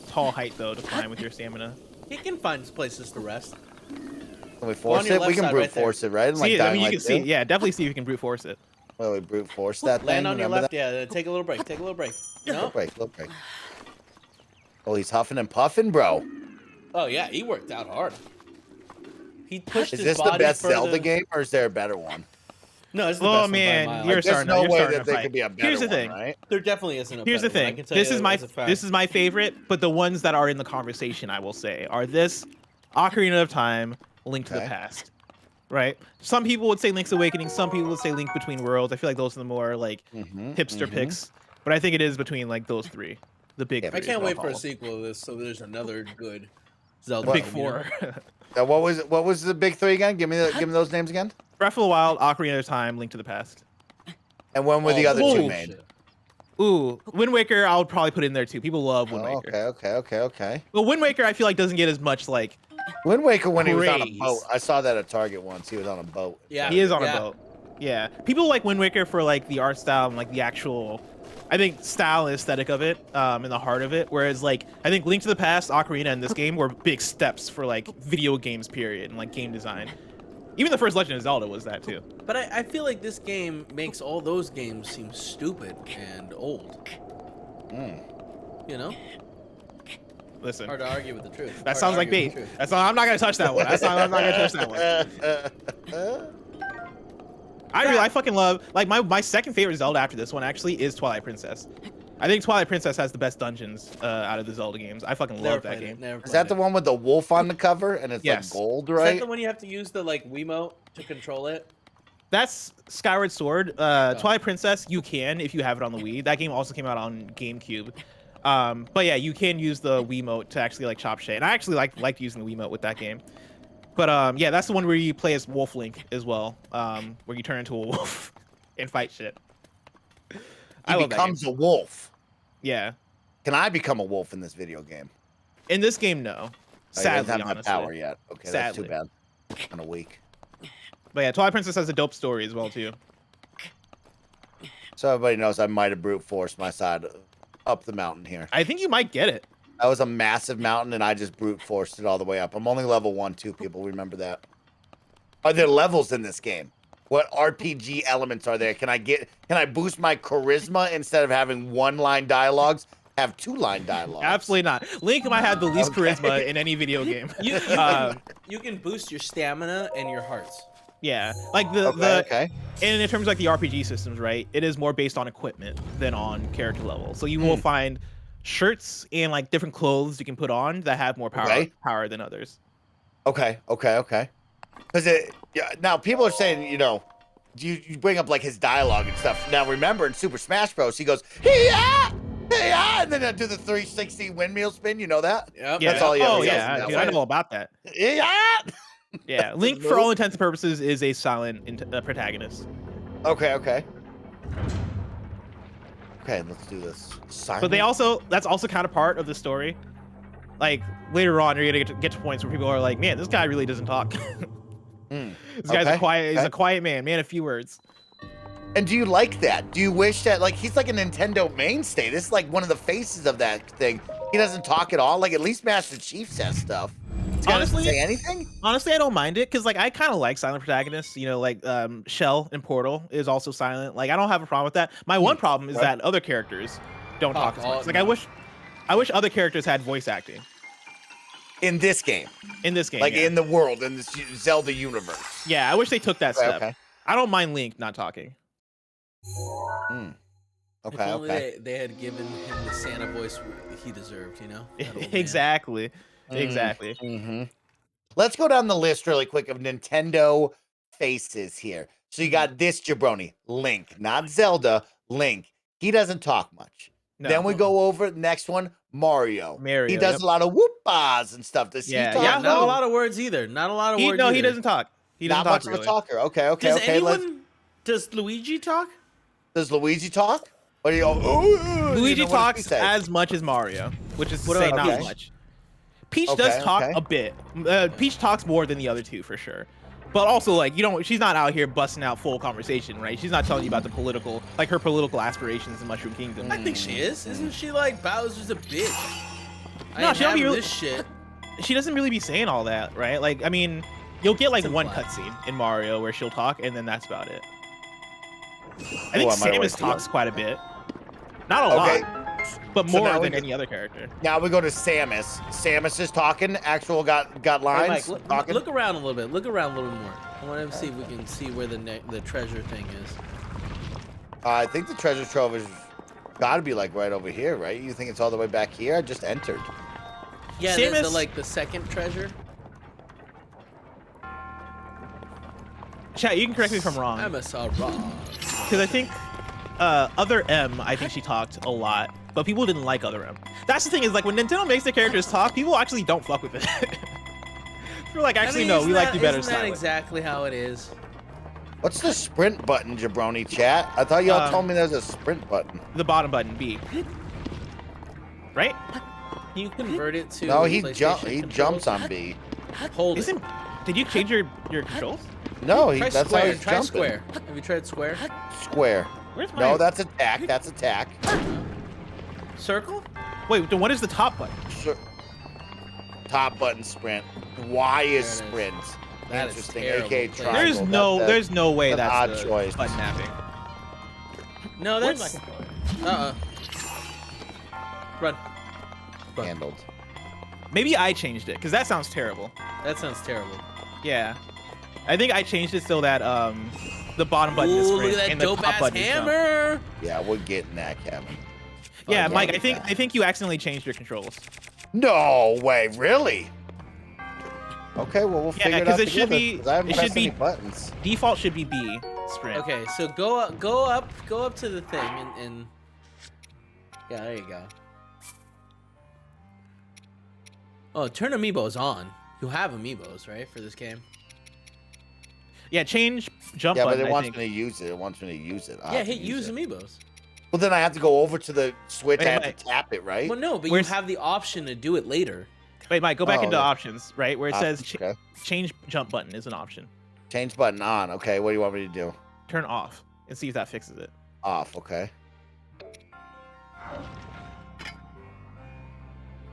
tall height though to climb with your stamina. He can find places to rest. Can we force your it? We left can side brute right there. force it, right? And, like, See, I mean, Dying you Light can see, 2? yeah, definitely see if you can brute force it. Well, we brute force that Land thing. on your remember left. that? Yeah. Take a little break. Take a little break. Little No. break, little break. Oh, he's huffing and puffing, bro. Oh yeah, he worked out hard. He pushed Is his this the body best further. Zelda game, or is there a better one? No, it's the Oh best one by a man, mile. you're There's starting. no you're way starting that to there fight. could be a better Here's the one, thing. right? There definitely isn't a Here's the better one. I thing. can tell This you is my as a fact. this is my favorite, but the ones that are in the conversation, I will say, are this Ocarina of Time, Link to the Okay. Past. Right? Some people would say Link's Awakening. Some people would say Link Between Worlds. I feel like those are the more like hipster picks. But I think it is between like those three, the big. Yeah, three I can't is wait what for I'll a call sequel to this, so there's another good them. Zelda. The big game, you know? four. What was the big three again? Give me those names again. Breath of the Wild, Ocarina of Time, Link to the Past. And when were the Oh, other two bullshit. made? Ooh, Wind Waker, I would probably put in there too. People love Wind Oh, Waker. okay. Well, Wind Waker, I feel like doesn't get as much like. Wind Waker when he was on a Praise. boat. I saw that at Target once. He was on a boat. Yeah, He is on yeah. a boat. Yeah, people like Wind Waker for like the art style and like the actual, I think, style and aesthetic of it, and the heart of it. Whereas like I think Link to the Past, Ocarina, and this game were big steps for like video games period and like game design. Even the first Legend of Zelda was that too. But I feel like this game makes all those games seem stupid and old. You know? Listen. Hard to argue with the truth. That Hard to sounds like argue bait. with the truth. That's not, I'm not gonna touch that one. I'm not gonna touch that one. I fucking love, like, my second favorite Zelda after this one actually is Twilight Princess. I think Twilight Princess has the best dungeons out of the Zelda games. I fucking love that game. Is that the one with the wolf on the cover and it's Yes. like gold, Is right? that the one you have to use the like Wiimote to control it? That's Skyward Sword. Twilight Princess, you can if you have it on the Wii. That game also came out on GameCube. But yeah, you can use the Wiimote to actually like chop shit. And I actually like using the Wiimote with that game. But yeah, that's the one where you play as Wolf Link as well, where you turn into a wolf and fight shit. He becomes a wolf. Yeah. Can I become a wolf in this video game? In this game, no. He Sadly, doesn't have that honestly. power yet. Okay, that's too Sadly. bad. Kind of weak. But yeah, Twilight Princess has a dope story as well too. So everybody knows I might have brute forced my side up the mountain here. I think you might get it. That was a massive mountain, and I just brute forced it all the way up. I'm only level 1, 2 people. Remember that. Are there levels in this game? What RPG elements are there? Can I boost my charisma instead of having 1-line dialogues? Have 2-line dialogues? Absolutely not. Link might have the least charisma in any video game. You can boost your stamina and your hearts. Yeah, like Okay. And in terms of like the RPG systems, right? It is more based on equipment than on character level. So you will find shirts and like different clothes you can put on that have more power than others. Okay. Because now people are saying, you bring up like his dialogue and stuff. Now remember in Super Smash Bros, he goes, "Hey-ya! Hey-ya!" and then I do the 360 windmill spin. You know that? Yep. Yeah. That's all he ever Oh yells yeah, that dude, way. I know all about that. Yeah. Yeah, Link for all intents and purposes is a silent protagonist. Okay. Okay, let's do this. Silent. But that's also kind of part of the story. Like later on, you're gonna get to points where people are like, "Man, this guy really doesn't talk." This guy's he's a quiet man of few words. And do you like that? Do you wish that, like, he's like a Nintendo mainstay? This is like one of the faces of that thing. He doesn't talk at all. Like, at least Master Chief says stuff. Honestly, Say anything? Honestly, I don't mind it because like I kind of like silent protagonists. Like Shell in Portal is also silent. Like I don't have a problem with that. My one problem is that other characters don't talk as much. Like I wish other characters had voice acting In this game. Like, yeah. in the world, in this Zelda universe. Yeah, I wish they took that step. Okay. I don't mind Link not talking. If only they had given him the Santa voice he deserved, That old man. Exactly. Let's go down the list really quick of Nintendo faces here. So you got this jabroni, Link, not Zelda, Link. He doesn't talk much. No. Then we go over the next one, Mario. He does yep. a lot of whoop-ahs and stuff. Does he talk? Yeah, not a lot of words either. Not a lot of words. No, either. he doesn't talk. He doesn't Not much talk of a talker. Okay. Does Luigi talk? Does Luigi talk? Or do you go, Luigi what does he talks say? as much as Mario, which is to say not Okay. much. Peach does talk a bit. Peach talks more than the other two for sure. But also, like, she's not out here busting out full conversation, right? She's not telling you about her political aspirations in Mushroom Kingdom. I think she is. Isn't she like Bowser's a bitch? No, she don't be this shit. She doesn't really be saying all that, right? Like, I mean, you'll get like one cutscene in Mario where she'll talk, and then that's about it. I think Samus talks quite a bit. Not a lot, but So more now than any other character. Now we go to Samus. Samus is talking. Actual got Hey, lines. Mike, talking. look around a little bit. Look around a little more. I want to see if we can see where the treasure thing is. I think the treasure trove is got to be like right over here, right? You think it's all the way back here? I just entered. Yeah, Samus- the second treasure. Chat, you can correct me if I'm wrong. I'm a Sauron. Because I think Other M, I think she talked a lot, but people didn't like Other M. That's the thing is, like, when Nintendo makes their characters talk, people actually don't fuck with it. We're like, actually, no, we like you better Isn't that silent. exactly how it is? What's the sprint button, jabroni chat? I thought y'all told me there's a sprint button. The bottom button, B. Right? Can you convert it to? No, he PlayStation jumps controls? on B. Hold it. Isn't? Did you change your controls? No, Try that's square. how he's Try jumping. square. Have you tried square? Square. Where's my? No, that's attack. That's attack. Circle? Wait, then what is the top button? Top button sprint. Y is There it is. sprint. That is Interesting. terrible. AKA There's triangle. There's no way that's that's an odd the choice. button mapping. No, Where's that's. my controller? Run. Handled. Maybe I changed it because that sounds terrible. That sounds terrible. Yeah, I think I changed it so that the bottom button is Ooh, sprint look at that and the dope top ass button is jump. hammer. Yeah, we're getting that, Kevin. Yeah, Fuck Mike, yeah, I think you accidentally changed your controls. No way, really? Okay, well we'll figure it out because it should together, be 'cause I haven't it pressed should be any buttons. default should be B sprint. Okay, so go up to the thing and yeah, there you go. Oh, turn amiibos on. You have amiibos, right, for this game? Yeah, change jump Yeah, but button. it I wants think. me to use it. It wants me to use it. I Yeah, have to hit use it. amiibos. Well, then I have to go over to the switch. Wait, I have wait. to tap it, right? Well, no, but Where's- you have the option to do it later. Wait, Mike, go back Oh, into yeah. options, right where it says Okay. change jump button is an option. Change button on. Okay, what do you want me to do? Turn off and see if that fixes it. Off. Okay.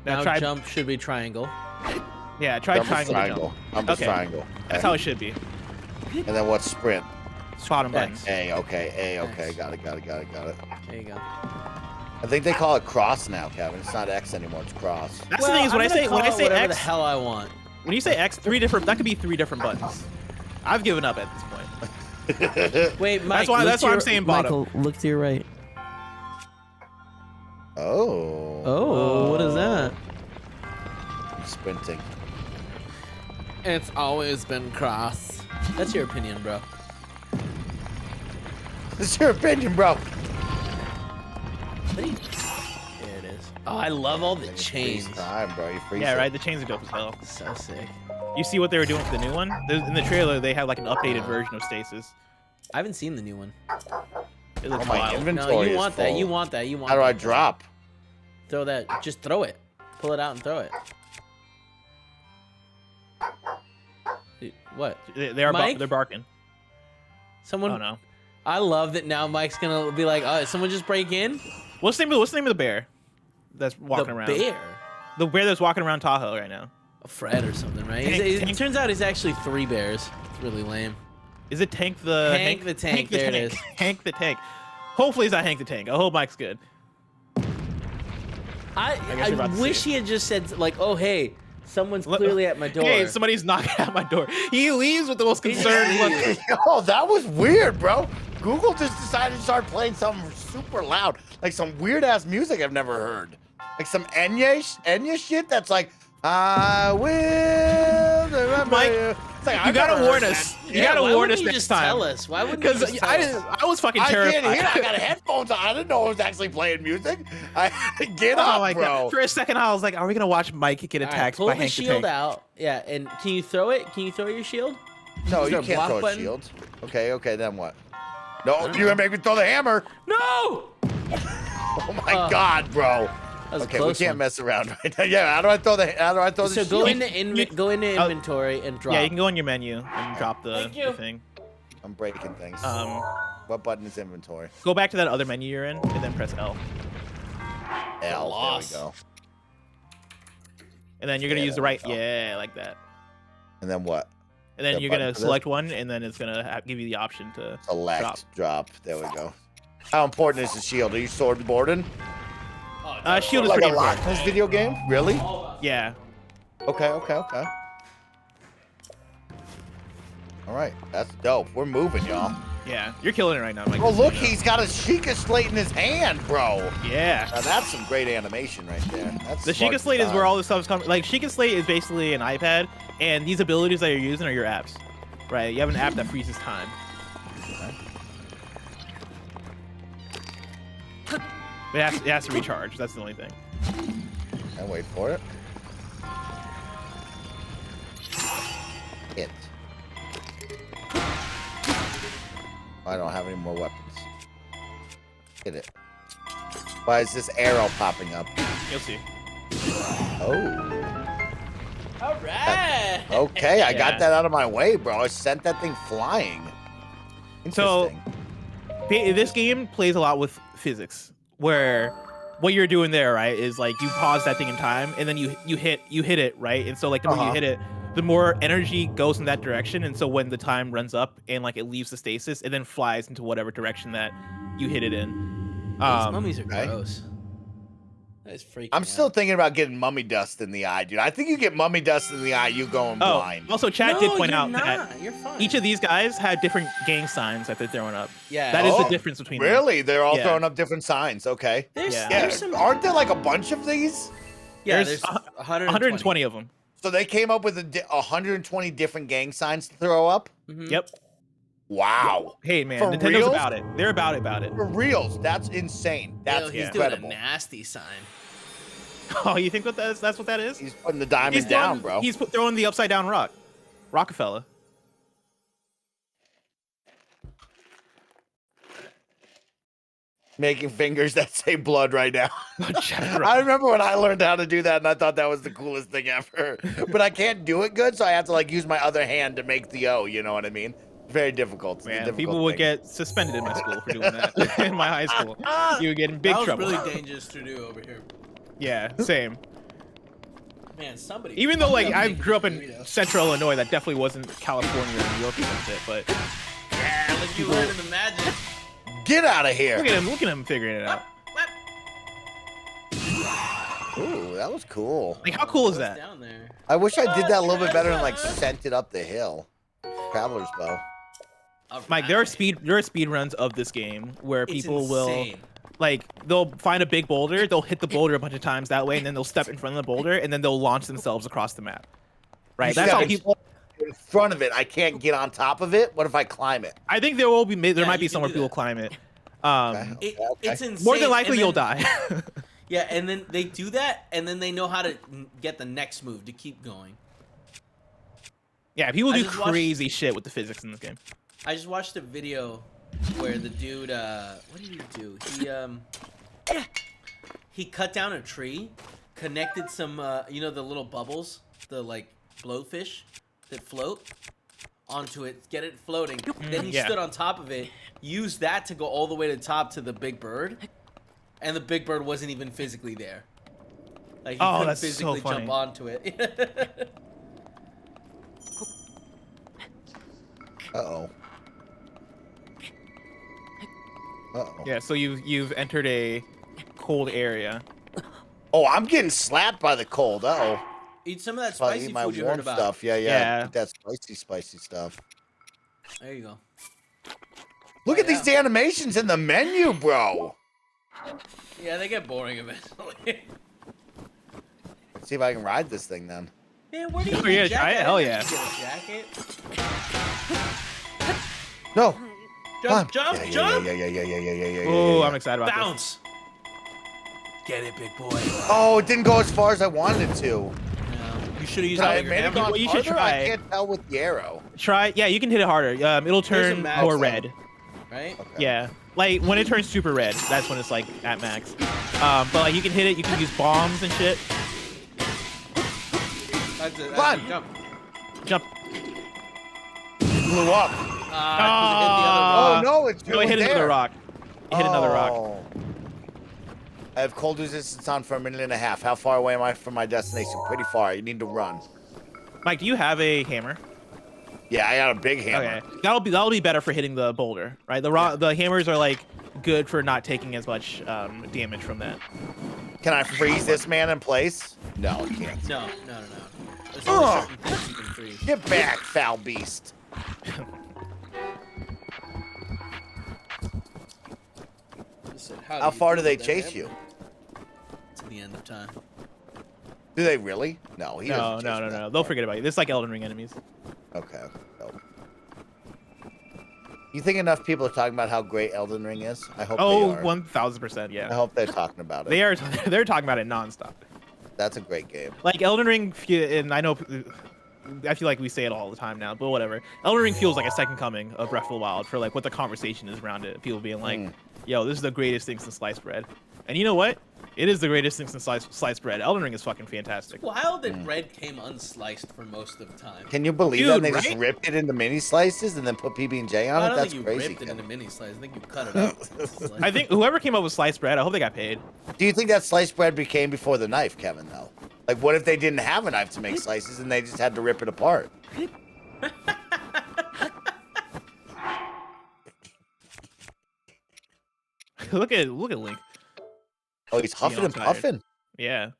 Now try jump should be triangle. Yeah, try Jump is triangle. To triangle. jump. Jump is Okay. triangle. That's Okay. how it should be. And then what's sprint? Bottom button. X. A. Okay. A. Okay. Nice. Got it. Got it. Got it. Got it. There you go. I think they call it cross now, Kevin. It's not X anymore. It's cross. That's the thing is when I say whatever X, the hell I want. when you say X, that could be 3 different buttons. I've given up at this point. Wait, Mike. That's why I'm saying bottom. Michael, look to your right. Oh. Oh, what is that? Sprinting. It's always been cross. That's your opinion, bro. It's your opinion, bro. There it is. Oh, I love all the You chains. freeze time, bro. You freeze Yeah, it. right. The chains are dope as hell. So sick. You see what they were doing for the new one? In the trailer, they have like an updated version of Stasis. I haven't seen the new one. It looks Oh, my wild. inventory No, you is want that. full. You want that. You want. How do I that. drop? Throw that. Just throw it. Pull it out and throw it. Dude, what? Mike? They're barking. Someone. Oh no. I love that now. Mike's gonna be like, "Oh, did someone just break in?" What's the name of the bear that's walking the around? bear. The bear that's walking around Tahoe right now. A Fred or something, right? Tank. It turns out he's actually 3 bears. It's really lame. Is it Tank the Hank the Tank, Hank the there it Tank. is. Hank the Tank. Hopefully it's not Hank the Tank. I hope Mike's good. guess you're about I to wish see he had just said like, "Oh hey, someone's clearly at my door." Hey, somebody's knocking at my door. He leaves with the most concerned look. Oh, that was weird, bro. Google just decided to start playing something super loud, like some weird ass music I've never heard, like some Enya shit that's like, "I will remember Mike, you." It's like, you I've gotta never warn heard us. that. You gotta why warn wouldn't us you next just time. tell us? Why wouldn't you Because just tell us? I was fucking I terrified. can't hear. I got headphones on. I didn't know it was actually playing music. Get Oh up, my bro. god! For a second, I was like, "Are we gonna watch Mike get All right, attacked pull by the Hank the shield Tank?" out. Yeah, and can you throw it? Can you throw your shield? No, Is you there a can't block throw a button? shield. Okay, then what? No, you're gonna make me throw the hammer. No! Oh my god, bro. That was a Okay, we close can't one. mess around right now. Yeah, how do I throw the So shield? go into Oh. inventory and drop. Yeah, you can go in your menu and drop the Thank you. thing. I'm breaking things. Um, What button is inventory? go back to that other menu you're in, and then press L. L. Loss. There we go. And then you're gonna Yeah, use the there we right. go. Yeah, like that. And then what? And then The you're button gonna for this? select one, and then it's gonna give you the option to Select. Drop. There we go. How important is the shield? Are you sword boarding? shield is Like pretty a lot important. in this video game? Really? Yeah. Okay. All right, that's dope. We're moving, y'all. Yeah, you're killing it right now, Mike. Oh, Just so look, you know. he's got a Sheikah Slate in his hand, bro. Yeah. Now that's some great animation right there. That's The smart Sheikah Slate is design. where all this stuff's coming. Like Sheikah Slate is basically an iPad, and these abilities that you're using are your apps, right? You have an app that freezes time. It has to recharge. That's the only thing. And wait for it. Hit. I don't have any more weapons. Hit it. Why is this arrow popping up? You'll see. Oh. All right. Okay, I got Yeah. that out of my way, bro. I sent that thing flying. So- Interesting. This game plays a lot with physics, where what you're doing there, right, is like you pause that thing in time, and then you hit it, right, and so like the more you hit it, the more energy goes in that direction, and so when the time runs up and like it leaves the stasis, it then flies into whatever direction that you hit it in. These mummies are okay. gross. That's freaking I'm still out. thinking about getting mummy dust in the eye, dude. I think you get mummy dust in the eye, you going Oh, blind. also, Chad No, did point you're out not. that You're fine. each of these guys had different gang signs that they're throwing up. Yeah. That is the Oh, difference between them. Really? They're all Yeah. throwing up different signs. Okay. There's, Yeah. Yeah. there's some. Aren't there like a bunch of these? Yeah, There's there's 120 of them. So they came up with 120 different gang signs to throw up? Mhm. Yep. Wow. Hey man, For Nintendo's reals? about it. They're about it. For reals, that's insane. That's Yo, he's incredible. doing a nasty sign. Oh, you think that's what that is? He's putting the diamond down, bro. He's throwing the upside down rock. Rockefeller. Making fingers that say blood right now. I remember when I learned how to do that, and I thought that was the coolest thing ever. But I can't do it good, so I have to like use my other hand to make the O. You know what I mean? Very difficult. It's a Man, difficult people would thing. get suspended in my school for doing that. In my high school, you would get in big That was trouble. really dangerous to do over here. Yeah, same. Man, somebody. Even though like I make grew up in burritos. Central Illinois, that definitely wasn't California or New York or some shit. But Yeah, look, you learning the magic. Get out of here. look at him figuring it out. Ooh, that was cool. Like, how cool is What's that? down there? I wish I did that a little bit better and like sent it up the hill. Traveler's bow. Mike, there are Alright. speed runs of this game where It's people will insane. like they'll find a big boulder, they'll hit the boulder a bunch of times that way, and then they'll step in front of the boulder, and then they'll launch themselves across the map. Right? You That's how step people. in front of it. I can't get on top of it. What if I climb it? I think there will be there Yeah, might be you can somewhere do people that. climb it. It's insane. More than likely and you'll then- die. Yeah, and then they do that, and then they know how to get the next move to keep going. Yeah, people I do just watched- crazy shit with the physics in this game. I just watched a video where the dude, what did he do? He cut down a tree, connected some, you know, the little bubbles, the like blowfish that float onto it, get it floating. Then he Yeah. stood on top of it, used that to go all the way to the top to the big bird, and the big bird wasn't even physically there. Like he Oh, couldn't that's so physically funny. jump onto it. Uh-oh. Uh-oh. Yeah, so you've entered a cold area. Oh, I'm getting slapped by the cold. Uh-oh. Eat some of that Probably spicy eat my food you warm heard about. stuff. Yeah. Yeah. Eat that spicy stuff. There you go. Look at these animations in the menu, bro. Yeah, they get boring eventually. Let's see if I can ride this thing then. Man, where do you Oh, get yeah, a try jacket? it. Hell I yeah. didn't get a jacket. No. Jump, Come on. jump, Yeah, jump. Yeah. Oh, I'm excited about this. Bounce. Get it, big boy. Oh, it didn't go as far as I wanted it to. No, you should have used I all your made it hammer. go Well, you should farther? try. I can't tell with the arrow. Try, yeah, you can hit it harder. It'll There's a turn max more level. red. Right? Okay. Yeah, like when it turns super red, that's when it's like at max. But like you can hit it, you can use bombs and shit. That's it. Run. Jump. Jump. Blew up. Ah, Oh, no, it's No, it hit another rock. It hit another rock. Oh. I have cold resistance on for a minute and a half. How far away am I from my destination? Pretty far. You need to run. Mike, do you have a hammer? Yeah, I got a big hammer. Okay, that'll be better for hitting the boulder, right? The hammers are like good for not taking as much damage from that. Can I freeze this man in place? No, I can't. No. There's only Ugh. certain things you can freeze. Get back, foul beast. Listen, How far do they chase you? To the end of time. Do they really? No, he No, doesn't no, chase no, me no. that They'll far. forget about you. This is like Elden Ring enemies. Okay. No. You think enough people are talking about how great Elden Ring is? I hope Oh, they are. 1000%, I yeah. hope they're talking about it. They are. They're talking about it nonstop. That's a great game. Like Elden Ring, and I know, I feel like we say it all the time now, but whatever. Elden Ring feels like a second coming of Breath of the Wild for like what the conversation is around it. People being like, "Yo, this is the greatest thing since sliced bread," and you know what? It is the greatest thing since sliced bread. Elden Ring is fucking fantastic. Wild that bread came unsliced for most of the time. Can you believe Dude, that they just right? ripped it into mini slices and then put PB&J on I it? don't That's think you crazy. ripped it Kevin. into mini slices. I think you cut it up. I think whoever came up with sliced bread, I hope they got paid. Do you think that sliced bread became before the knife, Kevin, though? Like, what if they didn't have a knife to make slices and they just had to rip it apart? look at Link. Oh, he's huffing all and tired. puffing. Yeah.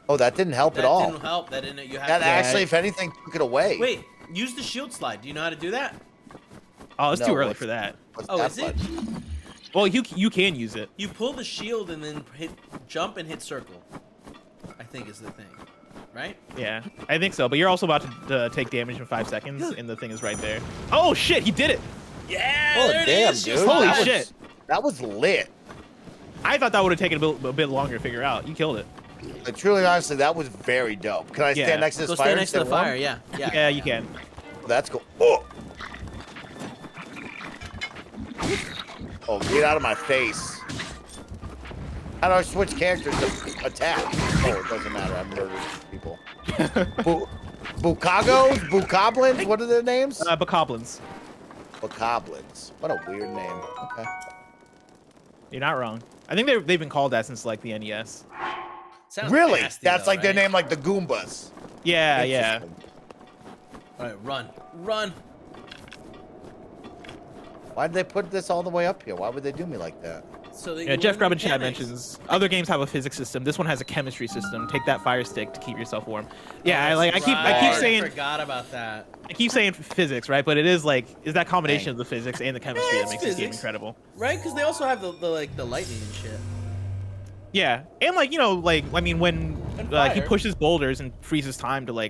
Oh, that didn't help That at all. didn't help. That didn't. You have That to actually, if anything, took it away. wait. Use the shield slide. Do you know how to do that? Oh, it's No, too early what's- for that. What's Oh, that is it? button? Well, you can use it. You pull the shield and then hit jump and hit circle. I think is the thing, right? Yeah, I think so. But you're also about to take damage in 5 seconds, and the thing is right there. Oh shit, he did it! Yeah. Oh, there it damn, is, dude. just Holy like that. shit. That was lit. I thought that would have taken a bit longer to figure out. You killed it. Like, truly, honestly, that was very dope. Can I Yeah. stand next to this Go fire? stand and next to the stay warm? fire. Yeah. Yeah. Yeah, you can. Oh, that's cool. Oh! Oh, get out of my face. How do I switch characters to attack? Oh, it doesn't matter. I murdered people. Bukagos? Bukoblins? What are their names? Bokoblins. Bokoblins. What a weird name. Okay. You're not wrong. I think they've been called that since like the NES. Sounds Really? nasty, That's though, like their right? name, like the Goombas. Yeah, yeah. Interesting. All right, run, run. Why'd they put this all the way up here? Why would they do me like that? So they Yeah, can Jeff learn Grubb in chat mechanics. mentions other games have a physics system. This one has a chemistry system. Take that fire stick to keep yourself warm. Yeah, I keep Right, saying I forgot about that. physics, right? But it is that combination of the physics and the chemistry Yeah, that it's makes this game physics. incredible. Right? Because they also have the lightning and shit. Yeah, and when he fire. pushes boulders and freezes time to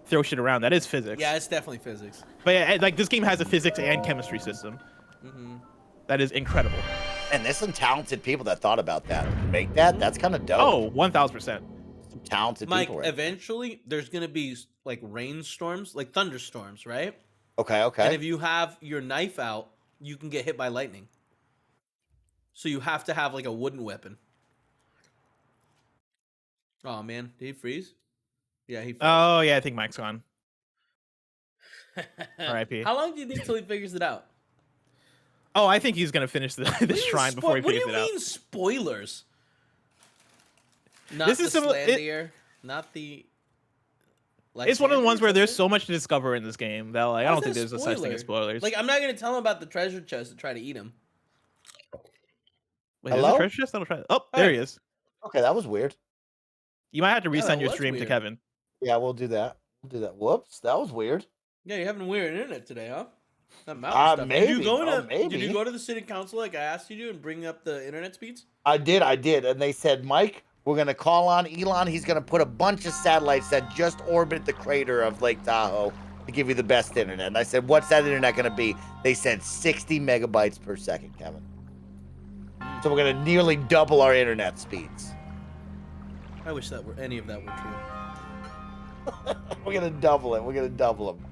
throw shit around, that is physics. Yeah, it's definitely physics. But yeah, this game has a physics and chemistry system. Mm-hmm. That is incredible. And there's some talented people that thought about that. To make that, that's kind of dope. Oh, 1000%. Some talented Mike, people. Right? eventually there's gonna be like rainstorms, like thunderstorms, right? Okay, And okay. if you have your knife out, you can get hit by lightning. So you have to have like a wooden weapon. Oh man, did he freeze? Yeah, he froze. Oh yeah, I think Mike's gone. R.I.P. How long do you think till he figures it out? Oh, I think he's gonna finish this shrine before he figures it out. What do you mean spoilers? Not This the is similar- it- Slandier, not the. It's one of the ones where there's Lysander? so much to discover in this game that I How's don't think that there's a such thing as spoiler? spoilers. Like, I'm not gonna tell him about the treasure chest to try to eat him. Wait, there's Hello? a treasure chest? I'll try. Oh, there he is. Okay, that was weird. You might have to Yeah, resend that your was stream to weird. Kevin. Yeah, we'll do that. We'll do that. Whoops, that was weird. Yeah, you're having weird internet today, huh? That mountain stuff. Did Maybe. you go to? Oh, Did maybe. you go to the city council like I asked you to and bring up the internet speeds? I did, and they said, Mike, we're gonna call on Elon. He's gonna put a bunch of satellites that just orbit the crater of Lake Tahoe to give you the best internet. And I said, what's that internet gonna be? They said 60 megabytes per second, Kevin. So we're gonna nearly double our internet speeds. I wish that were any of that were true. We're gonna double it. We're gonna double them.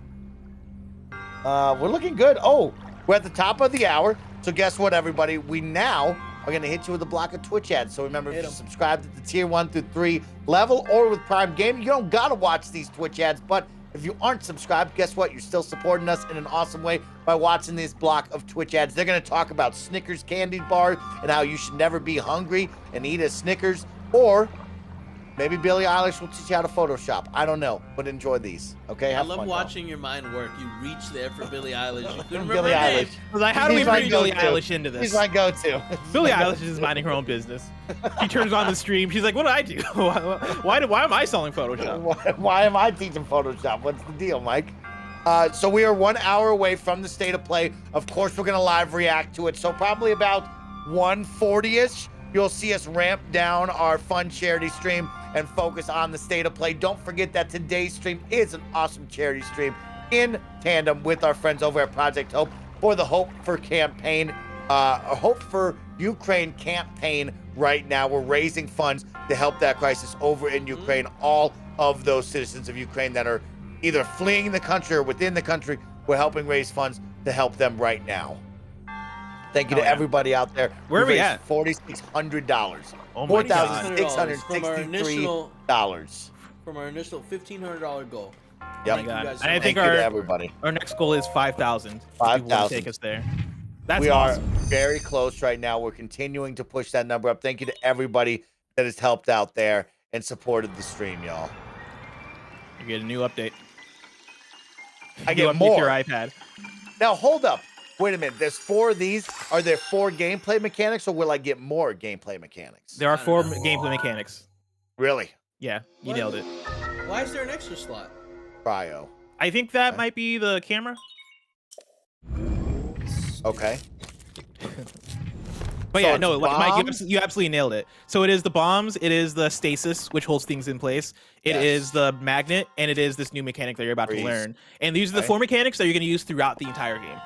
We're looking good. Oh, we're at the top of the hour. So guess what, everybody? We now are gonna hit you with a block of Twitch ads. So remember, if Hit you 'em. subscribe to the tier 1 through 3 level or with Prime Gaming, you don't gotta watch these Twitch ads. But if you aren't subscribed, guess what? You're still supporting us in an awesome way by watching this block of Twitch ads. They're gonna talk about Snickers candy bars and how you should never be hungry and eat a Snickers, or maybe Billie Eilish will teach you how to Photoshop. I don't know, but enjoy these. Okay, I have love fun, watching your mind work. You reach there for Billie Eilish. You couldn't Billie remember her name. Eilish. I was like, how do we He's my bring Billie go-to. Eilish into He's this? my go-to. Billie Eilish is minding her own business. She turns on the stream. She's like, what do I do? why am I selling Photoshop? Why am I teaching Photoshop? What's the deal, Mike? So we are 1 hour away from the state of play. Of course, we're gonna live react to it. So probably about 1:40ish, you'll see us ramp down our fun charity stream and focus on the state of play. Don't forget that today's stream is an awesome charity stream in tandem with our friends over at Project Hope for the Hope for campaign, Hope for Ukraine campaign. Right now, we're raising funds to help that crisis over in Ukraine. All of those citizens of Ukraine that are either fleeing the country or within the country, we're helping raise funds to help them right now. Thank you Oh, to yeah. everybody out there. Where are we raised at? $4,600. Oh my God. $4,663. From our initial $1,500 goal. Yep. Thank you guys so And I much. think Thank you to our everybody. next goal is 5,000. 5,000. Take us there. That's We awesome. are very close right now. We're continuing to push that number up. Thank you to everybody that has helped out there and supported the stream, y'all. You get a new update. I New get update to your more. iPad. Now, hold up. Wait a minute. There's 4 of these. Are there 4 gameplay mechanics, or will I get more gameplay mechanics? There are 4 gameplay mechanics. Really? Yeah, you What? nailed it. Why is there an extra slot? Cryo. I think that might be the camera. Okay. But So yeah, it's no, like, Mike, bombs? you absolutely nailed it. So it is the bombs, it is the stasis, which holds things in place. It Yes. is the magnet, and it is this new mechanic that you're about Freeze. to learn. And these are the Okay. 4 mechanics that you're going to use throughout the entire game.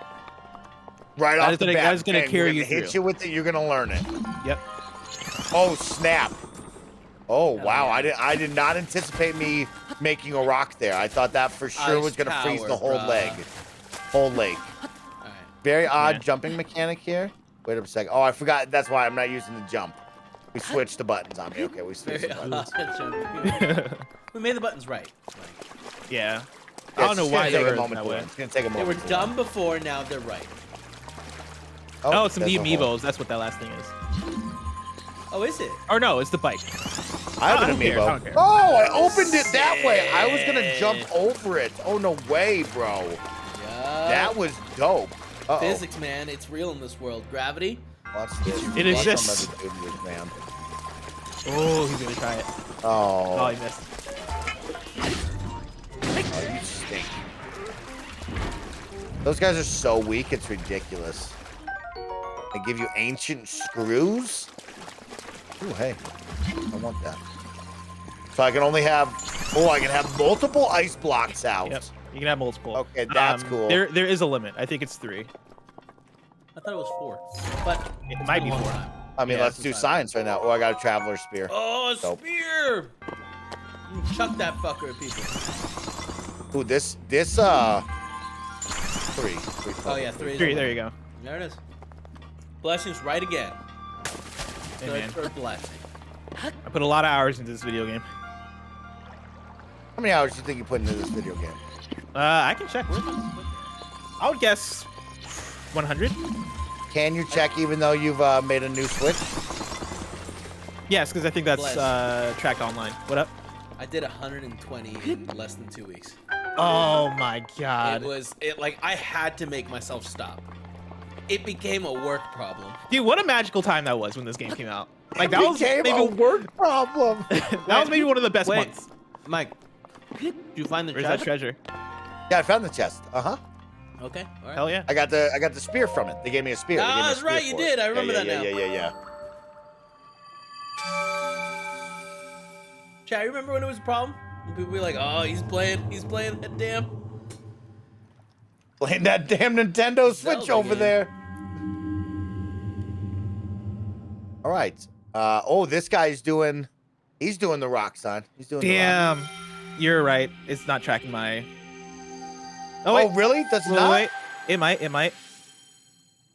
Right That off is the gonna- bat. that is gonna bang, carry we're you hit through. you with it. You're gonna learn it. Yep. Oh snap! Oh Hell wow! yeah. I did not anticipate me making a rock there. I thought that for sure Ice was gonna freeze the power, whole bruh. leg, whole leg. Alright. Very odd Yeah. jumping mechanic here. Wait a second. Oh, I forgot. That's why I'm not using the jump. We switched the buttons on me. Okay, we switched Very the buttons. odd. We made the buttons right. Yeah. I Yeah, don't know it's why gonna they take were a moment that to way. learn. It's gonna take a They were moment. to learn. dumb before, now they're right. Oh, it's some there's a hole. amiibos. That's what that last thing is. Oh, is it? Or no, it's the bike. I have I an don't care, I amiibo. don't care. Oh, I opened it that way. I was gonna jump over it. Oh no way, bro. Yeah. That was dope. Uh-oh. Physics, man. It's real in this world. Gravity. Watch this. It is Watch just- some other dude, man. Oh, he's going to try it. Oh, Oh, he missed. oh, you stink. Those guys are so weak, it's ridiculous. They give you ancient screws? Ooh, hey. I want that. So I can only have... Oh, I can have multiple ice blocks out. Yep. You can have multiple. Okay, that's cool. There is a limit. I think it's 3. I thought it was 4, but It it's might been a be long 4. time. I mean, Yeah, let's do science right now. Oh, I got a traveler spear. Oh, a Dope. spear! You chuck that fucker at people. Ooh, this, 3. Oh yeah, 3. 3, there you go. There it is. Blessings right again. Amen. Third blessing. I put a lot of hours into this video game. How many hours do you think you put into this video game? I can check. I would guess 100. Can you check even though you've made a new Switch? Yes, because I think that's Bless. tracked online. What up? I did 120 in less than 2 weeks. Oh my god. Like I had to make myself stop. It became a work problem. Dude, what a magical time that was when this game came out. Like that was Became maybe a work problem. that was maybe one of the best Wait. months. Mike, did you find the Where's that treasure? treasure? Yeah, I found the chest. Uh-huh. Okay, all right. Hell yeah. I got the spear from it. They gave me a spear. They gave me a that's spear right, you for it. did. I remember yeah, that yeah, now. Yeah. Chad, you remember when it was a problem? When people be like, "Oh, he's playing that damn." Playing that damn Nintendo Switch Zelda over game. there. All right. Oh, this guy's doing. He's doing the rock, son. He's doing. The rock. Damn. You're right. It's not tracking my. Oh, wait. really? That's Wait, not. wait. It might.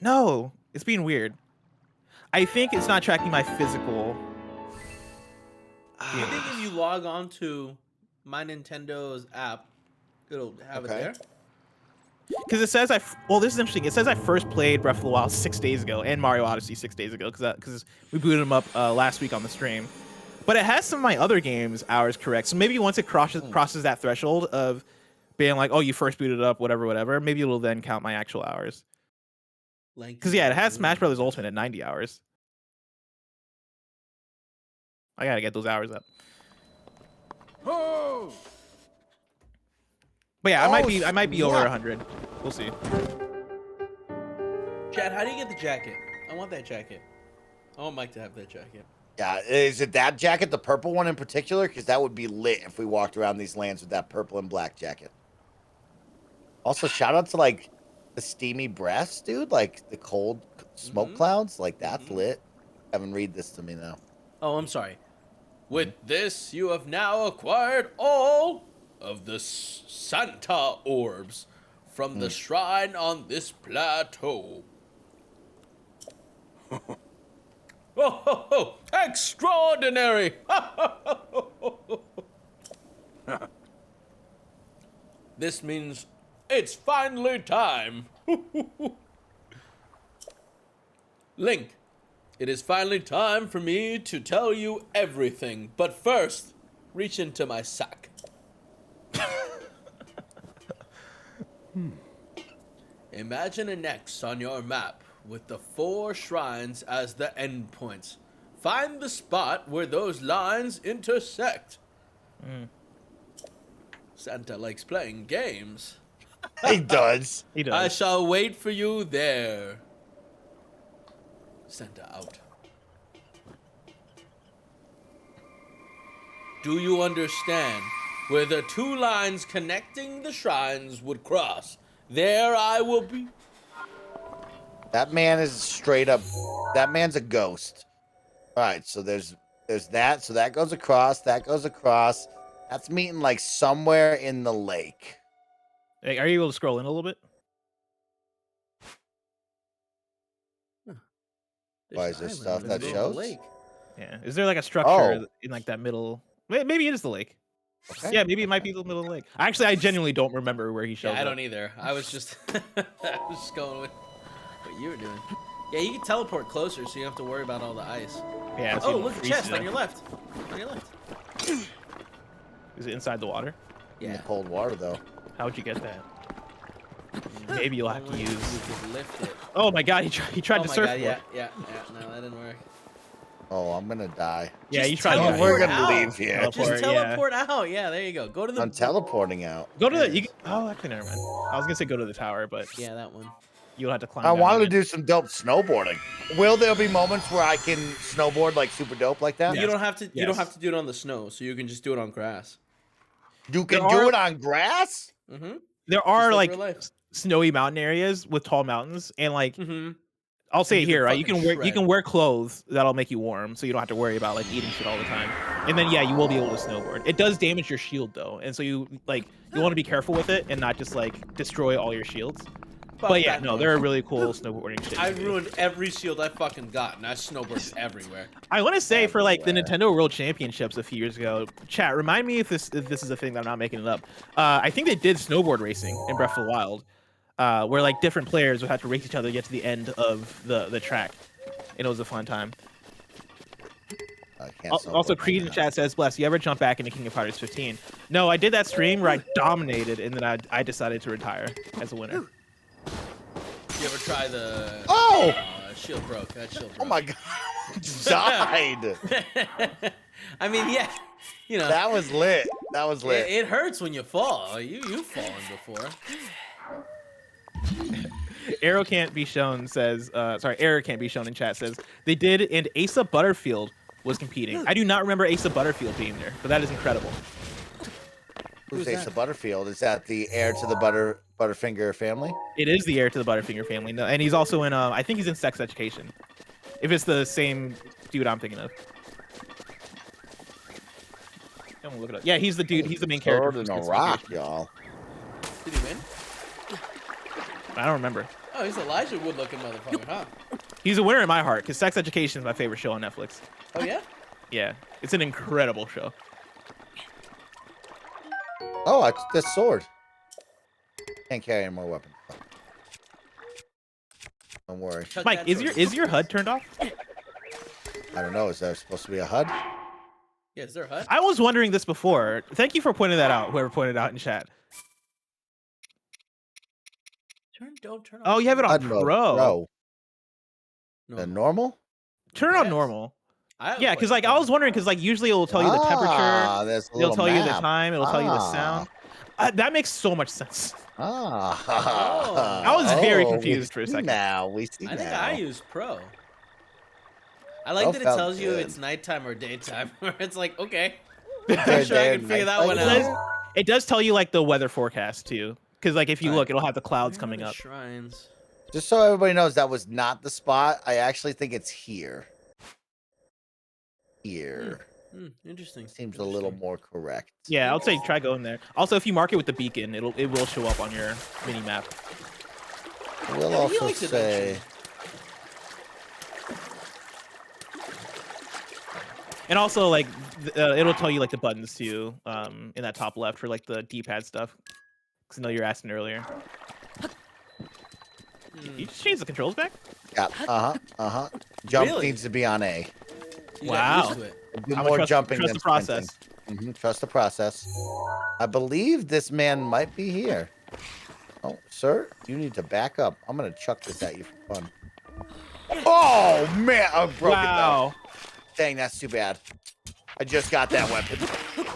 No, it's being weird. I think it's not tracking my physical. I think if you log on to My Nintendo's app, it'll have it Okay. there. Because it says well, this is interesting. It says I first played Breath of the Wild 6 days ago and Mario Odyssey 6 days ago because we booted them up last week on the stream. But it has some of my other games hours correct. So maybe once it crosses that threshold of being like, oh, you first booted it up, whatever, maybe it'll then count my actual hours. Because yeah, it has Smash Brothers Ultimate at 90 hours. I gotta get those hours up. Oh! But yeah, I might be over yeah. 100. We'll see. Chad, how do you get the jacket? I want that jacket. I want Mike to have that jacket. Yeah, is it that jacket, the purple one in particular? Because that would be lit if we walked around these lands with that purple and black jacket. Also, shout out to like the steamy breaths, dude. Like the cold smoke clouds. Like that's lit. Evan, read this to me now. Oh, I'm sorry. With this, you have now acquired all of the Santa orbs from the shrine on this plateau. Oh, ho, ho, extraordinary! This means it's finally time. Link, it is finally time for me to tell you everything. But first, reach into my sack. Imagine an X on your map with the 4 shrines as the endpoints. Find the spot where those lines intersect. Santa likes playing games. He does. He does. I shall wait for you there. Santa out. Do you understand? Where the 2 lines connecting the shrines would cross, there I will be. That man is straight up. That man's a ghost. All right, so there's that. So that goes across. That goes across. That's meeting like somewhere in the lake. Hey, are you able to scroll in a little bit? Why is there There's an stuff island that in the middle of shows? the lake. Yeah. Is there like a structure Oh. in like that middle? Maybe it is the lake. Okay. Yeah, maybe it might be the middle of the lake. Actually, I genuinely don't remember where he shows Yeah, I up. don't either. I was just going with what you were doing. Yeah, you can teleport closer, so you don't have to worry about all the ice. Yeah. so Oh, you don't look, the freeze chest to on death. your left. On your left. Is it inside the water? In the Yeah. cold water though. How would you get that? Maybe you'll have to You use. could lift it. Oh my god, he tried Oh to my surf. God, for yeah, it. yeah. No, that didn't work. Oh, I'm gonna die. Yeah, Just you tried. teleport We're gonna out. leave here. Teleport. Just teleport out. Yeah, there you go. Go to the. I'm teleporting out. Go to the. There You it can, oh, actually, never mind. I was gonna say go to the tower, but Yeah, that one. you'll have to climb. I down wanted to again. do some dope snowboarding. Will there be moments where I can snowboard like super dope like that? You don't have to. You don't Yes. have to do it on the snow, so you can just do it on grass. You can There do are- it on grass? Mm-hmm. There are like like real life. snowy mountain areas with tall mountains, and like Mm-hmm. I'll say you it can here, right? You fucking can wear you shred. can wear clothes that'll make you warm, so you don't have to worry about like eating shit all the time. And then yeah, you will be able to snowboard. It does damage your shield though, and so you want to be careful with it and not just like destroy all your shields. But yeah, no, there are really cool snowboarding shit. I you can do. ruined every shield I fucking got, and I snowboarded everywhere. I want to say for like the Everywhere. Nintendo World Championships a few years ago, chat, remind me if this is a thing that I'm not making it up. I think they did snowboard racing in Breath of the Wild, where like different players would have to race each other to get to the end of the track, and it was a fun time. I can't Also, snowboard Creed in right now. chat says, "Bless, you ever jump back into King of Fighters 15?" No, I did that stream where I dominated, and then I decided to retire as a winner. You ever try the? Oh! Shield broke. That shield broke. Oh my god. Died. I mean, yeah, you know, That was lit. That was lit. it hurts when you fall. You've fallen before. Arrow can't be shown says, sorry, error can't be shown in chat says they did, and Asa Butterfield was competing. I do not remember Asa Butterfield being there, but that is incredible. Who's Asa Butterfield? Is that the heir to the Butterfinger family? It is the heir to the Butterfinger family, no, and he's also in, I think he's in Sex Education. If it's the same dude I'm thinking of. I'm gonna look it up. Yeah, he's the dude. He's the main character. Sword from in a Sex rock, Education. y'all. Did he win? I don't remember. Oh, he's Elijah Wood looking motherfucker, huh? He's a winner in my heart because Sex Education is my favorite show on Netflix. Oh yeah. Yeah, it's an incredible show. Oh, it's this sword. Can't carry any more weapons. Don't worry. Chuck Mike, that is sword. your HUD turned off? I don't know. Is there supposed to be a HUD? Yeah, is there a HUD? I was wondering this before. Thank you for pointing that out. Whoever pointed it out in chat. Don't turn off. Oh, you have it on HUD mode. Pro. No. The normal? Turn it on Yes. normal. I have Yeah, it because on like I was wondering, because like usually it will tell you the temperature, There's a it'll little tell you the map. time, it'll tell you the Ah. sound. That makes so much sense. Ah. Oh. I was very Oh, confused we for a see second. Now we see I think now. I use Pro. I like Pro that it felt tells you good. it's nighttime or daytime. Where it's like, okay, Day I'm sure I and can figure night that one cycle. out. It does tell you like the weather forecast too, because like if you Alright. look, it'll have the clouds Where are coming the up. Shrines. Just so everybody knows, that was not the spot. I actually think it's here. Here. Interesting. Seems a little Interesting. more correct. Yeah, I'll say try going there. Also, if you mark it with the beacon, it will show up on your mini map. I will Yeah, he also likes it say. eventually. And also, like, it'll tell you like the buttons too, in that top left for like the D-pad stuff. Because I know you were asking earlier. You just changed the controls back? Yeah. Jump Really? needs to be on A. You Wow. got used to it. Do I'm more trust, jumping trust than the process. sprinting. Trust the process. I believe this man might be here. Oh, sir, you need to back up. I'm gonna chuck this at you for fun. Oh man, I broke it though. Dang, that's too bad. I just got that weapon.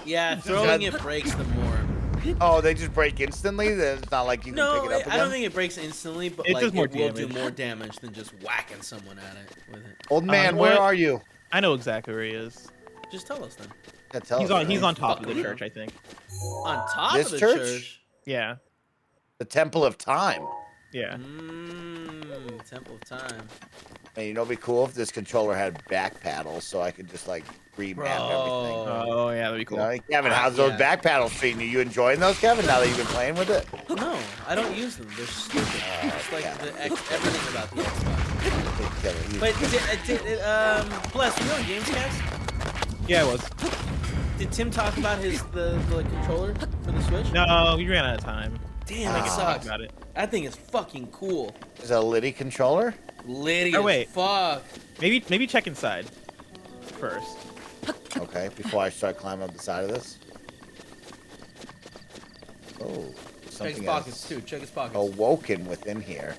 Yeah, throwing it breaks them more. Oh, they just break instantly? It's not like you can pick it up again? I don't think it breaks instantly, but It like does more it will do damage. more damage than just whacking someone at it with it. Old man, what? where are you? I know exactly where he is. Just tell us then. Yeah, tell He's us, on. He's right? on top of the Fuck church, I think. On top This of the church? church. Yeah. The Temple of Time. Yeah. Temple of Time. And you know, it'd be cool if this controller had back paddles, so I could just like remap everything. Oh yeah, that'd be You cool. know, Kevin, how's those Yeah. back paddles treating you? You enjoying those, Kevin? Now that you've been playing with it? No, I don't use them. They're stupid. Just like everything about the Xbox. Kevin, you- But Bless, you on Gamescast? Yeah, it was. Did Tim talk about the controller for the Switch? No, we ran out of time. Damn, Ah. it sucks. Got it. That thing is fucking cool. Is it a Liddy controller? Litty Oh, as wait. fuck. Maybe check inside first. Okay, before I start climbing up the side of this. Oh, Check his something pockets has too. Check his pockets. awoken within here.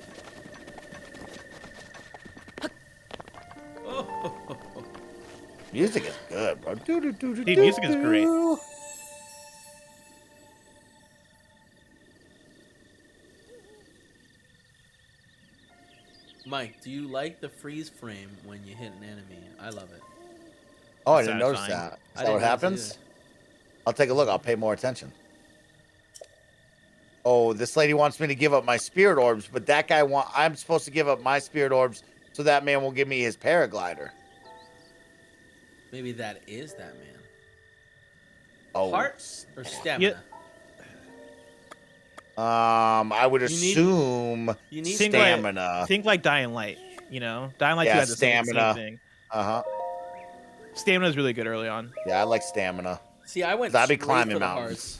Oh. Music is good, bro. Dude, music is great. Mike, do you like the freeze frame when you hit an enemy? I love it. Oh, I didn't notice Satisfying. that. Is I that what didn't notice happens? either. I'll take a look. I'll pay more attention. Oh, this lady wants me to give up my spirit orbs, but that guy I'm supposed to give up my spirit orbs so that man will give me his paraglider. Maybe that is that man. Oh, Heart or stamina? I would You need- assume You need Think like- stamina. Think like Dying Light. You know, Dying Light 2 Yeah, had the same stamina. thing. Uh-huh. Stamina is really good early on. Yeah, I like stamina. See, I went 'Cause I'd be straight climbing for the mountains. hearts.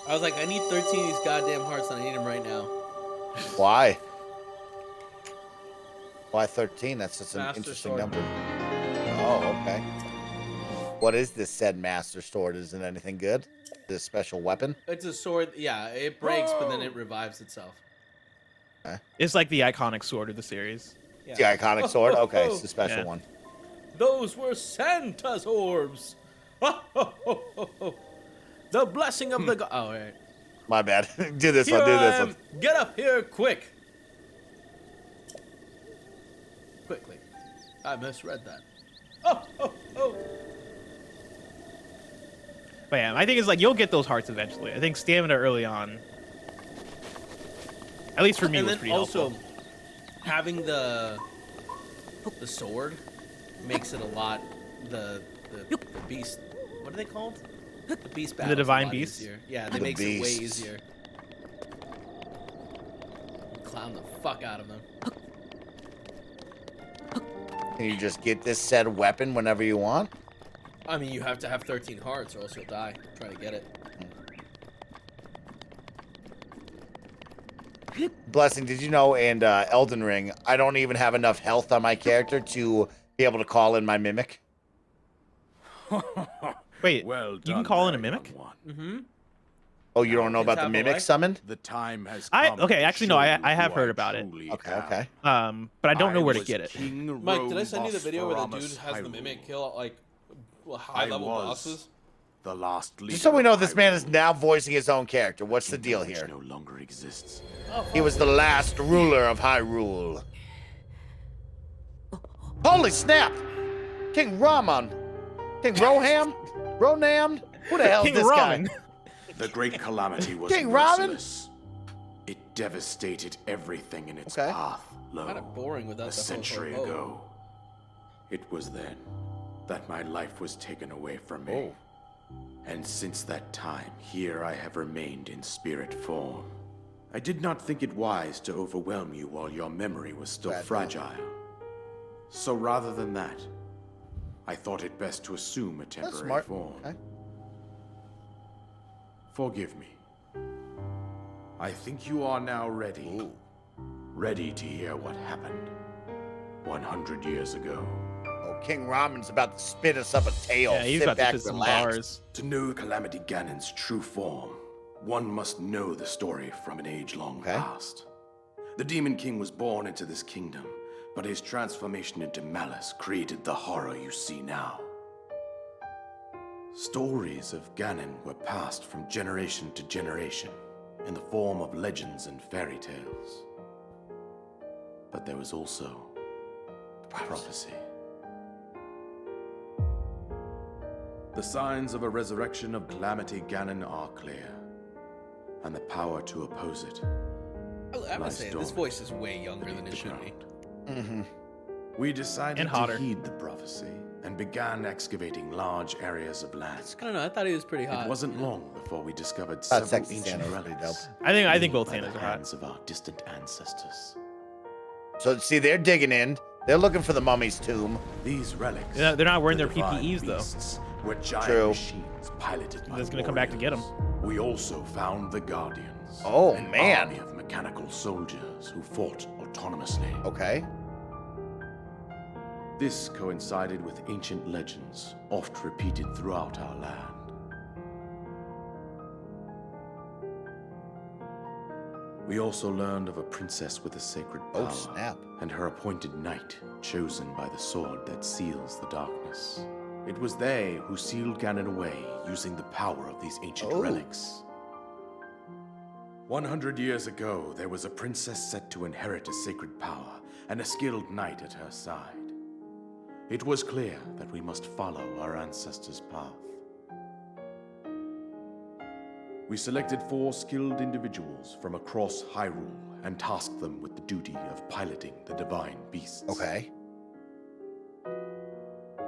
I was like, I need 13 of these goddamn hearts, and I need them right now. Why? Why 13? That's just an Master interesting Sword. number. Oh, okay. What is this said Master Sword? Is it anything good? This special weapon? It's a sword. Yeah, it breaks, but then it revives itself. It's like the iconic sword of the series. Yeah. The iconic sword? Okay, it's the special Yeah. one. Those were Santa's orbs. The blessing of the god. Oh, right. My bad. Do this Here one, do I this am. one. Get up here quick. Quickly. I misread that. Oh. But yeah, I think it's like you'll get those hearts eventually. I think stamina early on, at least for me, And was then pretty also, helpful. having the sword makes it a lot. The beast. What are they called? The beast battles. divine beasts? Easier. Yeah, they The makes it way beasts. easier. Clown the fuck out of them. Can you just get this said weapon whenever you want? I mean, you have to have 13 hearts, or else you'll die trying to get it. Blessing, did you know in Elden Ring, I don't even have enough health on my character to be able to call in my mimic? Wait, Well you can done call in there, a mimic? young one. Mm-hmm. Oh, you don't know Kids about the have a mimic life? summoned? The time has I- come. okay, to actually, no, show I you have who heard about it. truly Okay, am. okay. But I don't know where to was get it. King Mike, did I send you the Robos video where the dude Faramus has the Hyrule, mimic kill like I high-level was bosses? the last leader Just so we know, of this man is Hyrule, now voicing his own character. What's the a deal kingdom here? which no longer exists. He was the last ruler of Hyrule. Holy snap! King Raman! King Roham? Ronam? Who the hell is King this Ramen. guy? The great calamity was King Robin? merciless. It devastated everything in its Okay. path. Lo, Kind of boring without a the century ho, ho, ho. ago. It was then that my life was taken away from me. Oh. And since that time, here I have remained in spirit form. I did not think it wise to overwhelm you while your memory was still fragile. So rather than that, I thought it best to assume a That's temporary smart. form. Okay. Forgive me. I think you are now ready. Ooh. Ready to hear what happened 100 years ago. Oh, King Ramen's about to spit us up a tail. Yeah, he's Sit about to back, put some relax. bars. To know Calamity Ganon's true form, One must know the story from an age long past. The Demon King was born into this kingdom, but his transformation into malice created the horror you see now. Stories of Ganon were passed from generation to generation in the form of legends and fairy tales. But there was also prophecy. The signs of a resurrection of Calamity Ganon are clear, and the power to oppose it. I must say, this voice is way younger than it should be. We decided And to hotter. heed the prophecy and began excavating large areas of land. I don't know. I thought he was pretty hot. It wasn't long before we discovered Thought several Sexy ancient Santa was pretty relics. I think both by the Santas are hot. hands of our distant ancestors. So see, they're digging in. They're looking for the mummy's tomb. These relics. They're not wearing the their divine PPEs though. beasts, were giant True. machines piloted by That's gonna come back to get 'em. warriors. We also found the Guardians. Oh, an man. army of mechanical soldiers who fought autonomously. Okay. This coincided with ancient legends, oft repeated throughout our land. We also learned of a princess with a sacred power, Oh, snap. and her appointed knight, chosen by the sword that seals the darkness. It was they who sealed Ganon away using the power of these ancient Oh. relics. 100 years ago, there was a princess set to inherit a sacred power and a skilled knight at her side. It was clear that we must follow our ancestors' path. We selected 4 skilled individuals from across Hyrule and tasked them with the duty of piloting the divine beasts. Okay.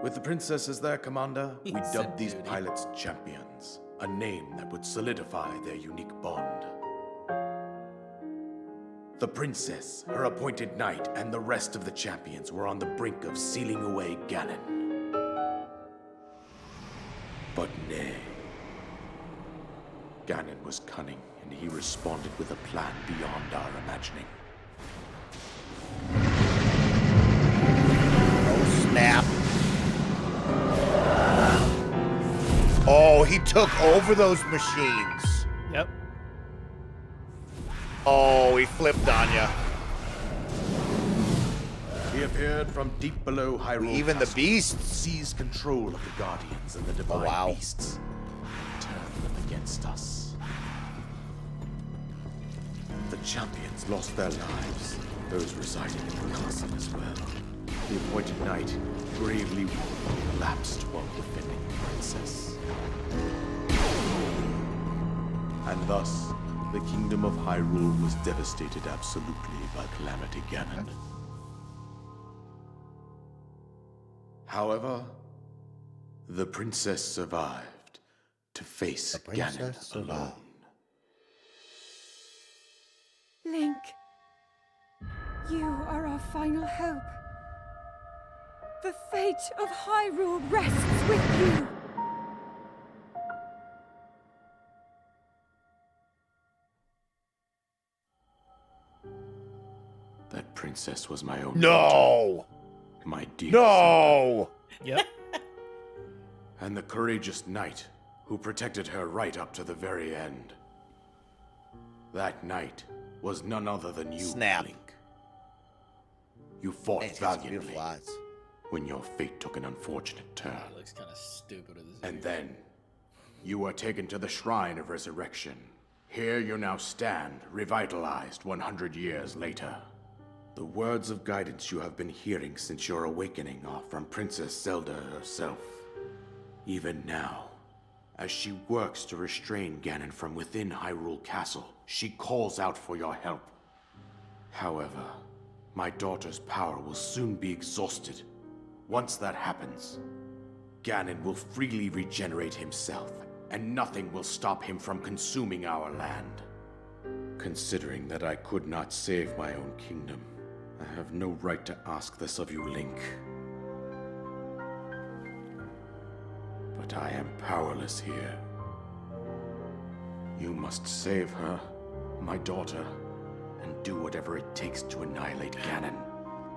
With the princess as their commander, we He said dubbed these duty. pilots champions, a name that would solidify their unique bond. The princess, her appointed knight, and the rest of the champions were on the brink of sealing away Ganon. But nay. Ganon was cunning, and he responded with a plan beyond our imagining. Oh, snap. Oh, he took over those machines. Yep. Oh, he flipped on ya. He appeared from deep below Hyrule. Even the Castle, beasts? seized control of the Guardians and the divine wow. beasts, turned them against us. The champions lost their lives, those residing in the castle as well. The appointed knight, bravely collapsed while defending the princess. And thus, the kingdom of Hyrule was devastated absolutely by Calamity Ganon. However, the princess survived to face The princess Ganon survived. alone. Link, you are our final hope. The fate of Hyrule rests with you. That princess was my own daughter, No. my dear No. Yep. and the courageous knight who protected her right up to the very end. That knight was none other than you, Snap. Link. You fought Man, he's got some valiantly beautiful eyes. when your fate took an unfortunate turn. It looks kind of stupid with his And then, you were taken to the Shrine of Resurrection. Here you now stand, revitalized 100 years later. The words of guidance you have been hearing since your awakening are from Princess Zelda herself. Even now, as she works to restrain Ganon from within Hyrule Castle, she calls out for your help. However, my daughter's power will soon be exhausted. Once that happens, Ganon will freely regenerate himself, and nothing will stop him from consuming our land. Considering that I could not save my own kingdom, I have no right to ask this of you, Link. But I am powerless here. You must save her, my daughter, and do whatever it takes to annihilate Ganon.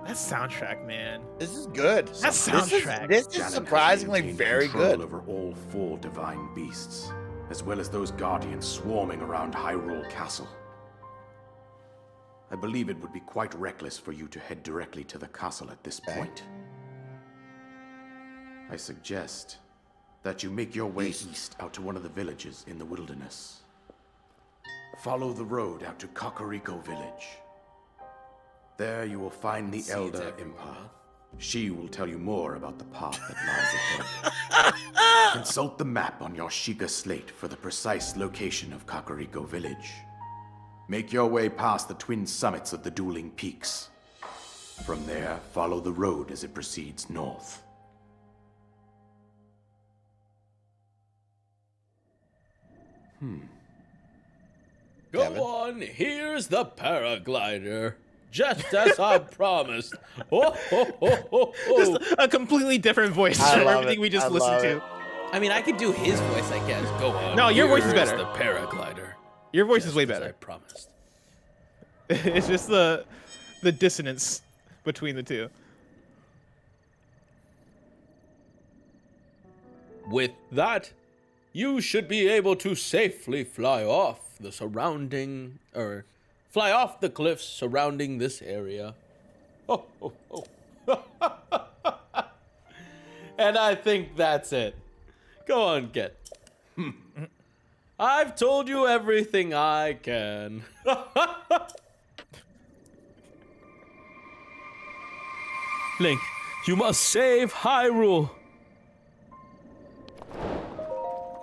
That soundtrack, man. This is good. That This is, soundtrack. this Ganon is has surprisingly maintained very control good. over all 4 divine beasts, as well as those guardians swarming around Hyrule Castle. I believe it would be quite reckless for you to head directly to the castle at this point. I suggest that you make your way east out to one of the villages in the wilderness. Follow the road out to Kakariko Village. There you will find the Elder Impa. She will tell you more about the path that lies ahead. Consult the map on your Sheikah slate for the precise location of Kakariko Village. Make your way past the twin summits of the dueling peaks. From there, follow the road as it proceeds north. Go on, here's the paraglider. Just as I promised. Oh, ho, ho, ho, ho. Just a completely different voice I from love everything it. we just I listened love to. it. I mean, I could do his voice, I guess. Go on. No, your voice is here's better. The paraglider. Your voice is way Just as I better. promised. It's just the dissonance between the two. With that, you should be able to safely fly off the surrounding, or fly off the cliffs surrounding this area. Oh, oh, oh. And I think that's it. Go on, get. I've told you everything I can. Link, you must save Hyrule.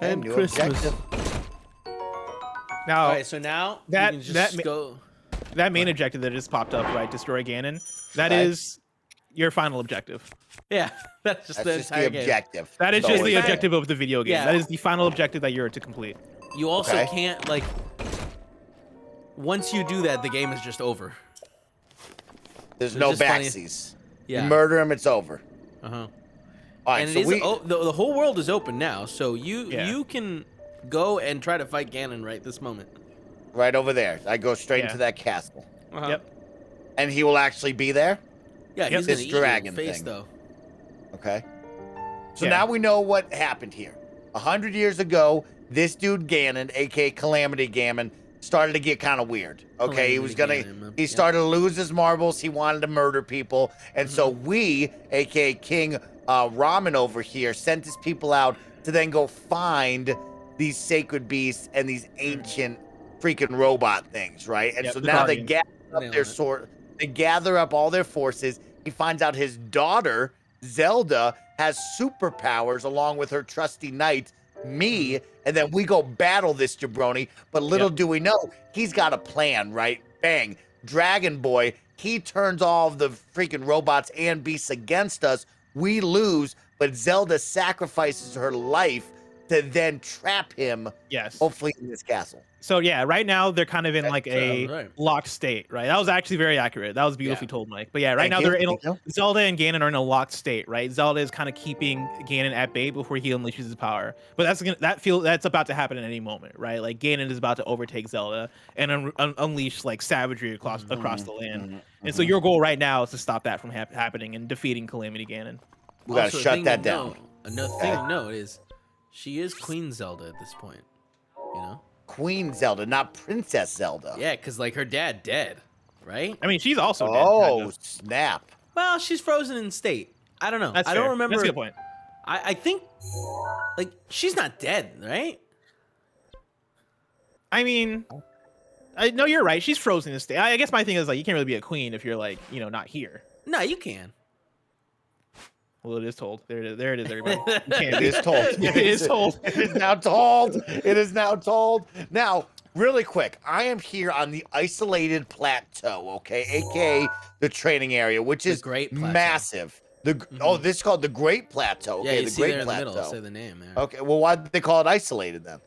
And new Christmas. objective. Now, All right, so now that- you can that just ma- go. that main objective that just popped up, right? Destroy Ganon. That Right. is your final objective. Yeah, that's just That's the just entire the game. objective. That is So just the it's- objective of the video game. Yeah. That is the final objective that you're to complete. You also Okay. can't like. Once you do that, the game is just over. There's It's no just funny. backsies. Yeah. You murder him, it's over. Uh huh. All right, And so it is we the whole world is open now, so Yeah. you can go and try to fight Ganon right this moment. right over there. I go straight Yeah. into that castle, Uh-huh. Yep. and he will actually be there. Yeah, Yep. he's gonna This eat you in dragon the face thing. though. Okay. So Yeah. now we know what happened here. 100 years ago, this dude Ganon, aka Calamity Gammon, started to get kind of weird. Okay, he was Calamity gonna. Ganon, He yeah. started to lose his marbles. He wanted to murder people, and so we, aka King Ramen over here, sent his people out to then go find these sacred beasts and these ancient freaking robot things, right? And Yep, so the now they Guardians. gather up Nailed their it. sword. They gather up all their forces. He finds out his daughter Zelda has superpowers along with her trusty knight me, and then we go battle this jabroni. But little Yep. do we know, he's got a plan, right? Bang, Dragon Boy. He turns all of the freaking robots and beasts against us. We lose, but Zelda sacrifices her life to then trap him, Yes. hopefully in this castle. So yeah, right now they're kind of in That like a sounds right. locked state, right? That was actually very accurate. That was beautifully told, Mike. But yeah, right Thank now you, they're in thank you. Zelda and Ganon are in a locked state, right? Zelda is kind of keeping Ganon at bay before he unleashes his power. But that's about to happen at any moment, right? Like Ganon is about to overtake Zelda and unleash like savagery across the land. And so your goal right now is to stop that from happening and defeating Calamity Ganon. We gotta Also, a shut thing that to down. note- Another thing to note is she is Queen Zelda at this point. You know? Queen Zelda, not Princess Zelda. Yeah, because like her dad dead, right? I mean, she's also dead, Oh, kind of. snap. Well, she's frozen in state. I don't know. That's I fair. don't remember. That's a good point. I think like she's not dead, right? I mean, no, you're right. She's frozen in state. I guess my thing is like you can't really be a queen if you're like not here. No, you can. Well, it is told. There it is, everybody. You can't It be. is told. It is told. It is now told. It is now told. Now, really quick, I am here on the isolated plateau, okay, aka the training area, which The is Great Plateau. massive. This is called the Great Plateau. Yeah, Okay, you the see Great there in the Plateau. middle. Say the name. There. Okay, well, why did they call it isolated then?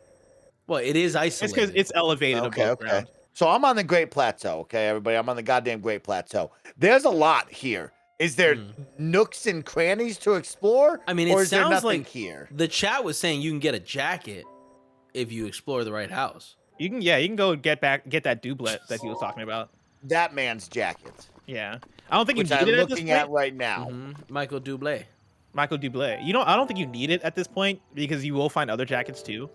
Well, it is It's isolated. because it's elevated Okay, above okay. ground. So I'm on the Great Plateau, okay, everybody. I'm on the goddamn Great Plateau. There's a lot here. Is there nooks and crannies to explore? I mean, it or is there sounds nothing like here? the chat was saying you can get a jacket if you explore the right house. You can go get that doublet that he was talking about. That man's jacket, Yeah, I don't think you which need I'm it at this looking point. at right now. Michael Dublé. Michael Bublé. You know, I don't think you need it at this point because you will find other jackets too.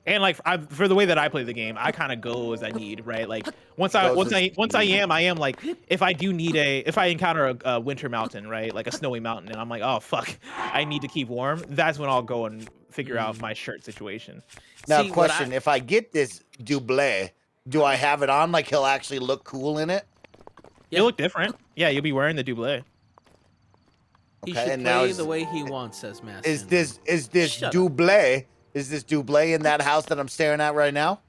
And like for the way that I play the game, I kind of go as I need, right? Like once I am like, if I encounter a winter mountain, right, like a snowy mountain, and I'm like, oh fuck, I need to keep warm. That's when I'll go and figure out my shirt situation. Now, question: if I get this Dublé, do I have it on like he'll actually look cool in it? Yeah. You look different. Yeah, you'll be wearing the Dublé. He Okay, should and now play the way he wants, says Master. Is this Dublé? Is this Dublé in that house that I'm staring at right now?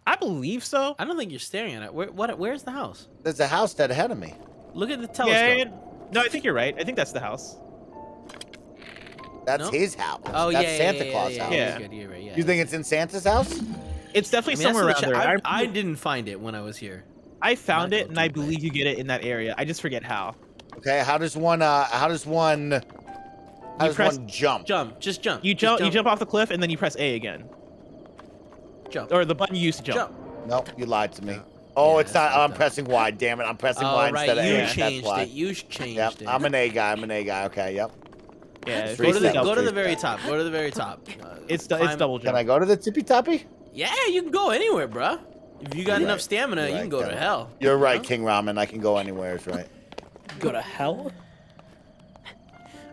I believe so. I don't think you're staring at it. Where's the house? There's a house dead ahead of me. Look at the telescope. Yeah, no, I think you're right. I think that's the house. That's his house. Oh, that's yeah, Santa Claus' house. Yeah. You're right, yeah. You think it's in Santa's house? It's definitely I mean, somewhere around there. I didn't find it when I was here. I found it, and I believe you get it in that area. I just forget how. Okay, how does one jump? Just jump. You jump off the cliff, and then you press A again. Jump. Or the button you used to jump. Nope, you lied to me. Oh, Yeah, it's not. that's I'm dumb. pressing Y. Damn it, I'm pressing Oh, Y right, instead of A. you That's changed why. it. You changed Yep, it. I'm an A guy. Okay, yep. Yeah, it's Go to the Three very steps. top. Go to the very top. it's Climb- double Can I jump. go to the tippy toppy? Yeah, you can go anywhere, bruh. If you got You're enough right. stamina, You're you right, can go to Kevin. hell. You're right, Huh? King Ramen. I can go anywhere. Is right. Go to hell?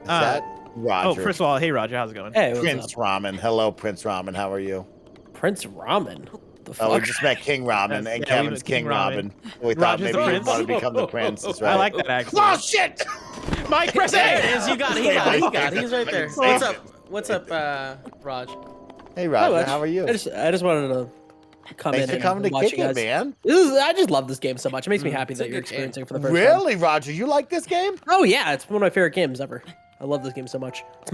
Is that Roger? Oh, first of all, hey Roger, how's it going? Hey, what's Prince up? Ramen. Hello, Prince Ramen. How are you? Prince Ramen? The fuck? Oh, we just met King Ramen, Yes, and yeah, we Kevin's met King King Ramen. Ramen. We thought Roger's maybe the he'd prince. want to become the prince. That's right. I like that actually. Oh shit! Mike, press There it A! is. You got it. He got it. He's right there. What's up? What's up, Raj? Hey, Not Roger. much. How are you? I just wanted to come Thanks in for coming to and watch kick you it, guys. man. I just love this game so much. It makes me happy It's that a you're good game. experiencing it for the first time. Really, Roger? You like this game? Oh yeah, it's one of my favorite games ever. I love this game so much. It's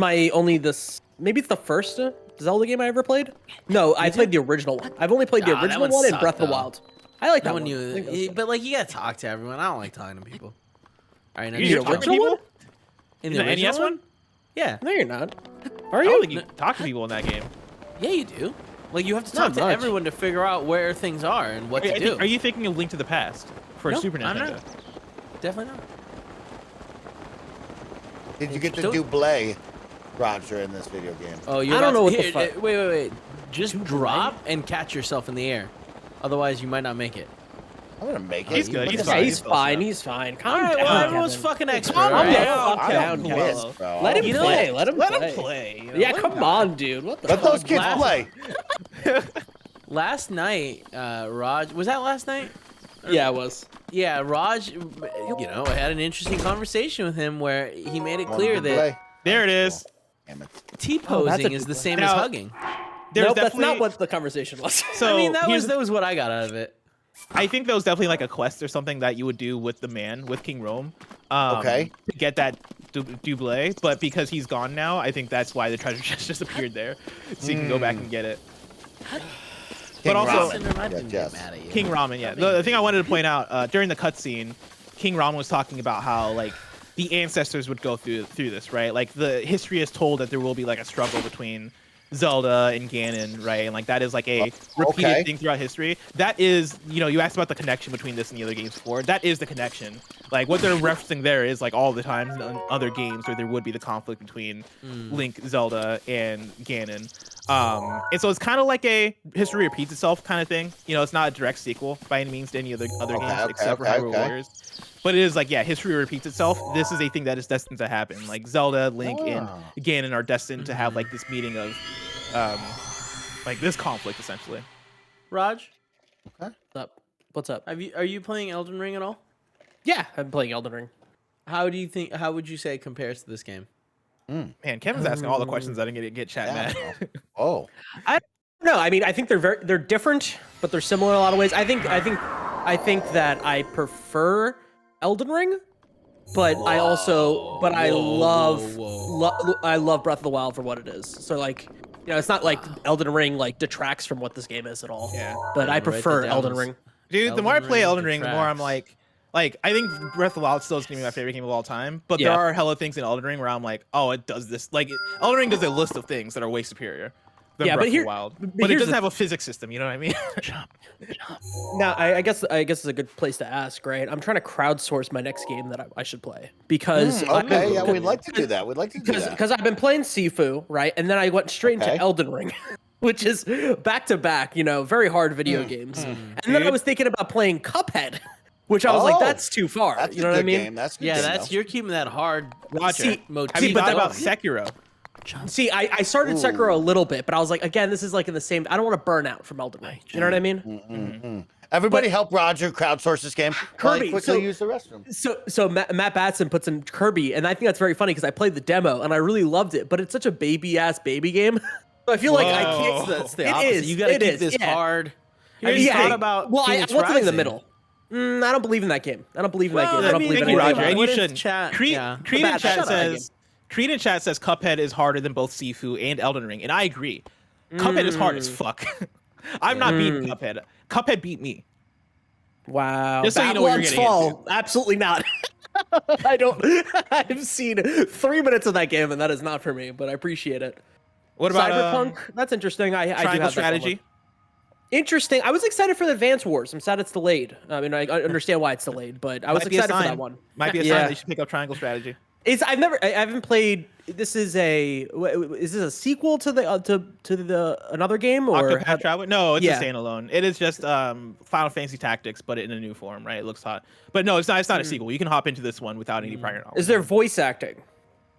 maybe it's the first Zelda game I ever played. No, I played the original one. I've only played the Ah, that original one one and sucked, Breath of the though. Wild. I like that That one. one I think that was good. but like you gotta talk to everyone. I don't like talking to people. All right, now You you the talk. original one? In The NES one? Yeah. No, you're not. Are I you? don't think you talk to people in that game. Yeah, you do. Like you have to Not talk to much. everyone to figure out where things are and what to do. Are you thinking of Link to the Past for No, Super I'm Nintendo? not. Definitely not. Did you get the Don't- Dublé, Roger, in this video game? Oh, you're I don't about know to- what the here, fuck- Wait. Just drop and catch yourself in the air. Otherwise, you might not make it. I'm gonna make it. He's good, he's Look fine. at He's that. fine. He's fine. Calm All right, down. well, everyone's Kevin. fucking expert. Calm all right? down. I'm down, pissed, Kevin. bro. Let him You know play. what? Let him Let play. him play. You know, Yeah, let him come go. on, dude. What the Let fuck? those kids play. Last night, Raj, was that last night? Yeah, it was. Yeah, Raj, I had an interesting conversation with him where he made it clear that There it is. Damn it. T-posing is the same as Now- hugging. There's Nope, that's definitely, not what the conversation was. So I mean, that here's- was what I got out of it. I think that was definitely like a quest or something that you would do with the man, with King Rome. Okay. To get that Dublé, but because he's gone now, I think that's why the treasure chest just appeared there, so you can go back and get it. King But also- Ramen. I didn't Yes. get mad at you. King Ramen, yeah. The thing I wanted to point out during the cutscene, King Ramen was talking about how like the ancestors would go through this, right? Like the history is told that there will be like a struggle between Zelda and Ganon, right? And like that is like a repeated Okay. thing throughout history. That is, you asked about the connection between this and the other games before. That is the connection. Like what they're referencing there is like all the times in other games where there would be the conflict between Link, Zelda, and Ganon. And so it's kind of like a history repeats itself kind of thing. It's not a direct sequel by any means to any other games except for Hyrule Warriors. But it is like, yeah, history repeats itself. This is a thing that is destined to happen. Like Zelda, Link, and Ganon are destined to have like this meeting of, like this conflict essentially. Raj, What's up? are you playing Elden Ring at all? Yeah, I'm playing Elden Ring. How would you say it compares to this game? Man, Kevin's asking all the questions I didn't get chat mad. Oh. No, I mean I think they're different, but they're similar in a lot of ways. I think that I prefer Elden Ring, but I love Breath of the Wild for what it is. So like, it's not like Elden Ring like detracts from what this game is at all. Yeah. But I Write that prefer down. Elden Ring. Dude, the more I Elden play Ring Elden Ring, the more I'm detracts. like I think Breath of the Wild still is gonna be my favorite game of all time. But there are hella things in Elden Ring where I'm like, oh, it does this. Like Elden Ring does a list of things that are way superior. than Yeah, Breath but of here- the Wild. but But it here's doesn't the- have a physics system. You know what I mean? Now, I guess it's a good place to ask, right? I'm trying to crowdsource my next game that I should play because Okay, yeah, we'd like to do that. We'd like to do that. because I've been playing Sifu, right? And then I went straight Okay. into Elden Ring, which is back to back, very hard video games. And then I was thinking about playing Cuphead, which I was like, Oh, that's too far. That's You know a what I good mean? game. That's a good Yeah, game, that's though. you're keeping that hard Roger. See- motif. Have you but thought that- about Sekiro? See, I started Sekiro a little bit, but I was like, again, this is like in the same. I don't want to burn out from Elden Ring. You know what I mean? Everybody help Roger crowdsource this game. while he Kirby, quickly so- use the restroom. So Matt Batson puts in Kirby, and I think that's very funny because I played the demo and I really loved it, but it's such a baby game. So I feel like I can't. It's the It opposite. is, You gotta it keep is, this yeah. hard. Have you thought about Well, I want Phoenix something in the Rising? middle. I don't believe in that game. I don't believe in that game. Well, I I don't mean, believe in Thank you, anything Roger. about And it. you What if shouldn't. chat- Creed, yeah. Creed Bad in chat shut up, says Creed in chat says Cuphead is harder than both Sifu and Elden Ring, and I agree. Cuphead is hard as fuck. I'm not beating Cuphead. Cuphead beat me. Wow. Just so you know what you're Babylon's getting Fall. Absolutely not. I don't. I've seen 3 minutes of that game, and that is not for me. But I appreciate it. What about Cyberpunk? That's interesting. I do Triangle have that Strategy? one. Interesting. I was excited for the Advance Wars. I'm sad it's delayed. I mean, I understand why it's delayed, but I was Might be a excited for sign. that one. Might be a Yeah. sign they should pick up Triangle Strategy. I haven't played. This is is this a sequel to the another game or? Octopath Traveler? No, it's Yeah. a standalone. It is just Final Fantasy Tactics, but in a new form, right? It looks hot. But no, it's not. It's not a sequel. You can hop into this one without any prior knowledge. Is there voice acting?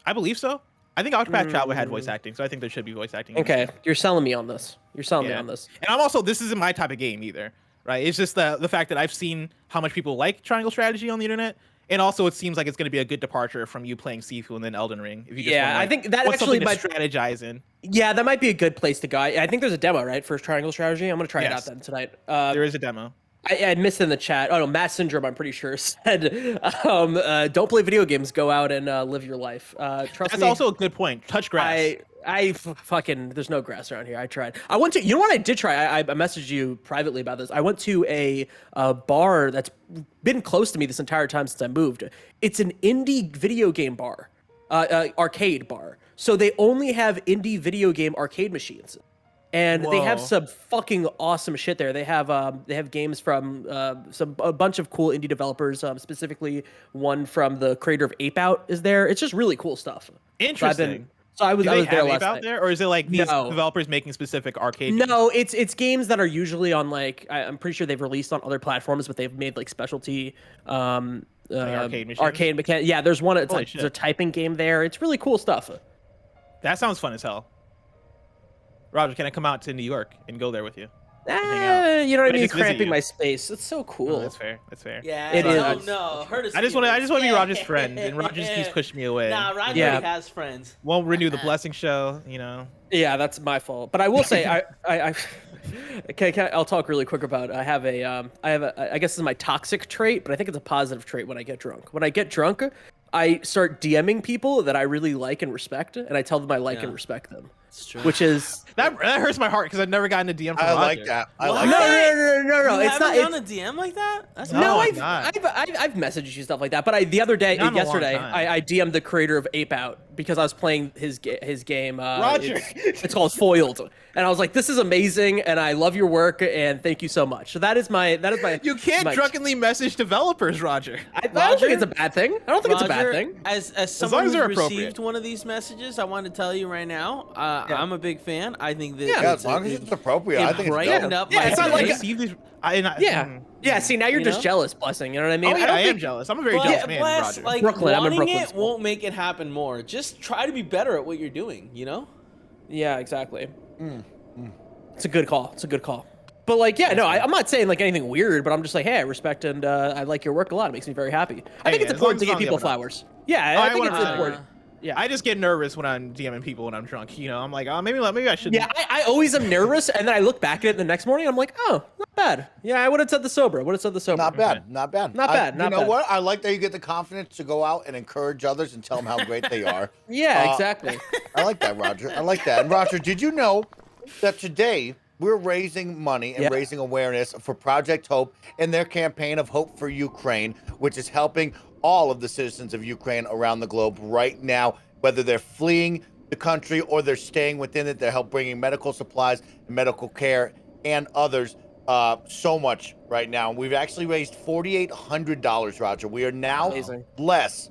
I believe so. I think Octopath Traveler had voice acting, so I think there should be voice acting. in this Okay, one. you're selling me on this. You're selling me Yeah. on this. And I'm also, this isn't my type of game either, right? It's just the fact that I've seen how much people like Triangle Strategy on the internet, and also it seems like it's going to be a good departure from you playing Sifu and then Elden Ring. If you just Yeah, wanna, I think that want actually something to might- strategize in. Yeah, that might be a good place to go. I think there's a demo, right, for Triangle Strategy. I'm gonna try it out Yes. then tonight. There is a demo. I missed in the chat. Oh no, Matt Syndrome, I'm pretty sure said, "Don't play video games. Go out and live your life." Trust That's me. also a good point. Touch grass. Fucking there's no grass around here. I tried. I went to. You know what I did try? I messaged you privately about this. I went to a bar that's been close to me this entire time since I moved. It's an indie video game bar, arcade bar. So they only have indie video game arcade machines. And they have Whoa. some fucking awesome shit there. They have games from a bunch of cool indie developers. Specifically, one from the creator of Ape Out is there. It's just really cool stuff. Interesting. So I was Do I they was there have last Ape out night. there, or is it like these No. developers making specific arcade games? No, it's games that are usually on like I'm pretty sure they've released on other platforms, but they've made like specialty arcade machines? arcade mechanic. Yeah, there's one. It's Holy like there's a shit. typing game there. It's really cool stuff. That sounds fun as hell. Roger, can I come out to New York and go there with you? out. You know what I Or mean? just visit Cramping you. my space. It's so cool. Oh, that's fair. That's fair. Yeah, It no, is. no, hurt his I just want to be feelings. Roger's friend, and Roger just keeps pushing me away. Nah, Roger Yeah. already has friends. Won't renew the blessing show, you know. Yeah, that's my fault. But I will say, I'll talk really quick about. I guess this is my toxic trait, but I think it's a positive trait when I get drunk. When I get drunk, I start DMing people that I really like and respect, and I tell them I like Yeah. and respect them. It's true. Which is That hurts my heart because I've never gotten a DM from I Roger. like that. I What? like no, that. no. You It's not. haven't It's, done a DM like that? That's No, no, I'm not. I've messaged you stuff like that, but the other day, Not in a long yesterday, time. I DM'd the creator of Ape Out because I was playing his game. Roger. It's called Foiled, and I was like, "This is amazing, and I love your work, and thank you so much." So that is my. You can't my- drunkenly message developers, Roger. I don't think it's a bad thing. I don't think it's a bad Roger, thing. As long someone as who's they're received appropriate. one of these messages, I want to tell you right now, I'm a big fan. I think that Yeah, as long as it's appropriate, I think it's brightened dope. up Yeah, my it's not day. like a- Receive these. Yeah. See, now you're You just know? jealous, blessing. You know what I mean? Oh yeah, don't I am think- jealous. I'm a very But jealous man, plus, Roger. like, Brooklyn, I'm in wanting Brooklyn it still. won't make it happen more. Just try to be better at what you're doing, you know? Yeah, exactly. It's a good call. It's a good call. But like, yeah, no, I'm not saying like anything weird, but I'm just like, hey, I respect and I like your work a lot. It makes me very happy. I Hey, think it's as long important as to it's give on the people up and up. flowers. Yeah, Oh, I I think wanna- it's important. Yeah. I just get nervous when I'm DMing people when I'm drunk. You know, I'm like, oh, maybe I should. Yeah, I always am nervous, and then I look back at it the next morning. I'm like, oh, not bad. Yeah, I would have said the sober. Not bad. Not bad. Not bad, not you know bad. what? I like that you get the confidence to go out and encourage others and tell them how great they are. Yeah, Uh, exactly. I like that, Roger. I like that. And Roger, did you know that today we're raising money and Yeah. raising awareness for Project Hope and their campaign of Hope for Ukraine, which is helping all of the citizens of Ukraine around the globe right now, whether they're fleeing the country or they're staying within it. They're help bringing medical supplies, medical care, and others. So much right now. We've actually raised $4,800, Roger. We are now Amazing. less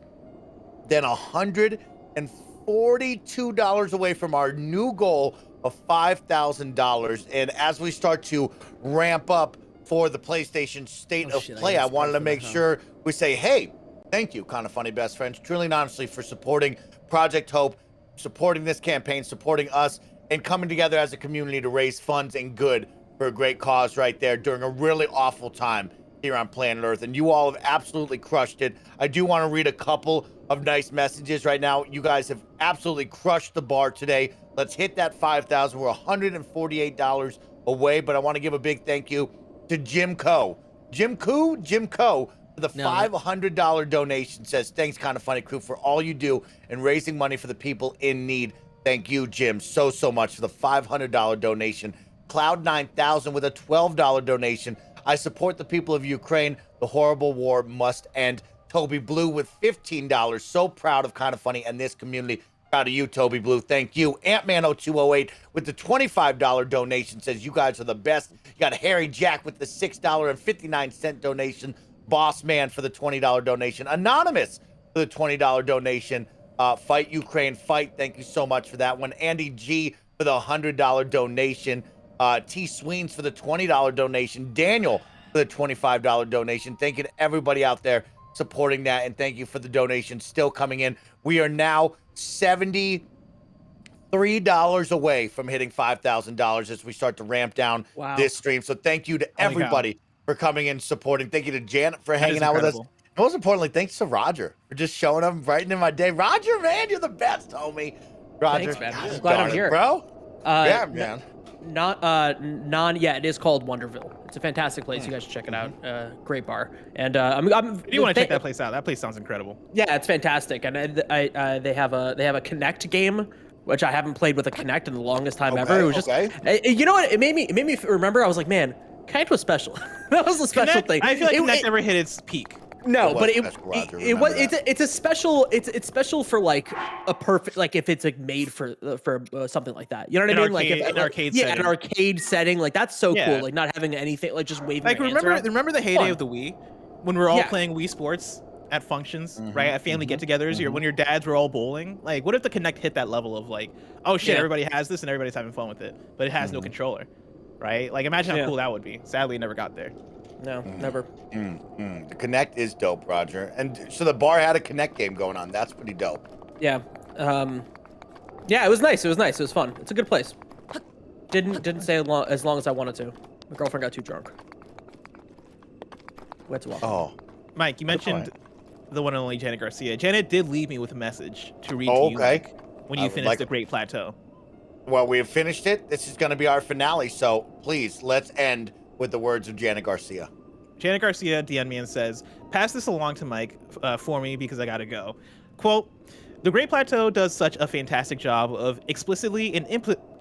than $142 away from our new goal of $5,000. And as we start to ramp up for the PlayStation State of Play, I wanted to make sure we say, hey, thank you, Kinda Funny best friends, truly and honestly, for supporting Project Hope, supporting this campaign, supporting us, and coming together as a community to raise funds and good for a great cause right there during a really awful time here on planet Earth. And you all have absolutely crushed it. I do want to read a couple of nice messages right now. You guys have absolutely crushed the bar today. Let's hit that 5,000. We're $148 away, but I want to give a big thank you to Jim Coe. Jim Coe, for the $500 donation, says, thanks, Kinda Funny crew, for all you do in raising money for the people in need. Thank you, Jim, so much for the $500 donation. Cloud 9000 with a $12 donation. I support the people of Ukraine. The horrible war must end. Toby Blue with $15. So proud of Kinda Funny and this community. Proud of you, Toby Blue. Thank you. Antman0208 with the $25 donation says, you guys are the best. You got Harry Jack with the $6.59 donation. Boss Man for the $20 donation. Anonymous for the $20 donation. Fight Ukraine, fight. Thank you so much for that one. Andy G for the $100 donation. T. Sweens for the $20 donation. Daniel for the $25 donation. Thank you to everybody out there supporting that, and thank you for the donation still coming in. We are now $73 away from hitting $5,000 as we start to ramp down this stream. So thank you to everybody for coming in supporting. Thank you to Janet for hanging out with us. Most importantly, thanks to Roger for just showing up and brightening my day. Roger, man, you're the best, homie. Roger, Thanks, man. I'm glad I'm here, bro. Yeah, man. Yeah, it is called Wonderville. It's a fantastic place. You guys should check it out. Great bar. And you want to check that place out? That place sounds incredible. Yeah, it's fantastic. And they have a Connect game, which I haven't played with a Connect in the longest time ever. It was just, you know what? It made me remember. I was like, man, Connect was special. That was a special thing. I feel like Connect never hit its peak. No, but it's special for like a perfect, like if it's like made for something like that. You know what I mean? Like an arcade setting. An arcade setting. Like that's so cool. Like not having anything, like just waving. Like your hands around. remember the heyday of the Wii when we were all playing Wii Sports at functions, right? At family get-togethers, when your dads were all bowling. Like, what if the Connect hit that level of like, oh shit, everybody has this and everybody's having fun with it, but it has no controller, right? Like, imagine how cool that would be. Sadly, it never got there. No, never. The Connect is dope, Roger. And so the bar had a Connect game going on. That's pretty dope. Yeah. Yeah, it was nice. It was nice. It was fun. It's a good place. Didn't stay as long as I wanted to. My girlfriend got too drunk. We had to walk. Oh. Mike, you mentioned the one and only Janet Garcia. Janet did leave me with a message to read to you, Mike, when you finish the Great Plateau. Well, we have finished it. This is going to be our finale. So please, let's end with the words of Janet Garcia. Janet Garcia DM'd me and says, pass this along to Mike for me because I gotta go. Quote, the Great Plateau does such a fantastic job of explicitly and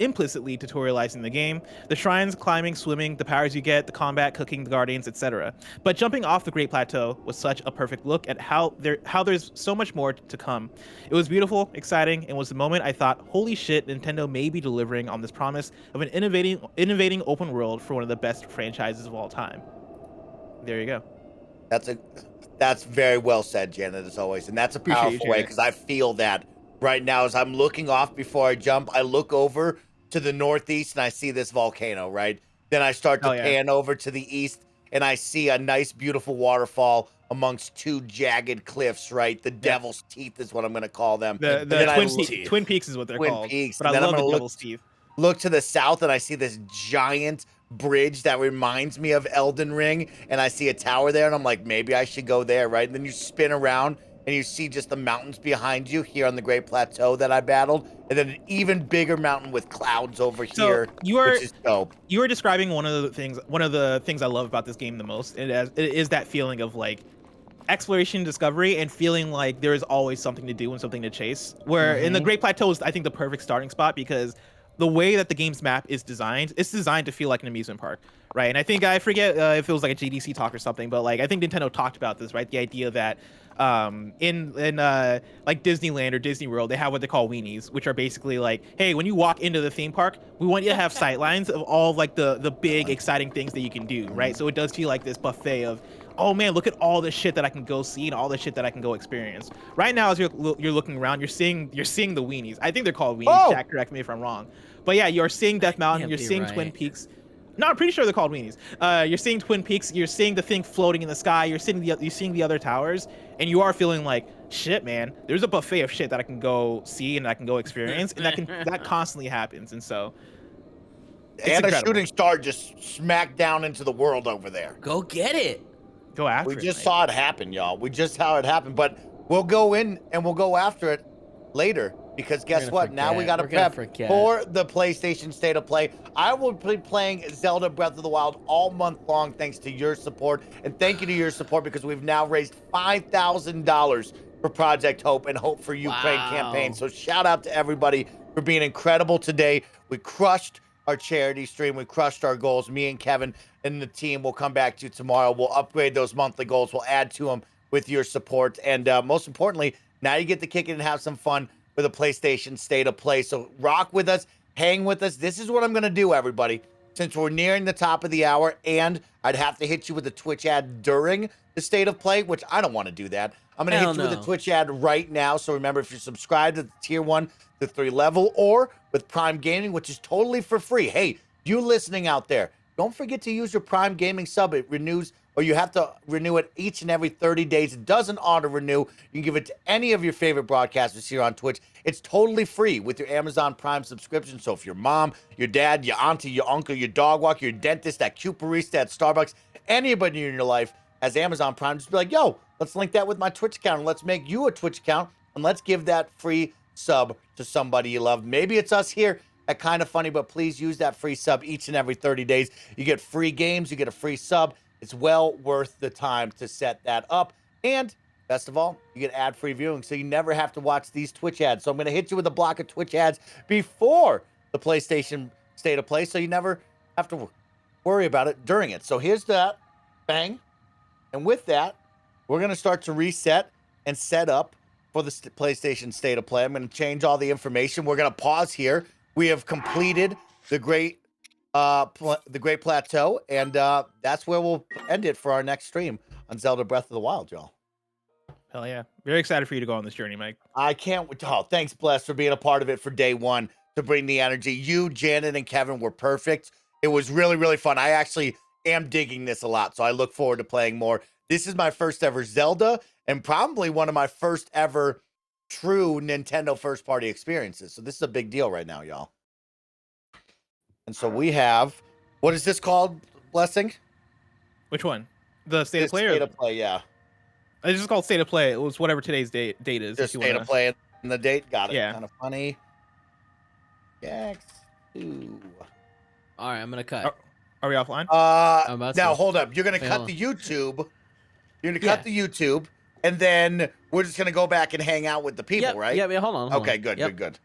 implicitly tutorializing the game, the shrines, climbing, swimming, the powers you get, the combat, cooking, the guardians, etc. But jumping off the Great Plateau was such a perfect look at how there's so much more to come. It was beautiful, exciting, and was the moment I thought, holy shit, Nintendo may be delivering on this promise of an innovating open world for one of the best franchises of all time. There you go. That's very well said, Janet, as always. And that's a powerful way, because I feel that right now as I'm looking off before I jump, I look over to the northeast and I see this volcano, right? Then I start to pan over to the east and I see a nice, beautiful waterfall amongst two jagged cliffs, right? The Devil's Teeth is what I'm going to call them. Twin Peaks is what they're called. Twin Peaks. But I love the Devil's Teeth. Look to the south and I see this giant bridge that reminds me of Elden Ring, and I see a tower there and I'm like, maybe I should go there, right? And then you spin around and you see just the mountains behind you here on the Great Plateau that I battled, and then an even bigger mountain with clouds over here, which is dope. You are describing one of the things I love about this game the most. It is that feeling of like exploration, discovery, and feeling like there is always something to do and something to chase, where in the Great Plateau is, I think, the perfect starting spot, because the way that the game's map is designed, it's designed to feel like an amusement park, right? And I forget if it was like a GDC talk or something, but like I think Nintendo talked about this, right? The idea that in like Disneyland or Disney World, they have what they call weenies, which are basically like, hey, when you walk into the theme park, we want you to have sight lines of all of like the big exciting things that you can do, right? So it does feel like this buffet of, oh man, look at all the shit that I can go see and all the shit that I can go experience. Right now, as you're looking around, you're seeing the weenies. I think they're called weenies. Oh! Jack, correct me if I'm wrong. But yeah, you're seeing Death Mountain, can't you're be seeing right. Twin Peaks. No, I'm pretty sure they're called weenies. You're seeing Twin Peaks, you're seeing the thing floating in the sky, you're seeing the other towers, and you are feeling like, shit, man, there's a buffet of shit that I can go see and I can go experience, and that constantly happens. And so it's And incredible. a shooting star just smacked down into the world over there. Go get it. Go after We it. just Mike. saw it happen, y'all. We just saw it happen, but we'll go in and we'll go after it later because guess gonna what? Now we got to We're gonna prep forget. for the PlayStation State of Play. I will be playing Zelda Breath of the Wild all month long thanks to your support, and thank you to your support because we've now raised $5,000 for Project Hope and Hope for Ukraine Wow. campaign. So shout out to everybody for being incredible today. We crushed our charity stream. We crushed our goals. Me and Kevin and the team will come back to you tomorrow. We'll upgrade those monthly goals. We'll add to them with your support. And most importantly, now you get to kick it and have some fun with a PlayStation State of Play. So rock with us, hang with us. This is what I'm going to do, everybody. Since we're nearing the top of the hour, and I'd have to hit you with a Twitch ad during the State of Play, which I don't want to do that. I'm going to hit you with a no. Twitch ad right now. So remember, if you're subscribed to the tier 1 to 3 level or with Prime Gaming, which is totally for free. Hey, you listening out there, don't forget to use your Prime Gaming sub. It renews, or you have to renew it each and every 30 days. It doesn't auto-renew. You can give it to any of your favorite broadcasters here on Twitch. It's totally free with your Amazon Prime subscription. So if your mom, your dad, your auntie, your uncle, your dog walker, your dentist, that cute barista at Starbucks, anybody in your life has Amazon Prime, just be like, yo, let's link that with my Twitch account and let's make you a Twitch account and let's give that free sub to somebody you love. Maybe it's us here at KindaFunny, but please use that free sub each and every 30 days. You get free games, you get a free sub. It's well worth the time to set that up. And best of all, you get ad-free viewing, so you never have to watch these Twitch ads. So I'm going to hit you with a block of Twitch ads before the PlayStation State of Play, so you never have to worry about it during it. So here's that. Bang. And with that, we're going to start to reset and set up for the PlayStation State of Play. I'm going to change all the information. We're going to pause here. We have completed the great plateau, and that's where we'll end it for our next stream on Zelda Breath of the Wild, y'all. Hell yeah. Very excited for you to go on this journey, Mike. I can't wait. Oh, thanks, Bless, for being a part of it for day one to bring the energy. You, Janet, and Kevin were perfect. It was really, really fun. I actually am digging this a lot, so I look forward to playing more. This is my first ever Zelda and probably one of my first ever true Nintendo first party experiences. So this is a big deal right now, y'all. And so we have, what is this called, Blessing? Which one? The State of Play? State of Play, yeah. It's just called State of Play. It was whatever today's date is. Just if you State wanna... of Play and the date. Got it. Yeah. Kind of funny. X2. All right, I'm gonna cut. Are we offline? about Now to. hold up. You're gonna Wait, cut hold the YouTube. You're gonna cut Yeah. the YouTube, and then we're just gonna go back and hang out with the people, Yep, right? Yeah, hold on. Okay, good, Yep. good, good.